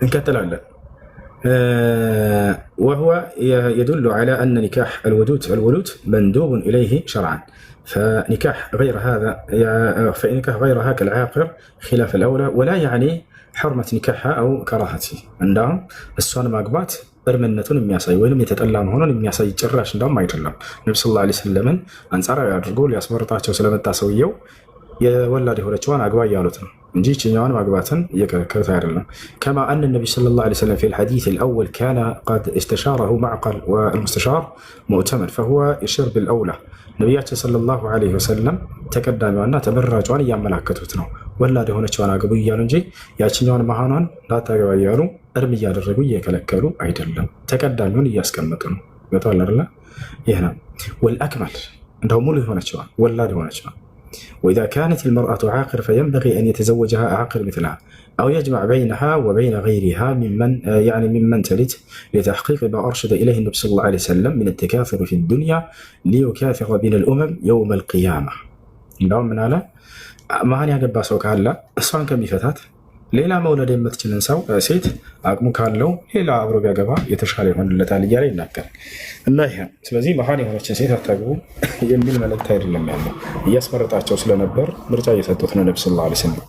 እንቀጥላለን። وهو يدل على أن نكاح الولود مندوب إليه شرعا، فنكاح غيرها كالعاقر خلاف الأولى، ولا يعني حرمة نكاحها أو كراهته. عندهم السؤال ماقبات እርምነቱን የሚያሳይ ወይም የተጠላ መሆኑን የሚያሳይ ጭራሽ እንደውም አይደለም። ነብዩ ሰለላሁ ዐለይሂ ወሰለምን አንጻራዊ አድርጎ ሊያስመርጣቸው ስለመጣ ሰውየው የወላድ የሆነችዋን አግባ እያሉት ነው እንጂ ይችኛዋን ማግባትን እየከለከሉት አይደለም። ከማ አን ነቢይ ሰለላሁ ዐለይሂ ወሰለም ፊል ሐዲስ አልአወል ካነ ቀድ እስተሻረሁ ማዕቀል ወልሙስተሻር ሙዕተመድ ፈሁወ ይሽር ቢልአውላ። ነቢያችን ሰለላሁ ዐለይሂ ወሰለም ተቀዳሚዋና ተመራጯን እያመላከቱት ነው። ወላድ የሆነችዋን አግቡ እያሉ እንጂ ያችኛዋን መሃኗን ላታገባ እያሉ እርም እያደረጉ እየከለከሉ አይደለም። ተቀዳሚውን እያስቀመጡ ነው። ገቷል አይደለ? ይህ ነው ወልአክመል እንደው ሙሉ የሆነችዋን ወላድ የሆነችዋን وإذا كانت المرأة عاقر فينبغي أن يتزوجها عاقر مثلها أو يجمع بينها وبين غيرها ممن تلد لتحقيق ما أرشد إليه النبي صلى الله عليه وسلم من التكاثر في الدنيا ليكاثر بين الأمم يوم القيامة. እንደውም ምን አለ? መሀን ያገባ ሰው ካለ እሷን ከሚፈታት ሌላ መውለድ የምትችልን ሰው ሴት አቅሙ ካለው ሌላ አብሮ ቢያገባ የተሻለ ይሆንለታል እያለ ይናገራል። እና ይሄ ስለዚህ መሀን የሆነችን ሴት አታግቡ የሚል መልእክት አይደለም ያለው፣ እያስመረጣቸው ስለነበር ምርጫ እየሰጡት ነው ነብዩ ሰለላሁ ዐለይሂ ወሰለም።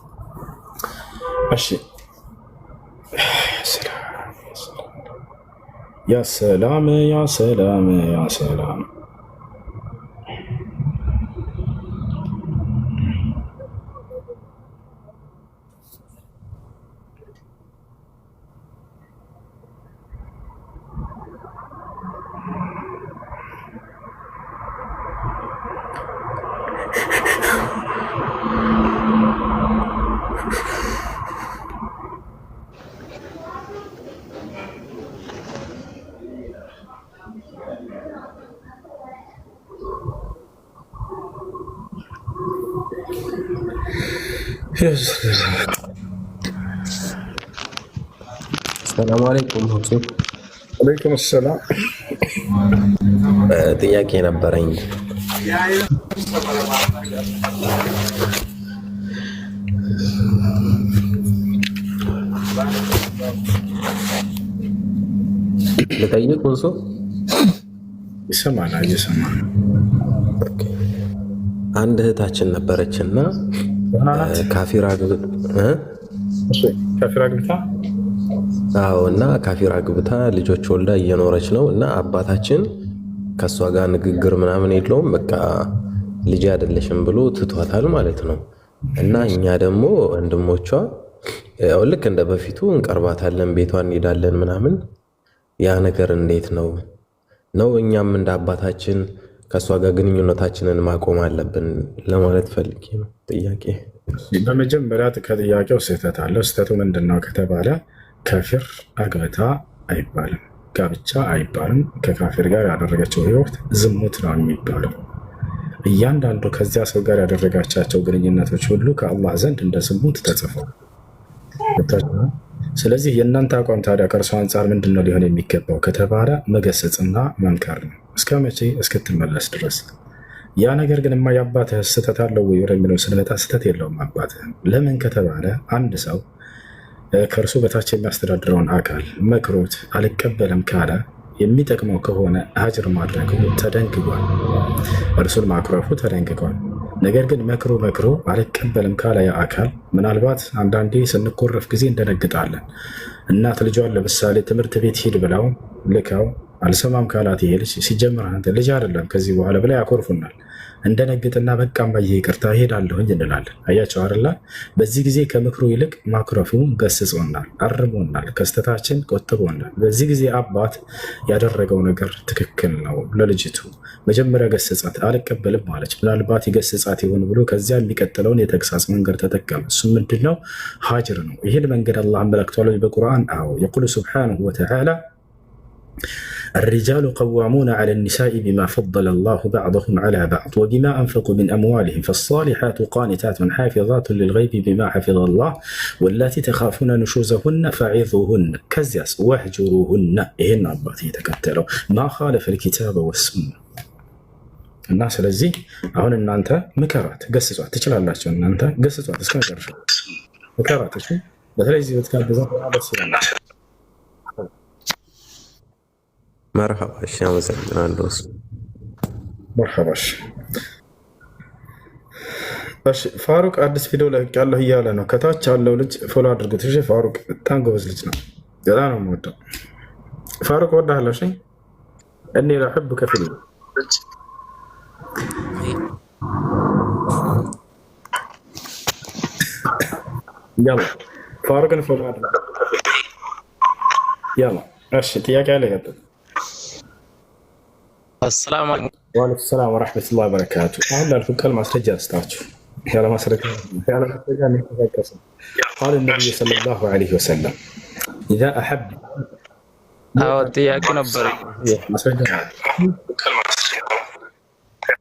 እሺ ያ ሰላም ያ ሰላም ያ ሰላም። ሰላም አለይኩም። ወአለይኩም ሰላም። ጥያቄ ነበረኝ። ልጠይቅ ወንሶ ይሰማል? ይሰማል። አንድ እህታችን ነበረችና ካፊር አግብታ እና ካፊር አግብታ ልጆች ወልዳ እየኖረች ነው። እና አባታችን ከእሷ ጋር ንግግር ምናምን የለውም፣ በቃ ልጅ አይደለሽም ብሎ ትቷታል ማለት ነው። እና እኛ ደግሞ ወንድሞቿ ያው ልክ እንደ በፊቱ እንቀርባታለን፣ ቤቷ እንሄዳለን ምናምን። ያ ነገር እንዴት ነው እኛም እንደ አባታችን ከእሷ ጋር ግንኙነታችንን ማቆም አለብን ለማለት ፈልጌ ነው። ጥያቄ በመጀመሪያ ከጥያቄው ስህተት አለው። ስህተቱ ምንድን ነው ከተባለ ካፊር አግብታ አይባልም፣ ጋብቻ አይባልም። ከካፊር ጋር ያደረገችው ህይወት ዝሙት ነው የሚባለው። እያንዳንዱ ከዚያ ሰው ጋር ያደረጋቻቸው ግንኙነቶች ሁሉ ከአላህ ዘንድ እንደ ዝሙት ተጽፈው። ስለዚህ የእናንተ አቋም ታዲያ ከእርሷ አንጻር ምንድን ነው ሊሆን የሚገባው ከተባለ መገሰጽና መምከር ነው። እስከ መቼ? እስክትመለስ ድረስ። ያ ነገር ግን የአባትህ ስህተት አለው ወይ ወደሚለው ስንመጣ ስህተት የለውም አባትህ። ለምን ከተባለ አንድ ሰው ከእርሱ በታች የሚያስተዳድረውን አካል መክሮት አልቀበልም ካለ የሚጠቅመው ከሆነ ሀጅር ማድረጉ ተደንግጓል፣ እርሱን ማኩረፉ ተደንግጓል። ነገር ግን መክሮ አልቀበልም ካለ ያ አካል ምናልባት አንዳንዴ ስንኮረፍ ጊዜ እንደነግጣለን። እናት ልጇን ለምሳሌ ትምህርት ቤት ሂድ ብለው ልከው አልሰማም ካላት ይሄ ልጅ ሲጀምር አንተ ልጅ አይደለም ከዚህ በኋላ ብላ ያኮርፉናል። እንደነግጥና በቃ እማዬ ይቅርታ እሄዳለሁኝ እንላለን። አያቸው አይደለ? በዚህ ጊዜ ከምክሩ ይልቅ ማኩረፉ ገስጾናል፣ አርሞናል፣ ከስተታችን ቆጥቦናል። በዚህ ጊዜ አባት ያደረገው ነገር ትክክል ነው። ለልጅቱ መጀመሪያ ገስጻት፣ አልቀበልም ማለች። ምናልባት የገስጻት ይሆን ብሎ ከዚያ የሚቀጥለውን የተግሳጽ መንገድ ተጠቀመ። እሱ ምንድነው? ሀጅር ነው። ይህን መንገድ አላህ አመላክቷል በቁርአን። አዎ የቁሉ ሱብሓነሁ ወተዓላ الرجال قوامون على النساء بما فضل الله بعضهم على بعض وبما أنفقوا من أموالهم فالصالحات قانتات حافظات للغيب بما حفظ الله واللاتي تخافون نشوزهن فعظوهن كزياس واهجروهن إهن أباتي تكتلوا ما خالف الكتاب والسنة الناس لزي أهون إن أنت مكرات قصصوا تشل الله شو إن أنت قصصوا تسكن كرشوا مكرات شو مثلا زي بتكلم بزاف بس مرحبا الشام زين دوس مرحبا እሺ ፋሩቅ አዲስ ቪዲዮ ለቅቄያለሁ እያለ ነው። ከታች ያለው ልጅ ፎሎ አድርጉት። እሺ ፋሩቅ በጣም ጎበዝ ልጅ ነው። በጣም ነው የምወደው ፋሩቅ። እወድሃለሁ። እሺ እኔ ለሕብከ ፊልም ያላ ፋሩቅን ፎሎ አድርጉት። ያላ እሺ ጥያቄ አለ ይቀጥል። السلام عليكم. وعليكم السلام ورحمة الله وبركاته. أهلا لكم كلمة رجال استاذ. يلا ما سرق. يلا قال النبي صلى الله عليه وسلم إذا أحب.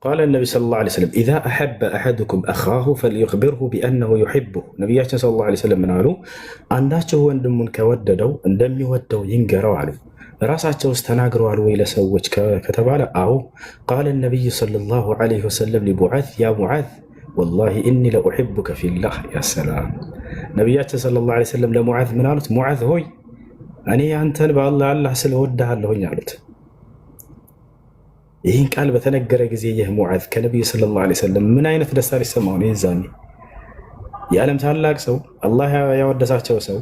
قال النبي صلى الله عليه وسلم إذا أحب أحدكم أخاه فليخبره بأنه يحبه. نبينا صلى الله عليه وسلم قالوا عندك هو عندهم كوددوا عندهم يودوا ينقروا عليه. ራሳቸው ተናግረዋል ወይ ለሰዎች ከተባለ አዎ قال النبي صلى الله عليه وسلم لمعاذ يا معاذ والله إني لأحبك في الله. يا سلام ነብያችን صلى الله عليه وسلم ለሙዓዝ ምን አሉት? ሙዓዝ ሆይ እኔ አንተን በአላህ ስለወድሃለሁኝ አሉት። ይህን ቃል በተነገረ ጊዜ ይህ ሙዓዝ ከነብዩ صلى الله عليه وسلم ምን አይነት ደስታ ሊሰማው ነው? ይዛኔ የዓለም ታላቅ ሰው አላህ ያወደሳቸው ሰው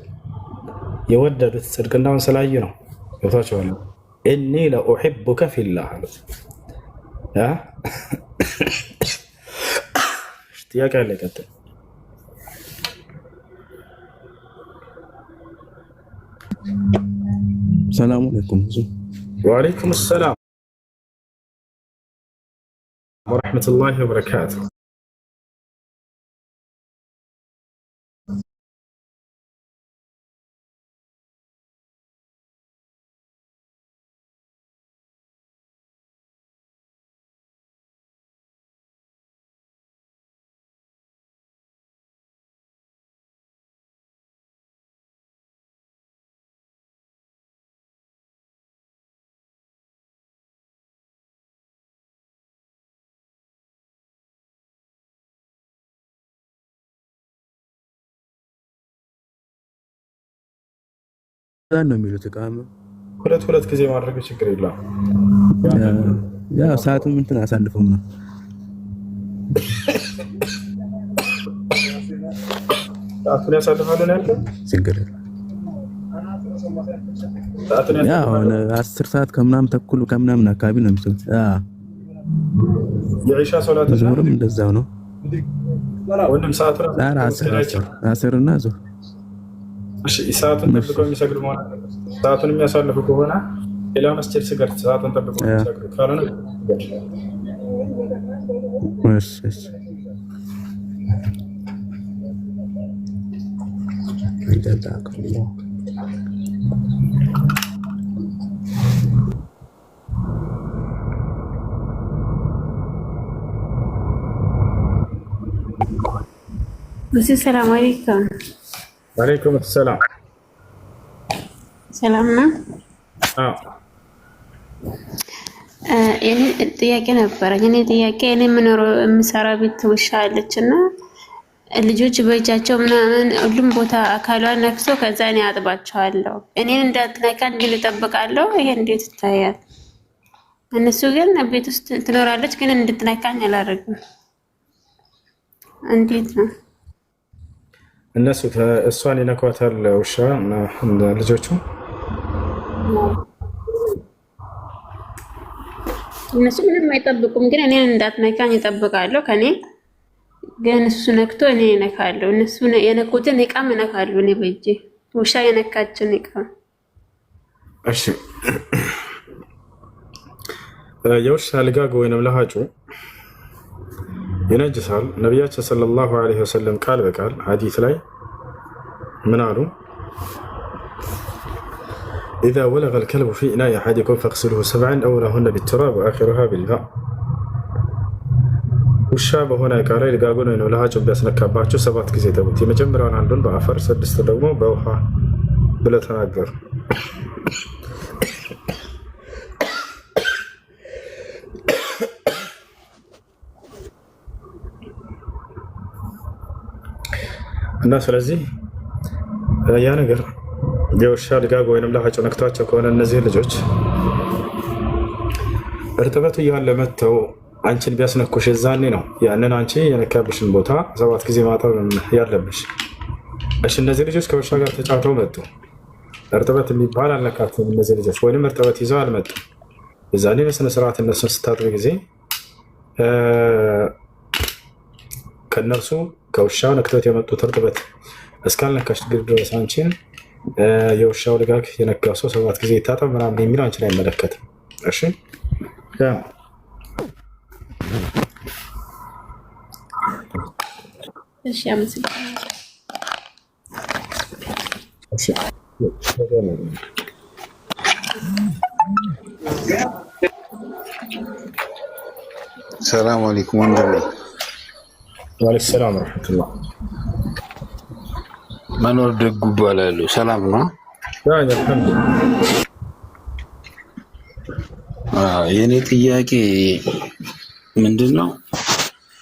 የወደዱት ጽድቅናውን ስላዩ ነው። يوتاشون إني لأحبك في الله. ها اشتياق عليك أنت. السلام عليكم. وعليكم السلام ورحمة الله وبركاته. ነው የሚሉት ቃም ሁለት ጊዜ ማድረግ ችግር የለውም። ያ ሰዓቱን እንትን አሳልፈው ነው ሰዓቱን ያሳልፋሉ ነው ያልከው? ችግር ያ አሁን 10 ሰዓት ከምናምን ተኩል ከምናምን አካባቢ ነው የሚሉት። የኢሻ ሶላት ዙሁርም እንደዛው ነው። ወንድም ሰዓቱን አስርና ዙሁር እሺ ሰዓቱን ጠብቀው የሚሰግዱ ማለት ሰዓቱን የሚያሳልፉ ከሆነ ሌላ መስጂድ ስገድ ሰዓቱን ጠብቀው የሚሰግዱ ካልሆነ እሺ السلام عليكم. وعليكم السلام. سلامنا. يعني ጥያቄ ነበረ ግን ጥያቄ እኔ የምሰራ ቤት ውሻ አለችና ልጆች በእጃቸው ምናምን ሁሉም ቦታ አካሏን ነክሶ ከዛ እኔ አጥባቸዋለሁ። እኔን እንዳትነካኝ ግን እጠብቃለሁ። ይሄ እንዴት ይታያል? እነሱ ግን ቤት ውስጥ ትኖራለች ግን እንድትነካኝ አላደርግም። እንዴት ነው? እነሱ እሷን ይነኳታል ውሻ እና ልጆቹ እነሱ ምንም አይጠብቁም፣ ግን እኔን እንዳትነካኝ ይጠብቃለሁ ከኔ። ግን እሱ ነክቶ እኔ እነካለሁ። እነሱ የነኩትን እቃም እነካለሁ እኔ በእጄ። ውሻ የነካችን እቃ። እሺ የውሻ ልጋግ ወይንም ለሃጩ ይነጅሳል። ነቢያችን ሰለላሁ ዐለይሂ ወሰለም ቃል በቃል ሐዲስ ላይ ምን አሉ? ኢዛ ወለገ አልከልቡ ፊ ኢናኢ አሐዲኩም ፈግሲሉሁ ሰብዐን አወለሁነ ቢቱራብ ወአኺሩሃ ቢልማ። ውሻ በሆነ እቃ ላይ ልጋጉን ወይንም ለሃጩን ቢያስነካባችሁ 7 ጊዜ ተዉት። የመጀመሪያውን አንዱን በአፈር 6 ደግሞ በውሃ ብለው ተናገሩ። እና ስለዚህ ያ ነገር የውሻ ልጋግ ወይንም ለሃጩ ነክቷቸው ከሆነ እነዚህ ልጆች እርጥበቱ እያለ መጥተው አንቺን ቢያስነኩሽ የዛኔ ነው ያንን አንቺ የነካብሽን ቦታ 7 ጊዜ ማጠብ ያለብሽ። እሺ እነዚህ ልጆች ከውሻ ጋር ተጫውተው መጡ። እርጥበት የሚባል አልነካትም እነዚህ ልጆች፣ ወይም እርጥበት ይዘው አልመጡም። የዛኔ በስነ ስርዓት እነሱን ስታጥብ ጊዜ ከእነርሱ ከውሻው ነክቶት የመጡት እርጥበት እስካልነካሽ ድረስ አንቺን የውሻው ልጋግ የነካው ሰው 7 ጊዜ ይታጠብ ምናምን የሚለው አንቺን አይመለከትም። እሺ እሺ አመሰግናለሁ። ሰላም አለይኩም ወንድሜ። ወአለይኩም ሰላም ወራህመቱላህ። መኖር ደጉ እባላለሁ። ሰላም ነው? የኔ ጥያቄ ምንድን ነው?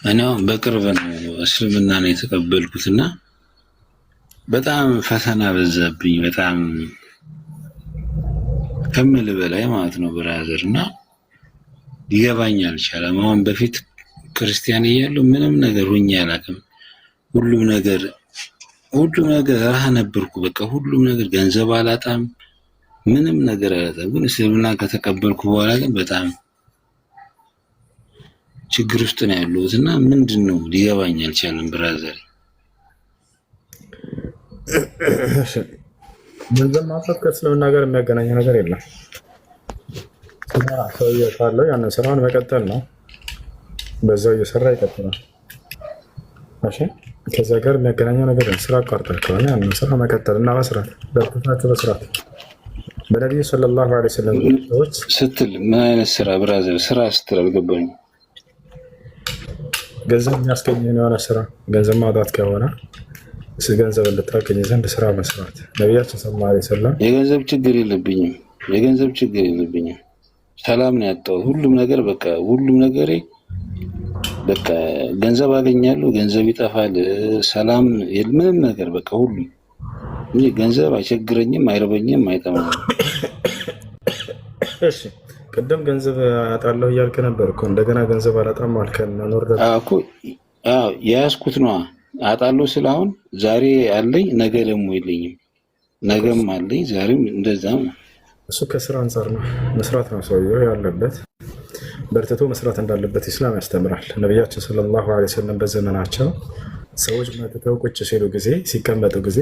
እኔ በቅርብ ነው እስልምና ነው የተቀበልኩትና በጣም ፈተና በዛብኝ፣ በጣም ከምል በላይ ማለት ነው ብራዘር። እና ሊገባኝ አልቻለም። አሁን በፊት ክርስቲያን እያለሁ ምንም ነገር ሆኜ አላውቅም። ሁሉም ነገር ረሃ ነበርኩ። በቃ ሁሉም ነገር ገንዘብ አላጣም፣ ምንም ነገር አላጣም። ግን እስልምና ከተቀበልኩ በኋላ ግን በጣም ችግር ውስጥ ነው ያለሁት እና ምንድን ነው ሊገባኝ አልቻለም ብራዘር። ገንዘብ ማጥፋት ከእስልምና ጋር የሚያገናኘው ነገር የለም። ሰውዬው ካለው ያንን ስራውን መቀጠል ነው። በዛው እየሰራ ይቀጥላል። እሺ ከዛ ጋር የሚያገናኘው ነገር ስራ አቋርጠል ከሆነ ያንን ስራ መቀጠል እና መስራት በርታችሁ መስራት። በነቢዩ ሰለላሁ ዐለይሂ ወሰለም ሰዎች ስትል ምን አይነት ስራ ብራዘር? ስራ ስትል አልገባኝም። ገንዘብ የሚያስገኝ የሆነ ስራ፣ ገንዘብ ማውጣት ከሆነ ገንዘብ እንድታገኝ ዘንድ ስራ መስራት። ነቢያችን ሰለላሁ ዐለይሂ ወሰለም የገንዘብ ችግር የለብኝም፣ ሰላም ነው ያጣሁት። ሁሉም ነገር በቃ ሁሉም ነገሬ በቃ ገንዘብ አገኛለሁ፣ ገንዘብ ይጠፋል፣ ሰላም ምንም ነገር በቃ ሁሉም እንጂ ገንዘብ አይቸግረኝም፣ አይረበኝም፣ አይጠማኝም። እሺ ቅድም ገንዘብ አጣለሁ እያልክ ነበር እኮ እንደገና ገንዘብ አላጣም አልከን። መኖር እኮ የያዝኩት ነዋ። አጣለሁ ስለ አሁን ዛሬ አለኝ፣ ነገ ደግሞ የለኝም፣ ነገም አለኝ፣ ዛሬም እንደዛ ነው። እሱ ከስራ አንጻር ነው፣ መስራት ነው ሰውየው ያለበት። በርትቶ መስራት እንዳለበት ኢስላም ያስተምራል። ነቢያችን ሰለላሁ ዐለይሂ ወሰለም በዘመናቸው ሰዎች መጥተው ቁጭ ሲሉ ጊዜ ሲቀመጡ ጊዜ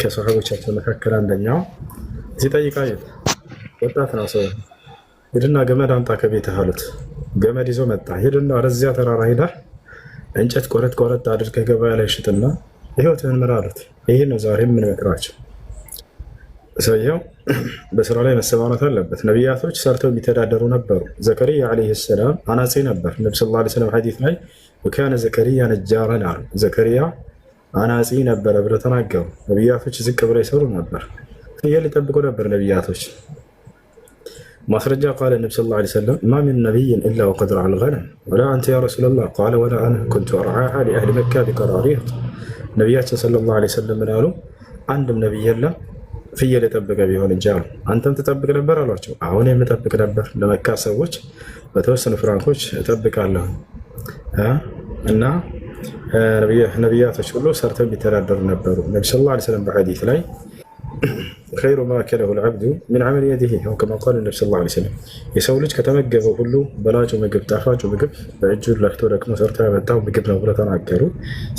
ከሰሃቦቻቸው መካከል አንደኛው ሲጠይቃዩ ወጣት ነው ሰው ሂድና ገመድ አምጣ ከቤትህ አሉት። ገመድ ይዞ መጣ። ሂድና ወደዚያ ተራራ ሄዳ እንጨት ቆረጥ አድርገህ ገበያ ላይ ሽጥና ህይወትህን ምራ አሉት። ይህ ነው ዛሬ የምንመክራቸው። ሰውየው በስራ ላይ መሰማራት አለበት። ነቢያቶች ሰርተው የሚተዳደሩ ነበሩ። ዘከሪያ ዓለይሂ ሰላም አናጺ ነበር። ነቢ ሰለላሁ ዐለይሂ ወሰለም ሐዲስ ላይ ወካነ ዘከሪያ ነጃረን አሉ። ዘከሪያ አናጺ ነበረ ብለው ተናገሩ። ነቢያቶች ዝቅ ብለው ይሰሩ ነበር። ፍየል ይጠብቁ ነበር ነቢያቶች። ማስረጃ ቃለ ነቢ ሰለላሁ ዐለይሂ ወሰለም ማ ሚን ነቢይን ኢላ ወቀድ ረዓ አልገነም ወላ አንተ ያ ረሱለላህ ቃለ ወላ አነ ኩንቱ አርዓሃ ሊአህሊ መካ ቢቀራሪት። ነቢያችን ሰለላሁ ዐለይሂ ወሰለም ምን አሉ? አንድም ነቢይ የለም ፍየል የጠበቀ ቢሆን እንጂ አሉ። አንተም ትጠብቅ ነበር አሏቸው። አሁን የምጠብቅ ነበር፣ ለመካ ሰዎች በተወሰኑ ፍራንኮች እጠብቃለሁ እና ነቢያቶች ሁሉ ሰርተው የሚተዳደሩ ነበሩ። ነቢ ሰለላሁ ዐለይሂ ወሰለም በሐዲስ ላይ ኸይሩ ማ አከለሁ ልዓብዱ ሚን ዐመሊ የዲህ አው ከማ ቃለ ነቢ ሰለላሁ ዐለይሂ ወሰለም የሰው ልጅ ከተመገበው ሁሉ በላጩ ምግብ ጣፋጩ ምግብ በእጁ ለፍቶ ደክሞ ሰርቶ ያመጣው ምግብ ነው ብለው ተናገሩ።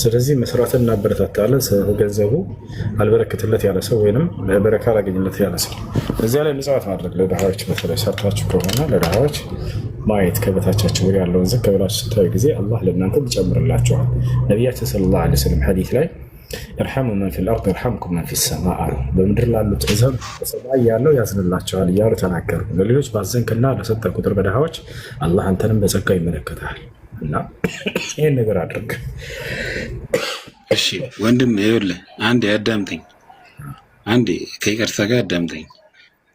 ስለዚህ መስራትን እናበረታታለን። ገንዘቡ አልበረክትለት ያለ ሰው ወይም በረካ አላገኝለት ያለ ሰው እዚያ ላይ ምጽዋት ማድረግ ለድሃዎች፣ በተለይ ሰርታችሁ ከሆነ ለድሃዎች ማየት ከበታቻቸው ያለውን ዝቅ ብላችሁ ስታዩ ጊዜ አላህ ለእናንተ ይጨምርላችኋል። ነቢያችን ሰለላሁ ዐለይሂ ወሰለም ሐዲስ ላይ እርሐሙ መን ፊል አርድ የርሐምኩም መን ፊስ ሰማእ አሉ። በምድር ላሉት እዘኑ በሰማይ ያለው ያዝንላቸዋል እያሉ ተናገሩ። ለሌሎች ባዘንክና ለሰጠ ቁጥር በድሃዎች አላህ አንተንም በጸጋ ይመለከታል እና ይህን ነገር አድርግ። እሺ ወንድም ይኸውልህ አንዴ አዳምጠኝ፣ አንዴ ከይቅርታ ጋር አዳምጠኝ።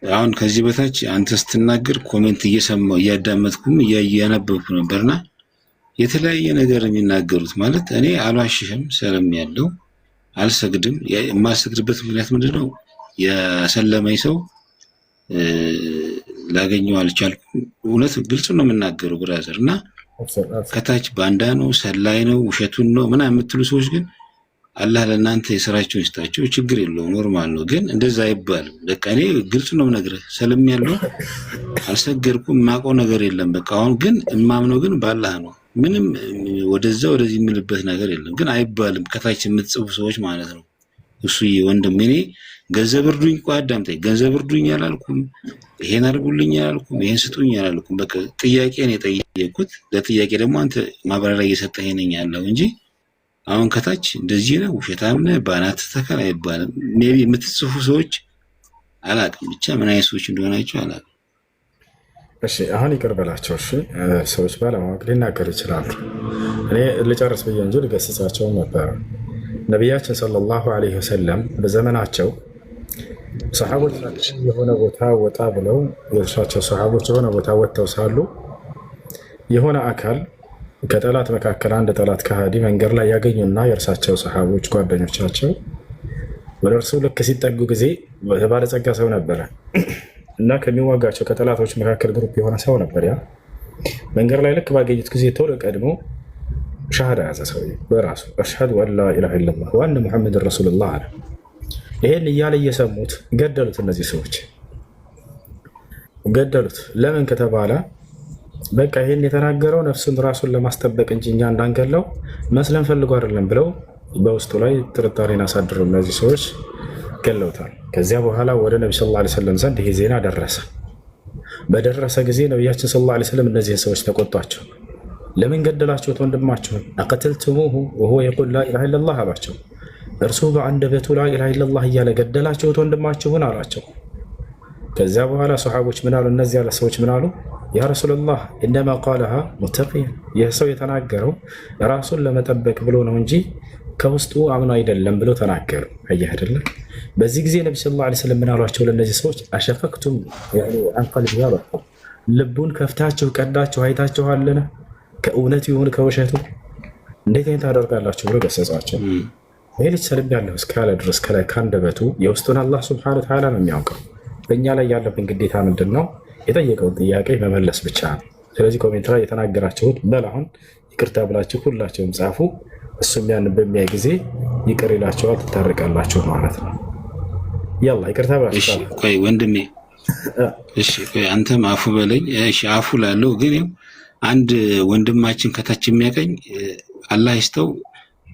አሁን ከዚህ በታች አንተ ስትናገር ኮሜንት እየሰማሁ እያዳመጥኩም እያነበብኩ ነበርና የተለያየ ነገር የሚናገሩት ማለት እኔ አልዋሽህም፣ ሰለም ያለው አልሰግድም። የማልሰግድበት ምክንያት ምንድነው? የሰለመኝ ሰው ላገኘው አልቻልኩም። እውነት ግልጽ ነው የምናገረው ብራዘር። እና ከታች ባንዳ ነው ሰላይ ነው ውሸቱን ነው ምናምን የምትሉ ሰዎች ግን አላህ ለእናንተ የስራቸውን ይስጣቸው፣ ችግር የለውም፣ ኖርማል ነው። ግን እንደዛ አይባልም። በቃ እኔ ግልጽ ነው የምነግርህ፣ ሰለም ያለው አልሰገድኩም፣ የማውቀው ነገር የለም። በቃ አሁን ግን እማምነው ግን ባላህ ነው። ምንም ወደዛ ወደዚህ የሚልበት ነገር የለም። ግን አይባልም ከታች የምትጽፉ ሰዎች ማለት ነው። እሱ ወንድም እኔ ገንዘብ እርዱኝ፣ ቆይ አዳምጠኝ። ገንዘብ እርዱኝ አላልኩም፣ ይሄን አድርጉልኝ አላልኩም፣ ይሄን ስጡኝ አላልኩም። በቃ ጥያቄ ነው የጠየቁት። ለጥያቄ ደግሞ አንተ ማብራሪያ እየሰጠህ ነኝ ያለው እንጂ አሁን ከታች እንደዚህ ነው ውሸታም ነህ ባናት ተከል አይባልም። ሜቢ የምትጽፉ ሰዎች አላቅም፣ ብቻ ምን አይነት ሰዎች እንደሆናቸው አላቅም። እሺ አሁን ይቅር በላቸው። እሺ ሰዎች ባለማወቅ ሊናገሩ ይችላሉ። እኔ ልጨርስ ብዬ እንጂ ልገስጻቸው ነበር። ነቢያችን ሰለላሁ ዐለይሂ ወሰለም በዘመናቸው ሰሓቦች የሆነ ቦታ ወጣ ብለው የእርሳቸው ሰሓቦች የሆነ ቦታ ወጥተው ሳሉ የሆነ አካል ከጠላት መካከል አንድ ጠላት ከሃዲ መንገድ ላይ ያገኙና የእርሳቸው ሰሓቦች ጓደኞቻቸው ወደ እርሱ ልክ ሲጠጉ ጊዜ ባለጸጋ ሰው ነበረ እና ከሚዋጋቸው ከጠላቶች መካከል ግሩፕ የሆነ ሰው ነበር። ያ መንገድ ላይ ልክ ባገኙት ጊዜ ቶሎ ቀድሞ ሻሃዳ ያዘ ሰው በራሱ አሽሀዱ አን ላ ኢላሃ ኢለላህ ወአነ ሙሐመድን ረሱሉላህ አለ። ይሄን እያለ እየሰሙት ገደሉት። እነዚህ ሰዎች ገደሉት። ለምን ከተባለ በቃ ይሄን የተናገረው ነፍሱን ራሱን ለማስጠበቅ እንጂ እኛ እንዳንገለው መስለን ፈልጎ አይደለም ብለው በውስጡ ላይ ጥርጣሬን አሳድረው እነዚህ ሰዎች ገለውታል። ከዚያ በኋላ ወደ ነቢ ሰለላሁ ዐለይሂ ወሰለም ዘንድ ይሄ ዜና ደረሰ። በደረሰ ጊዜ ነቢያችን ሰለላሁ ዐለይሂ ወሰለም እነዚህን ሰዎች ተቆጧቸው። ለምን ገደላችሁት ወንድማችሁን? አቀተልቱሙሁ ወሁወ የቁል ላኢላሃ ኢለላህ አሏቸው። እርሱ በአንደበቱ ላኢላሃ ኢለላህ እያለ ገደላችሁት ወንድማችሁን አሏቸው። ከዚያ በኋላ ሰሓቦች ምን አሉ? እነዚህ ያለ ሰዎች ምን አሉ? ያ ረሱላላህ ኢነማ ቃለሃ ሙተቂያን፣ ይህ ሰው የተናገረው ራሱን ለመጠበቅ ብሎ ነው እንጂ ከውስጡ አምኖ አይደለም ብሎ ተናገሩ። አየህ አይደለም? በዚህ ጊዜ ነቢ ሰለላሁ ዐለይሂ ወሰለም ምን አሏቸው? ለእነዚህ ሰዎች አሸፈቅቱም አን ቀልቢ አሏቸው። ልቡን ከፍታችሁ ቀዳችሁ አይታችኋልን? ከእውነት ይሁን ከውሸቱ እንዴት አይነት ታደርጋላችሁ ብሎ ገሰጻቸው። ይህ ልጅ ሰልም ያለሁ እስካለ ድረስ ከላይ ከአንደበቱ የውስጡን አላህ ሱብሓነሁ ወተዓላ ነው የሚያውቀው። በእኛ ላይ ያለብን ግዴታ ምንድን ነው? የጠየቀውን ጥያቄ መመለስ ብቻ ነው። ስለዚህ ኮሜንት ላይ የተናገራችሁት በል አሁን ይቅርታ ብላችሁ ሁላቸውም ጻፉ። እሱም ያን በሚያይ ጊዜ ይቅር ይላቸዋል፣ ትታረቃላችሁ ማለት ነው። ያላ ይቅርታ ብላችሁ ቆይ ወንድሜ፣ እሺ ቆይ አንተም አፉ በለኝ። እሺ አፉ ላለው ግን አንድ ወንድማችን ከታች የሚያቀኝ አላህ ይስጠው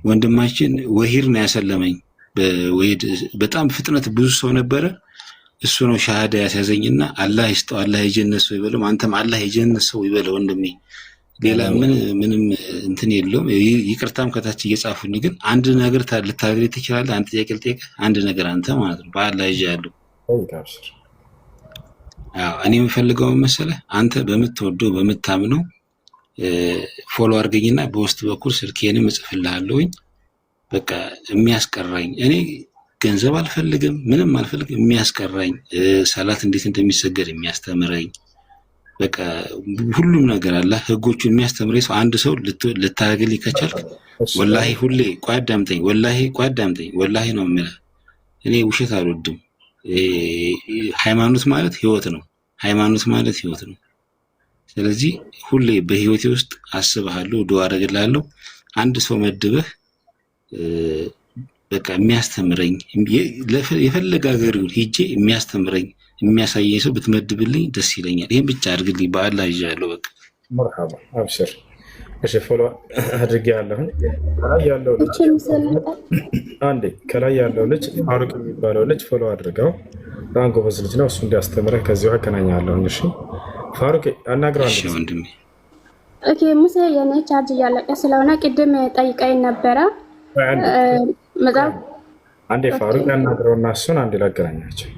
ወንድማችን ወሂድ ነው ያሰለመኝ። በወሂድ በጣም ፍጥነት ብዙ ሰው ነበረ። እሱ ነው ሻሃዳ ያስያዘኝና አላህ ይስጠው፣ አላህ የጀነት ሰው ይበለው። አንተም አላህ የጀነት ሰው ይበለው ወንድሜ። ሌላ ምንም እንትን የለውም። ይቅርታም ከታች እየጻፉልኝ ግን አንድ ነገር ልታደርግ ትችላለህ። አንድ ጥያቄ ልጠይቅህ። አንድ ነገር አንተ ማለት ነው በአላህ ይዣለሁ። እኔ የምፈልገው መሰለህ አንተ በምትወደው በምታምነው ፎሎ አድርገኝና በውስጥ በኩል ስልኬንም እጽፍልሃለሁኝ። በቃ የሚያስቀራኝ እኔ ገንዘብ አልፈልግም፣ ምንም አልፈልግም። የሚያስቀራኝ ሰላት እንዴት እንደሚሰገድ የሚያስተምረኝ በቃ ሁሉም ነገር አለ። ህጎቹን የሚያስተምረኝ ሰው አንድ ሰው ልታገለኝ ከቻልክ ወላሂ ሁሌ ቆይ አዳምጠኝ፣ ወላሂ ነው የምልህ። እኔ ውሸት አልወድም። ሃይማኖት ማለት ህይወት ነው። ስለዚህ ሁሌ በህይወቴ ውስጥ አስብሃለሁ፣ ዱዓ አደርግልሃለሁ። አንድ ሰው መድበህ በቃ የሚያስተምረኝ የፈለገ ሀገር ሄጄ የሚያስተምረኝ የሚያሳየኝ ሰው ብትመድብልኝ ደስ ይለኛል። ይሄን ብቻ አድርግልኝ በአላህ ይዣለሁ። በቃ መርሐባ አብሽር። እሺ ፎሎ አድርጌያለሁ። ከላይ ያለው ልጅ አንዴ ከላይ ያለው ልጅ ፋሩቅ የሚባለው ልጅ ፎሎ አድርገው። በጣም ጎበዝ ልጅ ነው። እሱ እንዲያስተምረህ ከዚሁ አገናኛለሁ። እሺ ፋሩቅ አናግረው። እሺ ወንድሜ። ኦኬ ሙሴ የኔ ቻርጅ እያለቀ ስለሆነ ቅድም ጠይቀኝ ነበረ መጽሐፍ አንዴ ፋሩቅ ያናግረውና እሱን አንዴ ላገናኛቸው።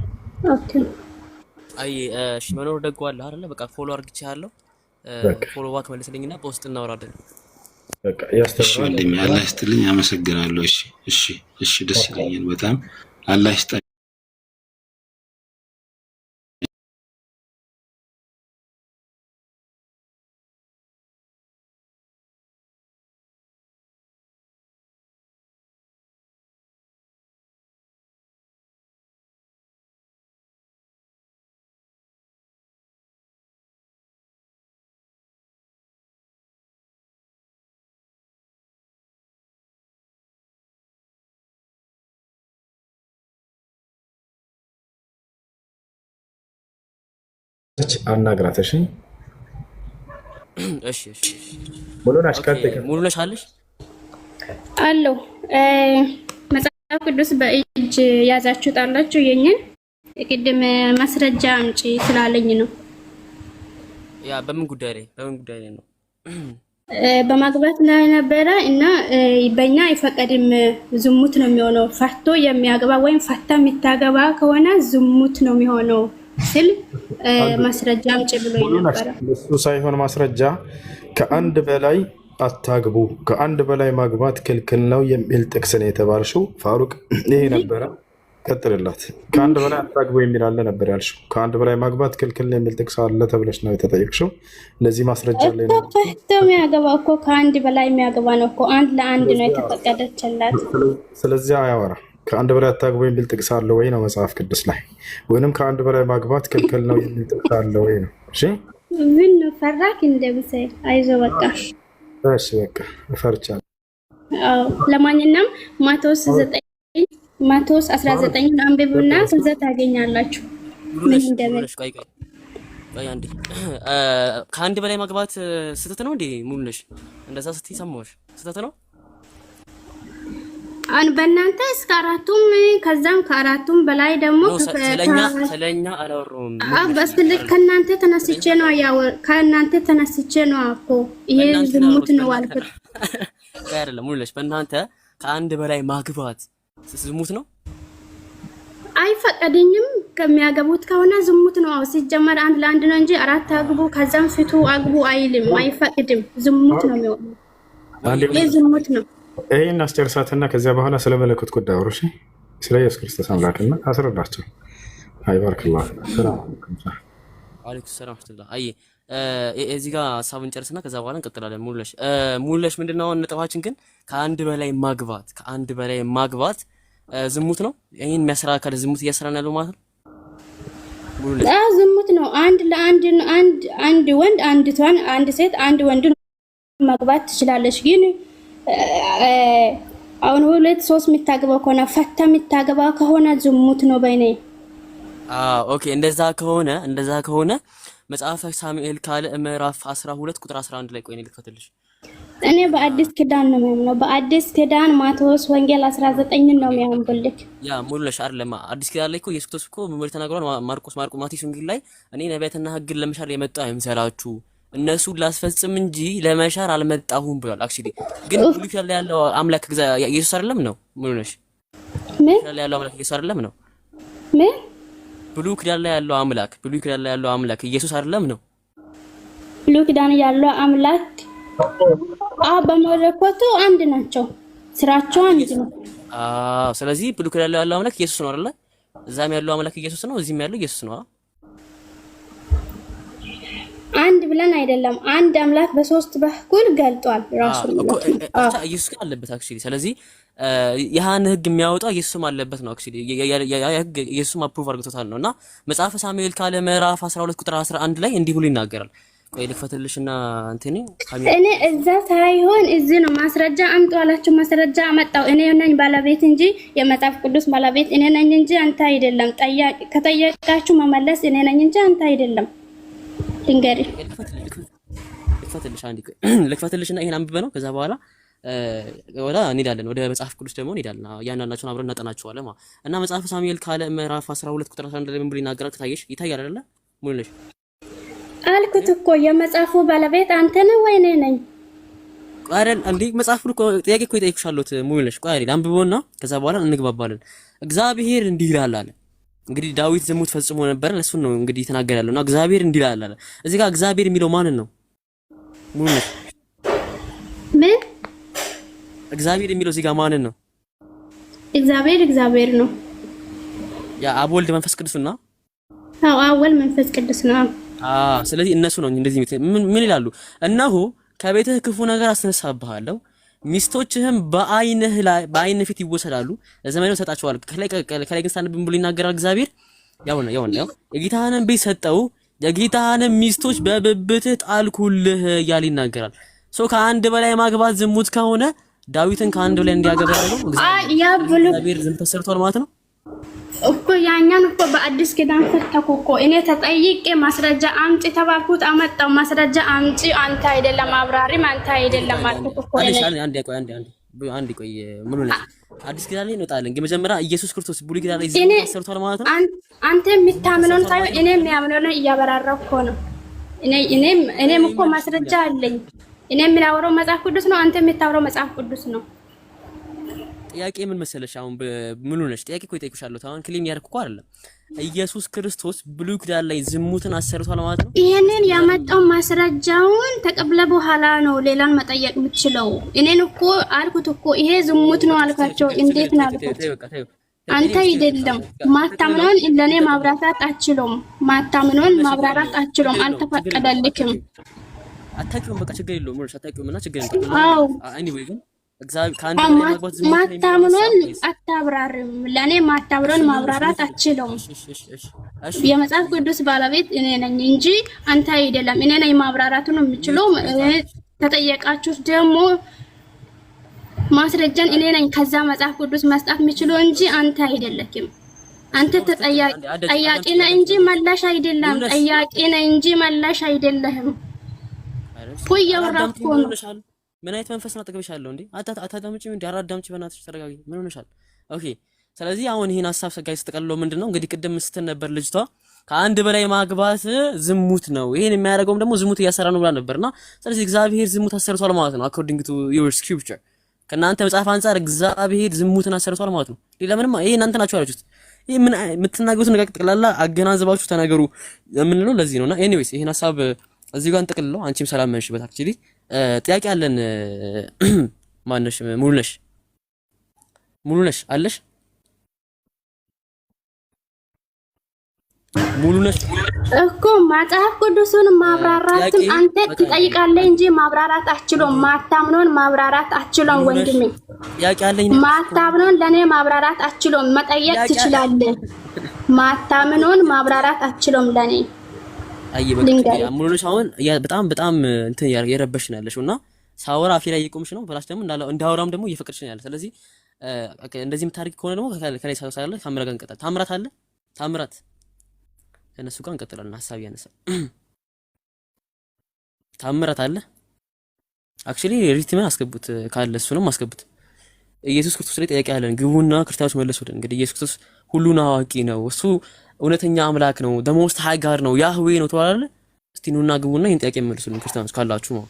ኦኬ አይ እሺ መኖር ደግዋለሁ አይደለ? በቃ ፎሎ አድርግቻለሁ። ፎሎ ባክ መልስልኝና በውስጥ እናወራለን። በቃ ያስተምራል። እሺ ወንድሜ አላህ ይስጥልኝ። አመሰግናለሁ። እሺ እሺ እሺ ደስ ይለኛል በጣም አላህ ይስጥልኝ። አናግራት። እሺ እሺ እሺ ሙሉነሽ ከልተከ ሙሉነሽ አለሽ አለው መጽሐፍ ቅዱስ በእጅ ያዛችሁ ጣላችሁ የኛን ቅድም ማስረጃ አምጪ ስላለኝ ነው። ያ በምን ጉዳይ ላይ ነው? በማግባት ላይ ነበረ እና በእኛ አይፈቀድም፣ ዝሙት ነው የሚሆነው። ፈቶ የሚያገባ ወይም ፈታ የሚታገባ ከሆነ ዝሙት ነው የሚሆነው ስል ማስረጃ አምጪ ብሎኝ ነበር። እሱ ሳይሆን ማስረጃ ከአንድ በላይ አታግቡ፣ ከአንድ በላይ ማግባት ክልክል ነው የሚል ጥቅስ ነው የተባልሽው። ፋሩቅ ይሄ ነበረ። ቀጥልላት። ከአንድ በላይ አታግቡ የሚል አለ ነበር ያልሽው። ከአንድ በላይ ማግባት ክልክል ነው የሚል ጥቅስ አለ ተብለሽ ነው የተጠየቅሽው። ለዚህ ማስረጃ ላይ ነው። ፈቶ የሚያገባ እኮ ከአንድ በላይ የሚያገባ ነው እኮ። አንድ ለአንድ ነው የተፈቀደችላት። ስለዚህ አያወራ ከአንድ በላይ አታግቡ የሚል ጥቅስ አለ ወይ ነው መጽሐፍ ቅዱስ ላይ፣ ወይንም ከአንድ በላይ ማግባት ክልክል ነው የሚል ጥቅስ አለ ወይ ነው። እሺ ምን ነው ፈራክ? እንደምሰ አይዞ በቃ እሺ በቃ እፈርቻለሁ። አዎ ለማንኛውም ማቴዎስ 19 አንብቡና ከዛ ታገኛላችሁ ምን እንደምልሽ። ቆይ አንዴ ከአንድ በላይ ማግባት ስህተት ነው እንዴ? ሙሉነሽ እንደዛ ስትይ ሰማሁሽ። ስህተት ነው በእናንተ እስከ አራቱም ከዛም ከአራቱም በላይ ደግሞ ስለኛ አላወራሁም። በስልክ ከእናንተ ተነስቼ ነው እኮ ይሄ ዝሙት ነው አልኩት። አይደለም ሙሉነሽ፣ በእናንተ ከአንድ በላይ ማግባት ዝሙት ነው አይፈቀድኝም። ከሚያገቡት ከሆነ ዝሙት ነው። ሲጀመር አንድ ለአንድ ነው እንጂ አራት አግቡ ከዛም ፍቱ አግቡ አይልም፣ አይፈቅድም። ዝሙት ነው የሚሆነው። ይሄ ዝሙት ነው። ይሄን አስጨርሳትና ከዚያ በኋላ ስለ መለኮት ጉዳይ አውሩ። እሺ ስለ ኢየሱስ ክርስቶስ አምላክና አስረዳቸው። አይባርክላህ። ሰላም አለይኩም ሰላም ወራህመቱላህ። አይ እዚህ ጋር ሀሳብን ጨርስና ከዛ በኋላ እንቀጥላለን። ሙሉነሽ ምንድነው ነጥባችን? ግን ከአንድ በላይ ማግባት ዝሙት ነው። ይሄን የሚያስራ አካል ዝሙት እያሰራን ያለው ማለት ነው። ሙሉነሽ ዝሙት ነው። አንድ ለአንድ አንድ ወንድ አንድ ሴት አንድ ወንድ ማግባት ትችላለች። ግን አሁን ሁለት ሶስት የሚታገባው ከሆነ ፈታ የሚታገባ ከሆነ ዝሙት ነው በእኔ። ኦኬ እንደዛ ከሆነ መጽሐፈ ሳሙኤል ካለ ምዕራፍ 12 ቁጥር 11 ላይ ቆይ ነው ልከተልሽ። እኔ በአዲስ ኪዳን ነው የሚያምነው። በአዲስ ኪዳን ማቴዎስ ወንጌል 19 ነው የሚያምብልክ። ያ ሙሉነሽ አይደለም። አዲስ ኪዳን ላይ እኮ ኢየሱስ ክርስቶስ እኮ መምህር ተናግሯል። ማቴዎስ ወንጌል ላይ እኔ ነቢያትና ሕግን ለመሻር የመጣሁ አይምሰላችሁ እነሱ ላስፈጽም እንጂ ለመሻር አልመጣሁም ብሏል። አክቹሊ ግን ብሉይ ኪዳን ላይ ያለው አምላክ ኢየሱስ አይደለም ነው ሙሉነሽ? ምን ላይ ያለው አምላክ ኢየሱስ አይደለም ነው? ምን ብሉይ ኪዳን ላይ ያለው አምላክ ኢየሱስ አይደለም ነው? ብሉይ ኪዳን ያለው አምላክ በመለኮቱ አንድ ናቸው፣ ስራቸው አንድ ነው። ስለዚህ ብሉይ ኪዳን ላይ ያለው አምላክ ኢየሱስ ነው አይደል? እዛም ያለው አምላክ ኢየሱስ ነው፣ እዚህም ያለው ኢየሱስ ነው። አንድ ብለን አይደለም፣ አንድ አምላክ በሶስት በኩል ገልጧል ራሱ ኢየሱስ ጋር አለበት አክቹሊ። ስለዚህ ያህን ህግ የሚያወጣው ኢየሱስም አለበት ነው አክቹሊ። ህግ ኢየሱስም አፕሩቭ አድርጎታል ነውና መጽሐፈ ሳሙኤል ካለ ምዕራፍ 12 ቁጥር 11 ላይ እንዲህ ብሎ ይናገራል። ቆይ ልክፈትልሽና እንትኔ እኔ እዛ ሳይሆን እዚህ ነው ማስረጃ አምጡ አላችሁ። ማስረጃ አመጣው። እኔ ነኝ ባለቤት እንጂ የመጽሐፍ ቅዱስ ባለቤት እኔ ነኝ እንጂ አንተ አይደለም። ጠያቂ ከጠየቃችሁ መመለስ እኔ ነኝ እንጂ አንተ አይደለም። ድንገሪ ልክፈትልሽና ይሄን አንብበ ነው። ከዛ በኋላ ወደ እንሄዳለን ወደ መጽሐፍ ቅዱስ ደግሞ እንሄዳለን። ያንናናቸውን አብረን እናጠናቸዋለን ማለት እና መጽሐፍ ሳሙኤል ካለ ምዕራፍ 12 ቁጥር 11 ላይ ምን ብሎ ይናገራል? ከታየሽ ይታያል አይደለ? ሙሉ ነሽ አልኩት እኮ የመጽሐፉ ባለቤት አንተ ነህ ወይ እኔ ነኝ? አይደል እንዴ? መጽሐፉ እኮ ጥያቄ እኮ ይጠይቁሻለሁት ሙሉ ነሽ። ቆይ አይደል አንብቦና ከዛ በኋላ እንግባባለን። እግዚአብሔር እንዲህ ይላል አለ። እንግዲህ ዳዊት ዝሙት ፈጽሞ ነበር፣ ለሱን ነው እንግዲህ ተናገረ ያለውና እግዚአብሔር እንዲህ ይላል አለ። እዚህ ጋር እግዚአብሔር የሚለው ማንን ነው? ሙሉ ነሽ ምን እግዚአብሔር የሚለው እዚህ ጋር ማንን ነው? እግዚአብሔር ነው። ያ አብ ወልድ መንፈስ ቅዱስና አዎ አብ ወልድ መንፈስ ቅዱስ ነው። ስለዚህ እነሱ ነው እንደዚህ ምን ይላሉ? እነሆ ከቤትህ ክፉ ነገር አስነሳብሃለሁ፣ ሚስቶችህም በአይንህ ፊት ይወሰዳሉ፣ ለዘመኑ ሰጣቸዋል። ከላይ ግን ሳንብብ ብሎ ይናገራል እግዚአብሔር። ያው የጌታህንም ቤት ሰጠው፣ የጌታህንም ሚስቶች በብብትህ ጣልኩልህ እያለ ይናገራል። ከአንድ በላይ ማግባት ዝሙት ከሆነ ዳዊትን ከአንድ በላይ እንዲያገባ ያደረገው እግዚአብሔር ዝም ተሰርቷል ማለት ነው እኮ። ያኛን እኮ በአዲስ ኪዳን ፈተኩ እኮ እኔ ተጠይቄ ማስረጃ አምጪ ተባልኩት፣ አመጣው ማስረጃ አምጪ። አንተ አይደለም አብራሪም አንተ አይደለም አልኩት እኮ። አንድ ቆይ ምን ነው አዲስ ኪዳን ላይ እንወጣለን። ግን መጀመሪያ ኢየሱስ ክርስቶስ ብሉይ ኪዳን ላይ ዝም ተሰርቷል ማለት ነው። አንተ የምታምነውን ሳይሆን እኔ የሚያምነውን እያበራራው እኮ ነው። እኔም እኮ ማስረጃ አለኝ። እኔ የምናወራው መጽሐፍ ቅዱስ ነው። አንተ የምታወራው መጽሐፍ ቅዱስ ነው። ጥያቄ ምን መሰለሽ? አሁን ምን ሆነሽ? ጥያቄ እኮ ይጠይቁሻለሁ። አሁን ክሊም ያርኩ እኮ አይደለም። ኢየሱስ ክርስቶስ ብሉይ ኪዳን ላይ ዝሙትን አሰርቷል ማለት ነው። ይሄንን ያመጣው ማስረጃውን ተቀብለ በኋላ ነው ሌላን መጠየቅ የምትችለው። እኔን እኮ አልኩት እኮ ይሄ ዝሙት ነው አልኳቸው። እንዴት ነው አልኩት። አንተ አይደለም ማታምነውን ለኔ ማብራራት አትችሉም። ማታምነውን ማብራራት አትችሉም። አልተፈቀደልክም። አታውቂውም። በቃ ችግር የለውም። ሙሉሽ አታውቂውም እና ችግር የለውም። አዎ ኤኒዌይ ግን እግዚአብሔር ካንተ ማግባት ዝሙት ማታምነውን አታብራርም። ለኔ ማታብረን ማብራራት አትችሉም። የመጽሐፍ ቅዱስ ባለቤት እኔ ነኝ እንጂ አንተ አይደለም። እኔ ነኝ ማብራራቱ ነው የምችለው። ተጠየቃችሁ ደግሞ ማስረጃን እኔ ነኝ ከዛ መጽሐፍ ቅዱስ መስጣት የምችለው እንጂ አንተ አይደለክም። አንተ ጠያቂ ነህ እንጂ መላሽ አይደለም። ጠያቂ ነህ እንጂ መላሽ አይደለህም። ቆይ ያወራኩ ነው። ምን አይነት መንፈስ ነው አጠገብሻለሁ እንዴ? አታዳምጪም እንዴ? አራዳምጪ በእናትሽ ተረጋጊ። ምን ሆነሻል? ኦኬ ስለዚህ አሁን ይሄን ሐሳብ ሰጋይ ስተቀልለው ምንድነው እንግዲህ ቅድም ስትል ነበር ልጅቷ ከአንድ በላይ ማግባት ዝሙት ነው፣ ይሄን የሚያደርገውም ደግሞ ዝሙት እያሰራ ነው ብላ ነበርና ስለዚህ እግዚአብሔር ዝሙት አሰርቷል ማለት ነው። according to your scripture ከናንተ መጽሐፍ አንፃር እግዚአብሔር ዝሙትን አሰርቷል ማለት ነው። ሌላ ምንም ይሄ እናንተ ናችሁ ያላችሁት። ይሄ ምን የምትናገሩት ነገር ጠቅላላ አገናዝባችሁ ተናገሩ የምንለው ለዚህ ነውና ኤኒዌይስ ይሄን ሐሳብ እዚህ ጋር እንጠቅልለው። አንቺም ሰላም ነሽበት። አክቹሊ ጥያቄ አለን። ማነሽ? ሙሉነሽ አለሽ? ሙሉነሽ እኮ መጽሐፍ ቅዱስን ማብራራትም አንተ ትጠይቃለህ እንጂ ማብራራት አትችልም። ማታምነውን ማብራራት አትችልም ወንድሜ። ጥያቄ አለኝ። ማታምነውን ለኔ ማብራራት አትችልም። መጠየቅ ትችላለህ። ማታምነውን ማብራራት አትችልም ለኔ። አይ በቃ ሙሉነሽ አሁን በጣም እንትን የረበሽ ነው ያለሽውና ሳወራ አፌ ላይ እየቆምሽ ነው። ፕላስ ደግሞ እንዳወራም ደግሞ እየፈቀድሽ ነው ያለ። ስለዚህ እንደዚህ የምታርቂ ከሆነ ደግሞ ከላይ ሳይሳለ ታምራት እንቀጥል። ታምራት አለ ታምራት ከነሱ ጋር እንቀጥላለን። ሐሳብ ያነሳ ታምራት አለ። አክቹሊ ሪትምን አስገቡት ካለ እሱንም አስገቡት። ኢየሱስ ክርስቶስ ላይ ጥያቄ አለን። ግቡና ክርስቲያኖች መልሱልን። እንግዲህ ኢየሱስ ክርስቶስ ሁሉን አዋቂ ነው፣ እሱ እውነተኛ አምላክ ነው፣ ደሞስት ሃይ ጋር ነው፣ ያህዌ ነው ተባለ። እስቲ ኑና ግቡና ይሄን ጥያቄ መልሱልን ክርስቲያኖች ካላችሁ ነው።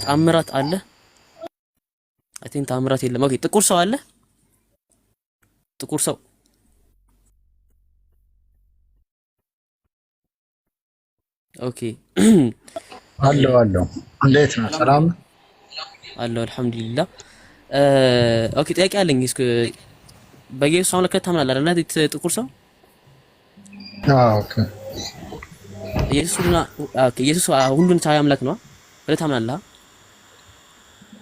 ታምራት አለ? አይ ቲንክ ታምራት የለም። ኦኬ ጥቁር ሰው አለ? ጥቁር ሰው ኦኬ አለው እንዴት ነው? ሰላም አለው አልሐምዱሊላህ። ኦኬ ጥያቄ አለኝ። እስኪ በኢየሱስ አምላክ ታምናለህ አይደል? ጥቁር ሰው ኦኬ ኢየሱስ ሁሉን ቻይ አምላክ ነው ብለህ ታምናለህ?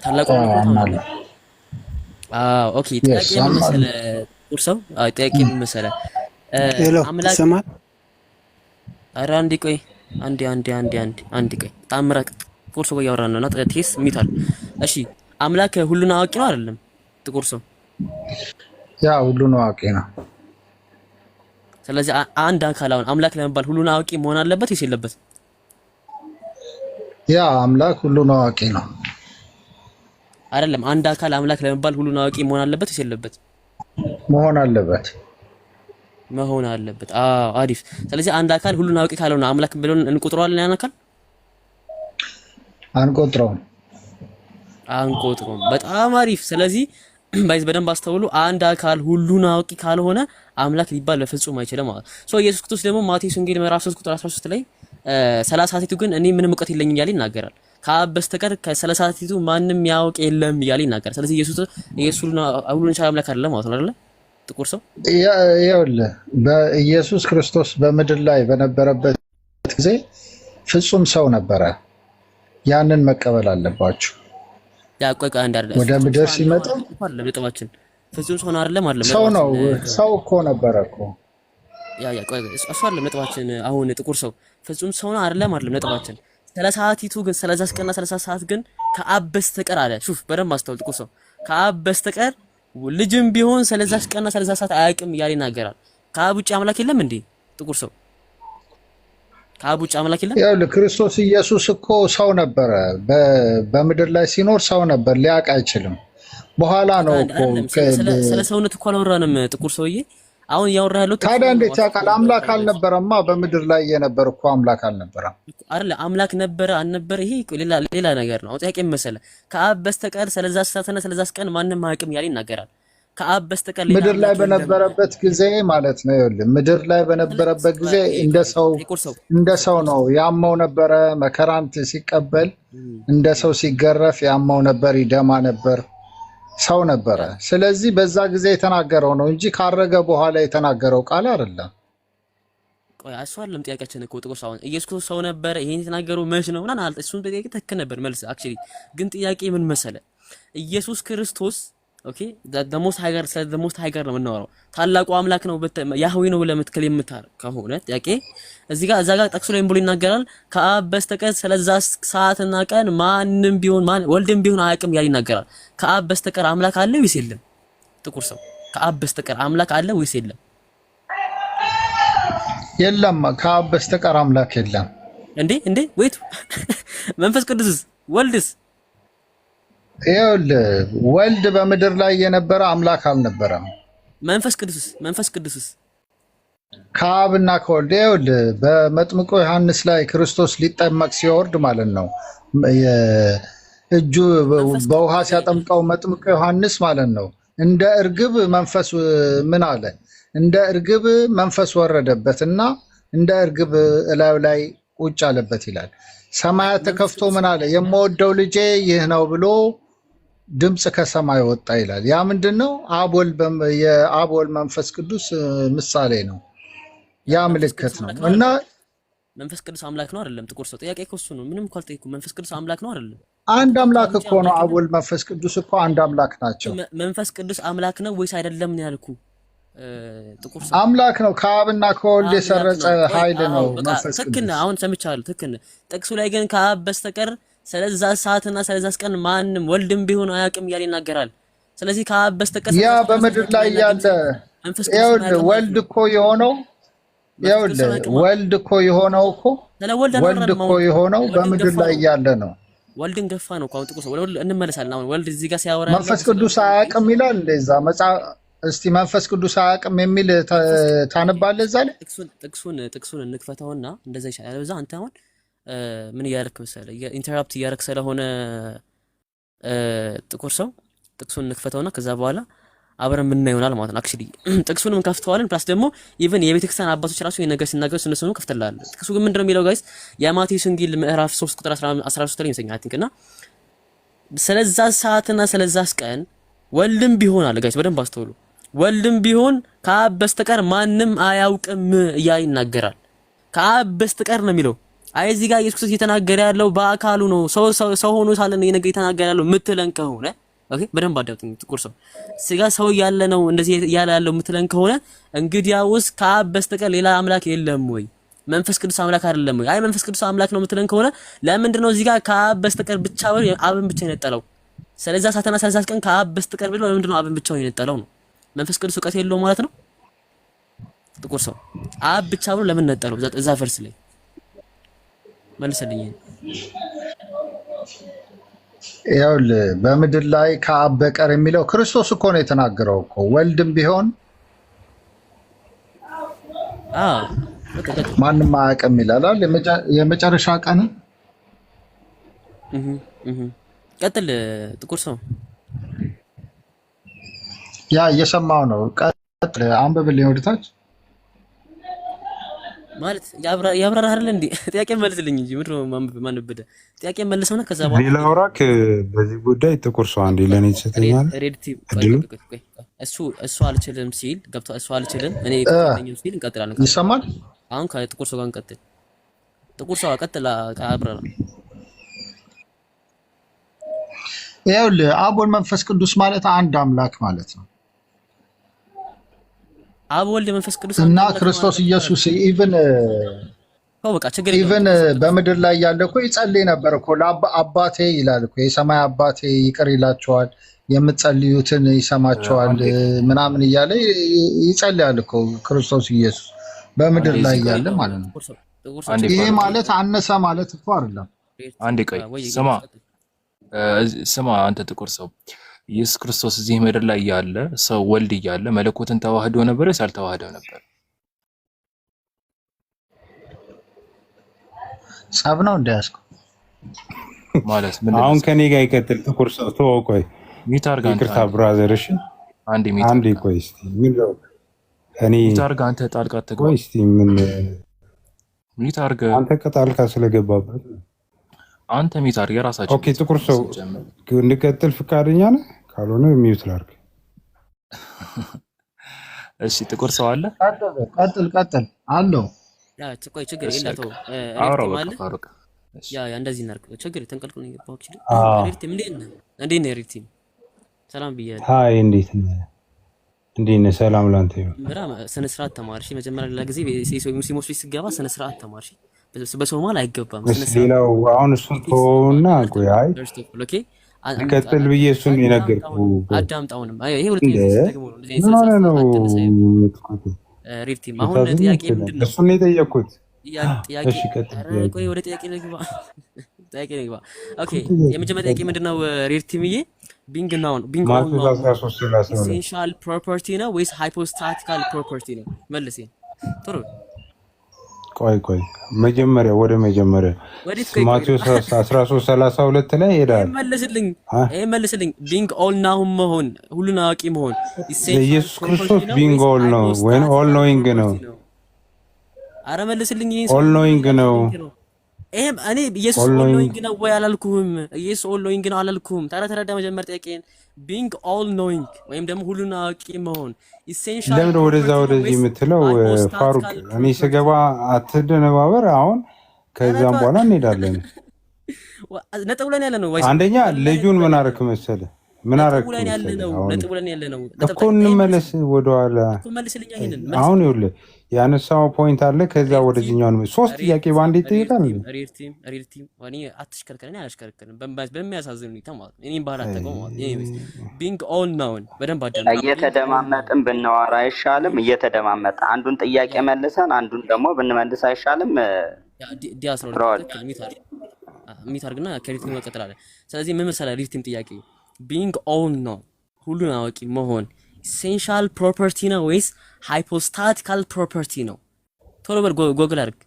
ታላቁ አምላክ። ኦኬ ጥያቄ ምን መሰለህ? ጥቁር ሰው ጥያቄ ምን መሰለህ? አምላክ ኧረ አንዴ ቆይ አንድ ቀይ ታምራት ጥቁር ሰው እያወራን ነውና ቴስ ሚታል። እሺ አምላክ ሁሉን አዋቂ ነው አይደለም? ጥቁር ሰው ያ ሁሉን አዋቂ ነው። ስለዚህ አንድ አካል አሁን አምላክ ለመባል ሁሉን አዋቂ መሆን አለበት ወይስ የለበትም? ያ አምላክ ሁሉን አዋቂ ነው አይደለም? አንድ አካል አምላክ ለመባል ሁሉን አዋቂ መሆን አለበት ወይስ የለበትም? መሆን አለበት። መሆን አለበት። አዎ አሪፍ። ስለዚህ አንድ አካል ሁሉን አዋቂ ካልሆነ አምላክ ብለን እንቆጥረዋለን? ያን አካል አንቆጥረውም። በጣም አሪፍ። ስለዚህ ባይዝ በደንብ አስተውሉ። አንድ አካል ሁሉን አዋቂ ካልሆነ አምላክ ሊባል በፍጹም አይችልም ማለት ነው። ኢየሱስ ክርስቶስ ደግሞ ማቴዎስ ወንጌል ምዕራፍ 3 ቁጥር 13 ላይ 30ቲቱ ግን እኔ ምንም እውቀት የለኝም እያለ ይናገራል። ከአብ በስተቀር ከ30ቲቱ ማንም ያውቅ የለም እያለ ይናገራል። ስለዚህ ኢየሱስ ሁሉን ቻይ አምላክ አይደለም ማለት ነው አይደለ? ጥቁር ሰው ይኸውልህ በኢየሱስ ክርስቶስ በምድር ላይ በነበረበት ጊዜ ፍጹም ሰው ነበረ። ያንን መቀበል አለባችሁ። ያቆቃ እንዳለ ወደ ምድር ሲመጣ ለጥባችን ፍጹም ሰው አይደለም ሰው ነው። ሰው እኮ ነበረ እኮ ቆይ እሱ አይደለም ነጥባችን። አሁን ጥቁር ሰው ፍጹም ሰው ነው አይደለም ነጥባችን። 30ቲቱ ግን 30 ቀንና 30 ሰዓት ግን ከአብ በስተቀር አለ። ሹፍ በደንብ አስተውል። ጥቁር ሰው ከአብ በስተቀር ልጅም ቢሆን 30 ቀንና 30 ሰዓት አያውቅም እያለ ይናገራል። ከአብ ውጭ አምላክ የለም እንዴ? ጥቁር ሰው ከአብ ውጭ አምላክ የለም? ያው ክርስቶስ ኢየሱስ እኮ ሰው ነበረ። በምድር ላይ ሲኖር ሰው ነበር፣ ሊያውቅ አይችልም። በኋላ ነው እኮ ስለ ሰውነት እኮ አላወራንም። ጥቁር ሰውዬ አሁን እያወራ ያለው ታዲያ እንዴት ያውቃል? አምላክ አልነበረማ። በምድር ላይ የነበር እኮ አምላክ አልነበረም አይደል? አምላክ ነበረ አልነበረ? ይሄ ሌላ ነገር ነው። ጥያቄ መሰለ ከአብ በስተቀር ስለዛ ሰዓትና ስለዛ ቀን ማንም አያውቅም ያለ ይናገራል። ከአብ በስተቀር ምድር ላይ በነበረበት ጊዜ ማለት ነው። ይኸውልህ ምድር ላይ በነበረበት ጊዜ እንደ ሰው ነው ያማው ነበረ። መከራን ሲቀበል እንደ ሰው ሲገረፍ ያማው ነበር፣ ይደማ ነበር፣ ሰው ነበረ። ስለዚህ በዛ ጊዜ የተናገረው ነው እንጂ ካረገ በኋላ የተናገረው ቃል አይደለም። ቆይ አስዋለም ጥያቄያችን እኮ ጥቁር ሰው ኢየሱስ ሰው ነበረ። ይሄን የተናገረው መች ነው ምናምን አልተ እሱን በጥያቄ ትክክል ነበር መልስ። አክቹሊ ግን ጥያቄ ምን መሰለ ኢየሱስ ክርስቶስ ኦኬ ደሞስት ሃይገር ነው የምናወራው። ታላቁ አምላክ ነው ያህዌ ነው ለምትከል የምታር ከሆነ ጥያቄ እዚህ ጋር እዛ ጋር ጠቅሶ ላይ ብሎ ይናገራል። ከአብ በስተቀር ስለዛ ሰዓትና ቀን ማንም ቢሆን ወልድም ቢሆን አያውቅም ያለ ይናገራል። ከአብ በስተቀር አምላክ አለ ወይስ የለም? ጥቁር ሰው ከአብ በስተቀር አምላክ አለ ወይስ የለም? የለም። ከአብ በስተቀር አምላክ የለም። እንዴ ወይቱ መንፈስ ቅዱስስ ወልድስ? ይኸውልህ ወልድ በምድር ላይ የነበረ አምላክ አልነበረም። መንፈስ ቅዱስስ ከአብና ከወልድ ይኸውልህ በመጥምቁ ዮሐንስ ላይ ክርስቶስ ሊጠመቅ ሲወርድ ማለት ነው እጁ በውሃ ሲያጠምቀው መጥምቁ ዮሐንስ ማለት ነው እንደ እርግብ መንፈስ ምን አለ? እንደ እርግብ መንፈስ ወረደበትና እንደ እርግብ እላዩ ላይ ቁጭ አለበት ይላል። ሰማያት ተከፍቶ ምን አለ? የምወደው ልጄ ይህ ነው ብሎ ድምፅ ከሰማይ ወጣ ይላል። ያ ምንድነው? የአብ ወልድ መንፈስ ቅዱስ ምሳሌ ነው። ያ ምልክት ነው። እና መንፈስ ቅዱስ አምላክ ነው አይደለም? ጥቁር ሰው ጥያቄ እኮ እሱ ነው። ምንም እኮ አልጠየኩም። መንፈስ ቅዱስ አምላክ ነው አይደለም? አንድ አምላክ እኮ ነው። አብ ወልድ መንፈስ ቅዱስ እኮ አንድ አምላክ ናቸው። መንፈስ ቅዱስ አምላክ ነው ወይስ አይደለም ነው ያልኩ። ጥቁር ሰው አምላክ ነው። ከአብና ከወልድ የሰረጸ ኃይል ነው መንፈስ ቅዱስ። ትክክል። አሁን ሰምቻለሁ። ትክክል። ጥቅሱ ላይ ግን ከአብ በስተቀር ስለዛ ሰዓትና ስለዛ ቀን ማንም ወልድም ቢሆን አያውቅም እያለ ይናገራል። ስለዚህ ከአብ በስተቀር ያ በምድር ላይ ያለ ይኸውልህ ወልድ እኮ የሆነው ወልድ እኮ የሆነው በምድር ላይ ያለ ነው። ወልድን ገፋ ነው። አሁን ጥቁር ሰው ወልድ እንመለሳለን። አሁን ወልድ እዚህ ጋር ሲያወራ መንፈስ ቅዱስ አያውቅም ይላል። እንደዛ መጽሐፍ እስቲ መንፈስ ቅዱስ አያውቅም የሚል ታነባለህ እዛ ላይ ጥቅሱን እንክፈተውና እንደዛ ይሻላል። በዛ አንተ አሁን ምን እያደረክ መሰለህ ኢንተራፕት እያደረክ ስለሆነ ጥቁር ሰው ጥቅሱን እንክፈተውና ከዛ በኋላ አብረን ምን ይሆናል ማለት ነው። አክቹሊ ጥቅሱንም ከፍተዋለን ፕላስ ደግሞ ኢቭን የቤተክርስቲያን አባቶች ራሱ የነገር ሲናገሩ እነሱንም ከፍተላል። ጥቅሱ ግን ምንድነው የሚለው ጋይስ የማቴዎስ ወንጌል ምዕራፍ 3 ቁጥር 13 ላይ ይመስለኛል አትንክና ስለዛ ሰዓትና ስለዛ ቀን ወልድም ቢሆን አለ ጋይስ በደንብ አስተውሉ። ወልድም ቢሆን ከአብ በስተቀር ማንም አያውቅም እያለ ይናገራል። ከአብ በስተቀር ነው የሚለው። አይ እዚህ ጋር ኢየሱስ ክርስቶስ እየተናገረ ያለው በአካሉ ነው። ሰው ሆኖ ሳለ ነው እየተናገረ ያለው ምትለን ከሆነ ኦኬ በደንብ አዳምጡኝ። ጥቁር ሰው ስጋ ሰው ያለ ነው እንደዚህ ያለ ያለው ምትለን ከሆነ እንግዲያውስ ከአብ በስተቀር ሌላ አምላክ የለም ወይ? መንፈስ ቅዱስ አምላክ አይደለም ወይ? አይ መንፈስ ቅዱስ አምላክ ነው የምትለን ከሆነ ለምንድን ነው እዚህ ጋር ከአብ በስተቀር ብቻ አብን ብቻ የነጠለው? ስለዚህ ሳተና 30 ቀን ከአብ በስተቀር ብሎ ለምንድን ነው አብን ብቻውን የነጠለው ነው? መንፈስ ቅዱስ እውቀት የለውም ማለት ነው? ጥቁር ሰው አብ ብቻ ብሎ ለምን ነጠለው? እዛ ቨርስ ላይ መልሰልኝ። ይኸውልህ በምድር ላይ ከአብ በቀር የሚለው ክርስቶስ እኮ ነው የተናገረው እኮ። ወልድም ቢሆን ማንም አያውቅም ይላል የመጨረሻ ቀን። ቀጥል ጥቁር ሰው። ያ እየሰማው ነው። ቀጥል አንብብልኝ ወደታች ማለት ያብራራ አይደል እንዴ? ጥያቄ መልስልኝ እንጂ ምድሮ ማንበደ ጥያቄ መልሰውና ከዛ በኋላ ሌላ አውራክ በዚህ ጉዳይ ጥቁር ሰው አንዴ ለኔ ይሰጠኛል። እሱ አልችልም ሲል ገብቶ እሱ አልችልም እኔ ከተኛው ሲል እንቀጥላለን። ይሰማል። አሁን ከጥቁር ሰው ጋር እንቀጥል። ጥቁር ሰው ቀጥል አብራራ። ይኸውልህ አብ ወልድ መንፈስ ቅዱስ ማለት አንድ አምላክ ማለት ነው። አብ ወልድ መንፈስ ቅዱስ እና ክርስቶስ ኢየሱስ ኢቭን በምድር ላይ ያለ እኮ ይጸልይ ነበር እኮ ለአባቴ ይላል እኮ የሰማይ አባቴ ይቅር ይላቸዋል የምትጸልዩትን ይሰማቸዋል ምናምን እያለ ይጸልያል እኮ ክርስቶስ ኢየሱስ በምድር ላይ ያለ ማለት ነው። ይሄ ማለት አነሰ ማለት እኮ አይደለም። አንዴ ቆይ ስማ አንተ ጥቁር ሰው ኢየሱስ ክርስቶስ እዚህ ምድር ላይ ያለ ሰው ወልድ እያለ መለኮትን ተዋህዶ ነበር ወይስ አልተዋህደው ነበር? ጸብ ነው እንዳያስኩ ማለት ምን? አሁን ከኔ ጋር ይቀጥል ጥቁር ሰው ተወው። ቆይ ሚታርጋ ይቅርታ ብራዘር። እሺ አንዴ ቆይ እስቲ ምን ነው እኔ ሚታርጋ አንተ ጣልቃ ተገባ። ቆይ እስቲ ምን ሚታርጋ አንተ ከጣልቃ ስለገባበት አንተ ሚታርጋ የራሳችሁ። ኦኬ ጥቁር ሰው እንድቀጥል ፍቃደኛ ነህ? ካልሆነ ሚውት ላድርግ። እሺ ጥቁር ሰው አለ። ቀጥል አለው። ያ ቆይ ችግር የለውም። ሪፍቲም አለ። ያ እንደዚህ እናድርግ። ችግር ተንቀልቁ ነው ይባው እቺ ሪፍቲም እንዴት ነህ ሪፍቲም? ሰላም ብያለሁ። ሃይ እንዴት ነህ? ሰላም ላንተ ይሁን። ምራ ስነ ስርዓት ተማርሽ። መጀመሪያ ለጊዜ ሙስሊሞች ሲገባ ስነ ስርዓት ተማርሽ። በሶማል አይገባም ስነ ስርዓት። ሌላው አሁን እሱን ተውና ቆይ አይ ኦኬ ቀጥል ብዬ እሱን የነገርኩህ አዳምጣውንም ይሄ ሁለተኛ ደግሞ ነው እንደዚህ ነው ሪፍቲም። አሁን ጥያቄ ምንድነው? እሱን የጠየቅኩት ጥያቄ ቆይ ወደ ጥያቄ ልግባ። ኦኬ የመጀመሪያ ጥያቄ ምንድነው ሪፍቲምዬ? ቢንግ ናውን ቢንግ ኦን ነው ኢሴንሻል ፕሮፐርቲ ነው ወይስ ሃይፖስታቲካል ፕሮፐርቲ ነው? መልስ። ጥሩ ቆይ መጀመሪያ ማቴዎስ 13:32 ላይ ሄዳል። መልስልኝ። ቢንግ ኦል ናው መሆን ሁሉን አዋቂ መሆን ኢየሱስ ክርስቶስ ቢንግ ኦል ነው ወይ ኦል ኖዊንግ ነው? አረ መልስልኝ። ኦል ኖዊንግ ነው። እኔ ኢየሱስ ኦል ኖዊንግ ነው ወይ አላልኩም? ኢየሱስ ኦል ኖዊንግ ነው አላልኩም? ተረዳ መጀመር ጥያቄን። ቢንግ ኦል ኖዊንግ ወይም ደግሞ ሁሉን አዋቂ መሆን ኢሴንሻል። ለምን ወደዚህ የምትለው ፋሩቅ? እኔ ስገባ አትደነባበር። አሁን ከዛም በኋላ እንሄዳለን። ነጥብ ላይ ያለ ነው። አንደኛ ልጁን ምን አደረክ መሰለህ? ምን አደረክ ነጥብ ላይ ያለ ነው እኮ። እንመለስ ወደኋላ። አሁን ይኸውልህ ያነሳው ፖይንት አለ። ከዛ ወደዚህኛው ነው ሶስት ጥያቄ በአንድ ይጠይቃል። ሪልቲም ወኒ አትሽከርከረኝ አላሽከርከረም በሚያሳዝን ሁኔታ ማለት ነው። እኔም ባህል አጠቀው ማለት ነው። ቢንግ ኦል ናውን በደንብ አዳም እየተደማመጥን ብናወራ አይሻልም? እየተደማመጥ አንዱን ጥያቄ መልሰን አንዱን ደግሞ ብንመልስ አይሻልም? ዲያስሮ ሚታርግና ከሪልቲም እንቀጥላለን። ስለዚህ ምን መሰለህ ሪልቲም ጥያቄ ቢንግ ኦል ነው ሁሉን አዋቂ መሆን ኢሴንሻል ፕሮፐርቲ ነው ወይስ ሃይፖስታቲካል ፕሮፐርቲ ነው? ቶሎ በል ጎግል አድርግ።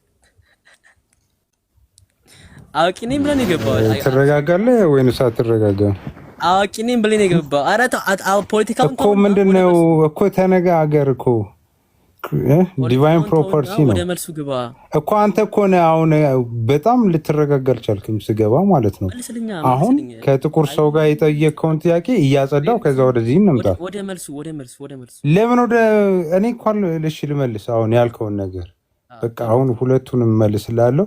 አዋቂ ነኝ ብለን የገባው ትረጋጋለህ ወይንስ አትረጋጋም? አዋቂ ነኝ ብለን የገባው ኧረ ፖለቲካውን እኮ ምንድነው እኮ ተነጋገር እኮ ዲቫይን ፕሮፐርቲ ነው ወደ መልሱ ግባ እኮ። አንተ እኮ ነው አሁን በጣም ልትረጋጋ አልቻልክም ስገባ ማለት ነው። አሁን ከጥቁር ሰው ጋር የጠየቀውን ጥያቄ እያጸዳው ከዛ ወደዚህ እንምጣ። ወደ መልሱ ለምን ወደ እኔ እንኳን ልሽ ልመልስ አሁን ያልከውን ነገር በቃ አሁን ሁለቱንም መልስላለሁ።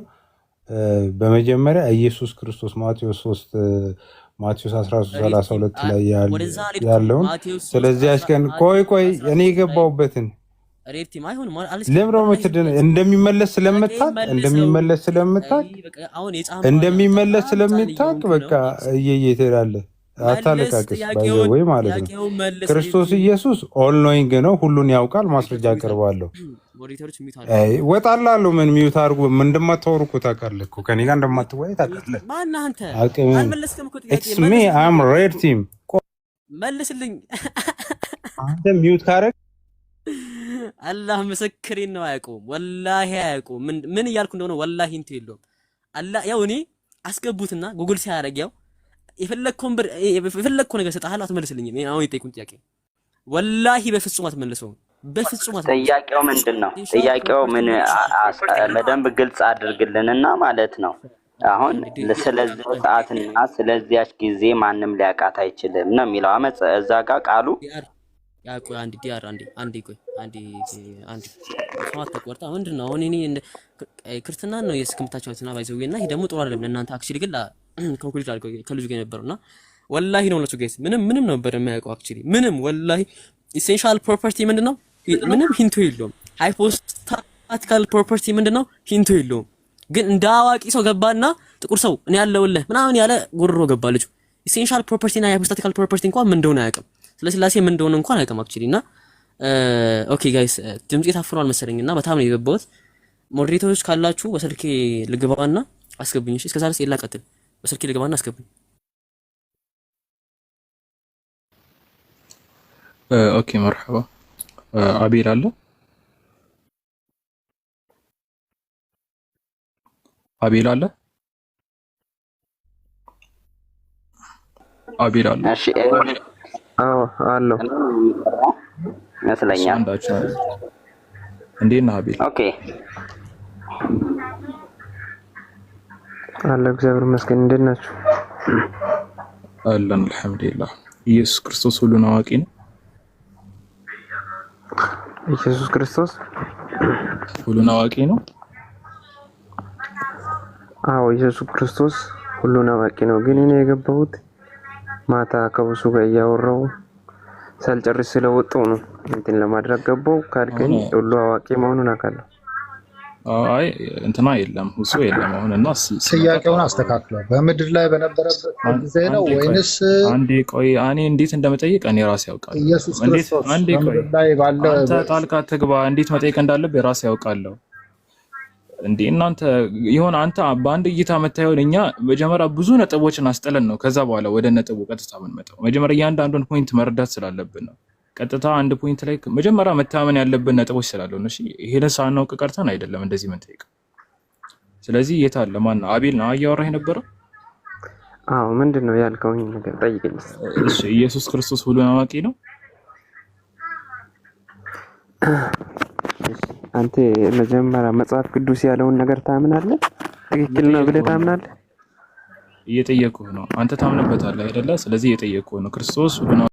በመጀመሪያ ኢየሱስ ክርስቶስ ማቴዎስ 13:32 ላይ ያለውን ስለዚህ አስከን ቆይ እኔ የገባሁበትን ሬድ ቲም አይሆንም አለስ ለምሮ መተደነ እንደሚመለስ ስለምታቅ በቃ እየየ ትላለህ። አታለቃቅስ ወይ ማለት ነው። ክርስቶስ ኢየሱስ ኦል ኖይንግ ነው፣ ሁሉን ያውቃል። ማስረጃ አቀርባለሁ። ወጣላለሁ። ምን ሚውት አድርጉ። ምን እንደማታወሩ እኮ ታውቃለህ እኮ ከኔ ጋር እንደማትወያይ ታውቃለህ። ማን አንተ? አልመለስክም እኮ ጥያቄ። ኢትስ ሚ አም ሬድ ቲም። መልስልኝ። አንተ ሚውት ካረግ አላህ ምስክሬን ነው። አያውቁም፣ ወላሂ አያውቁም። ምን እያልኩ እንደሆነ ወላሂ እንት የለውም። አላህ ያው እኔ አስገቡትና ጉግል ሲያደርግ ያው የፈለግከው ነገር ሰጣለሁ። አትመልስልኝም። አሁን የጠየቁን ጥያቄ ወላሂ በፍጹም አትመልሰውም። በፍጹም አትመልሰውም። ጥያቄው ምንድነው? ጥያቄው ምን በደንብ ግልጽ አድርግልንና ማለት ነው። አሁን ስለዚህ ሰዓትና ስለዚያች ጊዜ ማንም ሊያውቃት አይችልም ነው የሚለው አመጽ እዛ ጋር ቃሉ ያቆይ አንድ ዲያር አንዴ ቆይ አንዴ ሰዓት ተቆርጣ ምንድነው? አሁን እኔ ክርስትና ነው የስክምታቸውና ባይዘውና ይሄ ደግሞ ጥሩ አይደለም ለእናንተ አክቹሊ ግን ኮንክሉድ አድርገው ከልጁ ጋር ነበርና ወላሂ ነው ለሱ ጋይስ ምንም ነበር የማያውቀው አክቹሊ ምንም ወላሂ ኢሴንሻል ፕሮፐርቲ ምንድነው? ምንም ሂንቱ የለውም። ሃይፖስታቲካል ፕሮፐርቲ ምንድነው? ሂንቱ የለውም። ግን እንደ አዋቂ ሰው ገባና ጥቁር ሰው እኔ ያለውልህ ምናምን ያለ ጉርሮ ገባ ልጁ። ኢሴንሻል ፕሮፐርቲ እና ሃይፖስታቲካል ፕሮፐርቲ እንኳን ምን እንደሆነ አያውቅም። ስለስላሴ ምን እንደሆነ እንኳን አያውቅም አክቹሊ እና ኦኬ ጋይስ ድምጽ ታፍሯል መሰለኝና በጣም ነው የገባሁት። ሞዴሬተሮች ካላችሁ በስልኬ ልግባና አስገብኝ። እሺ እስከዛሬ ኤላ ቀጥል። በስልኬ ልግባና አስገብኝ። ኦኬ መርሐባ። አቤል አለ? አቤል አለ? አቤል አለ? እሺ አዎ አለው መስለኛል። እንዴት ነህ አቤል? ኦኬ አለ እግዚአብሔር ይመስገን። እንዴት ናችሁ? አለን አልሐምዱሊላህ። ኢየሱስ ክርስቶስ ሁሉን አዋቂ ነው። ኢየሱስ ክርስቶስ ሁሉን አዋቂ ነው። አዎ ኢየሱስ ክርስቶስ ሁሉን አዋቂ ነው። ግን እኔ የገባሁት ማታ ከብሱ ጋር እያወራሁ ሳልጨርስ ስለወጣሁ ነው እንትን ለማድረግ ገባሁ። ካልከኝ ሁሉ አዋቂ መሆኑን አውቃለሁ። አይ እንትና የለም ሁሱ የለም። አሁን እና ጥያቄውን አስተካክለው በምድር ላይ በነበረበት ጊዜ ነው ወይንስ? አንዴ ቆይ እኔ እንዴት እንደመጠየቅ እኔ ራሴ ያውቃለሁ። ኢየሱስ ክርስቶስ አንዴ ቆይ አንተ ጣልቃ ትግባ እንዴት መጠየቅ እንዳለብህ ራሴ ያውቃለሁ። እንዴ እናንተ ይሆን አንተ በአንድ እይታ መታየውን እኛ መጀመሪያ ብዙ ነጥቦችን አስጠለን ነው ከዛ በኋላ ወደ ነጥቡ ቀጥታ የምንመጣው። መጀመሪያ እያንዳንዱን ፖይንት መረዳት ስላለብን ነው። ቀጥታ አንድ ፖይንት ላይ መጀመሪያ መታመን ያለብን ነጥቦች ስላለው ነው። እሺ ይሄን ሳናውቅ ቀርተን አይደለም እንደዚህ ምን ጠይቅ። ስለዚህ የት አለ ማን አቤል ነው እያወራህ የነበረው? አዎ ምንድነው ያልከውኝ ነገር ጠይቀኝ። እሺ ኢየሱስ ክርስቶስ ሁሉን አዋቂ ነው። አንተ መጀመሪያ መጽሐፍ ቅዱስ ያለውን ነገር ታምናለህ? ትክክል ነው ብለህ ታምናለህ? እየጠየቁህ ነው። አንተ ታምንበታለህ አይደለ? ስለዚህ እየጠየቁህ ነው። ክርስቶስ ሁሉን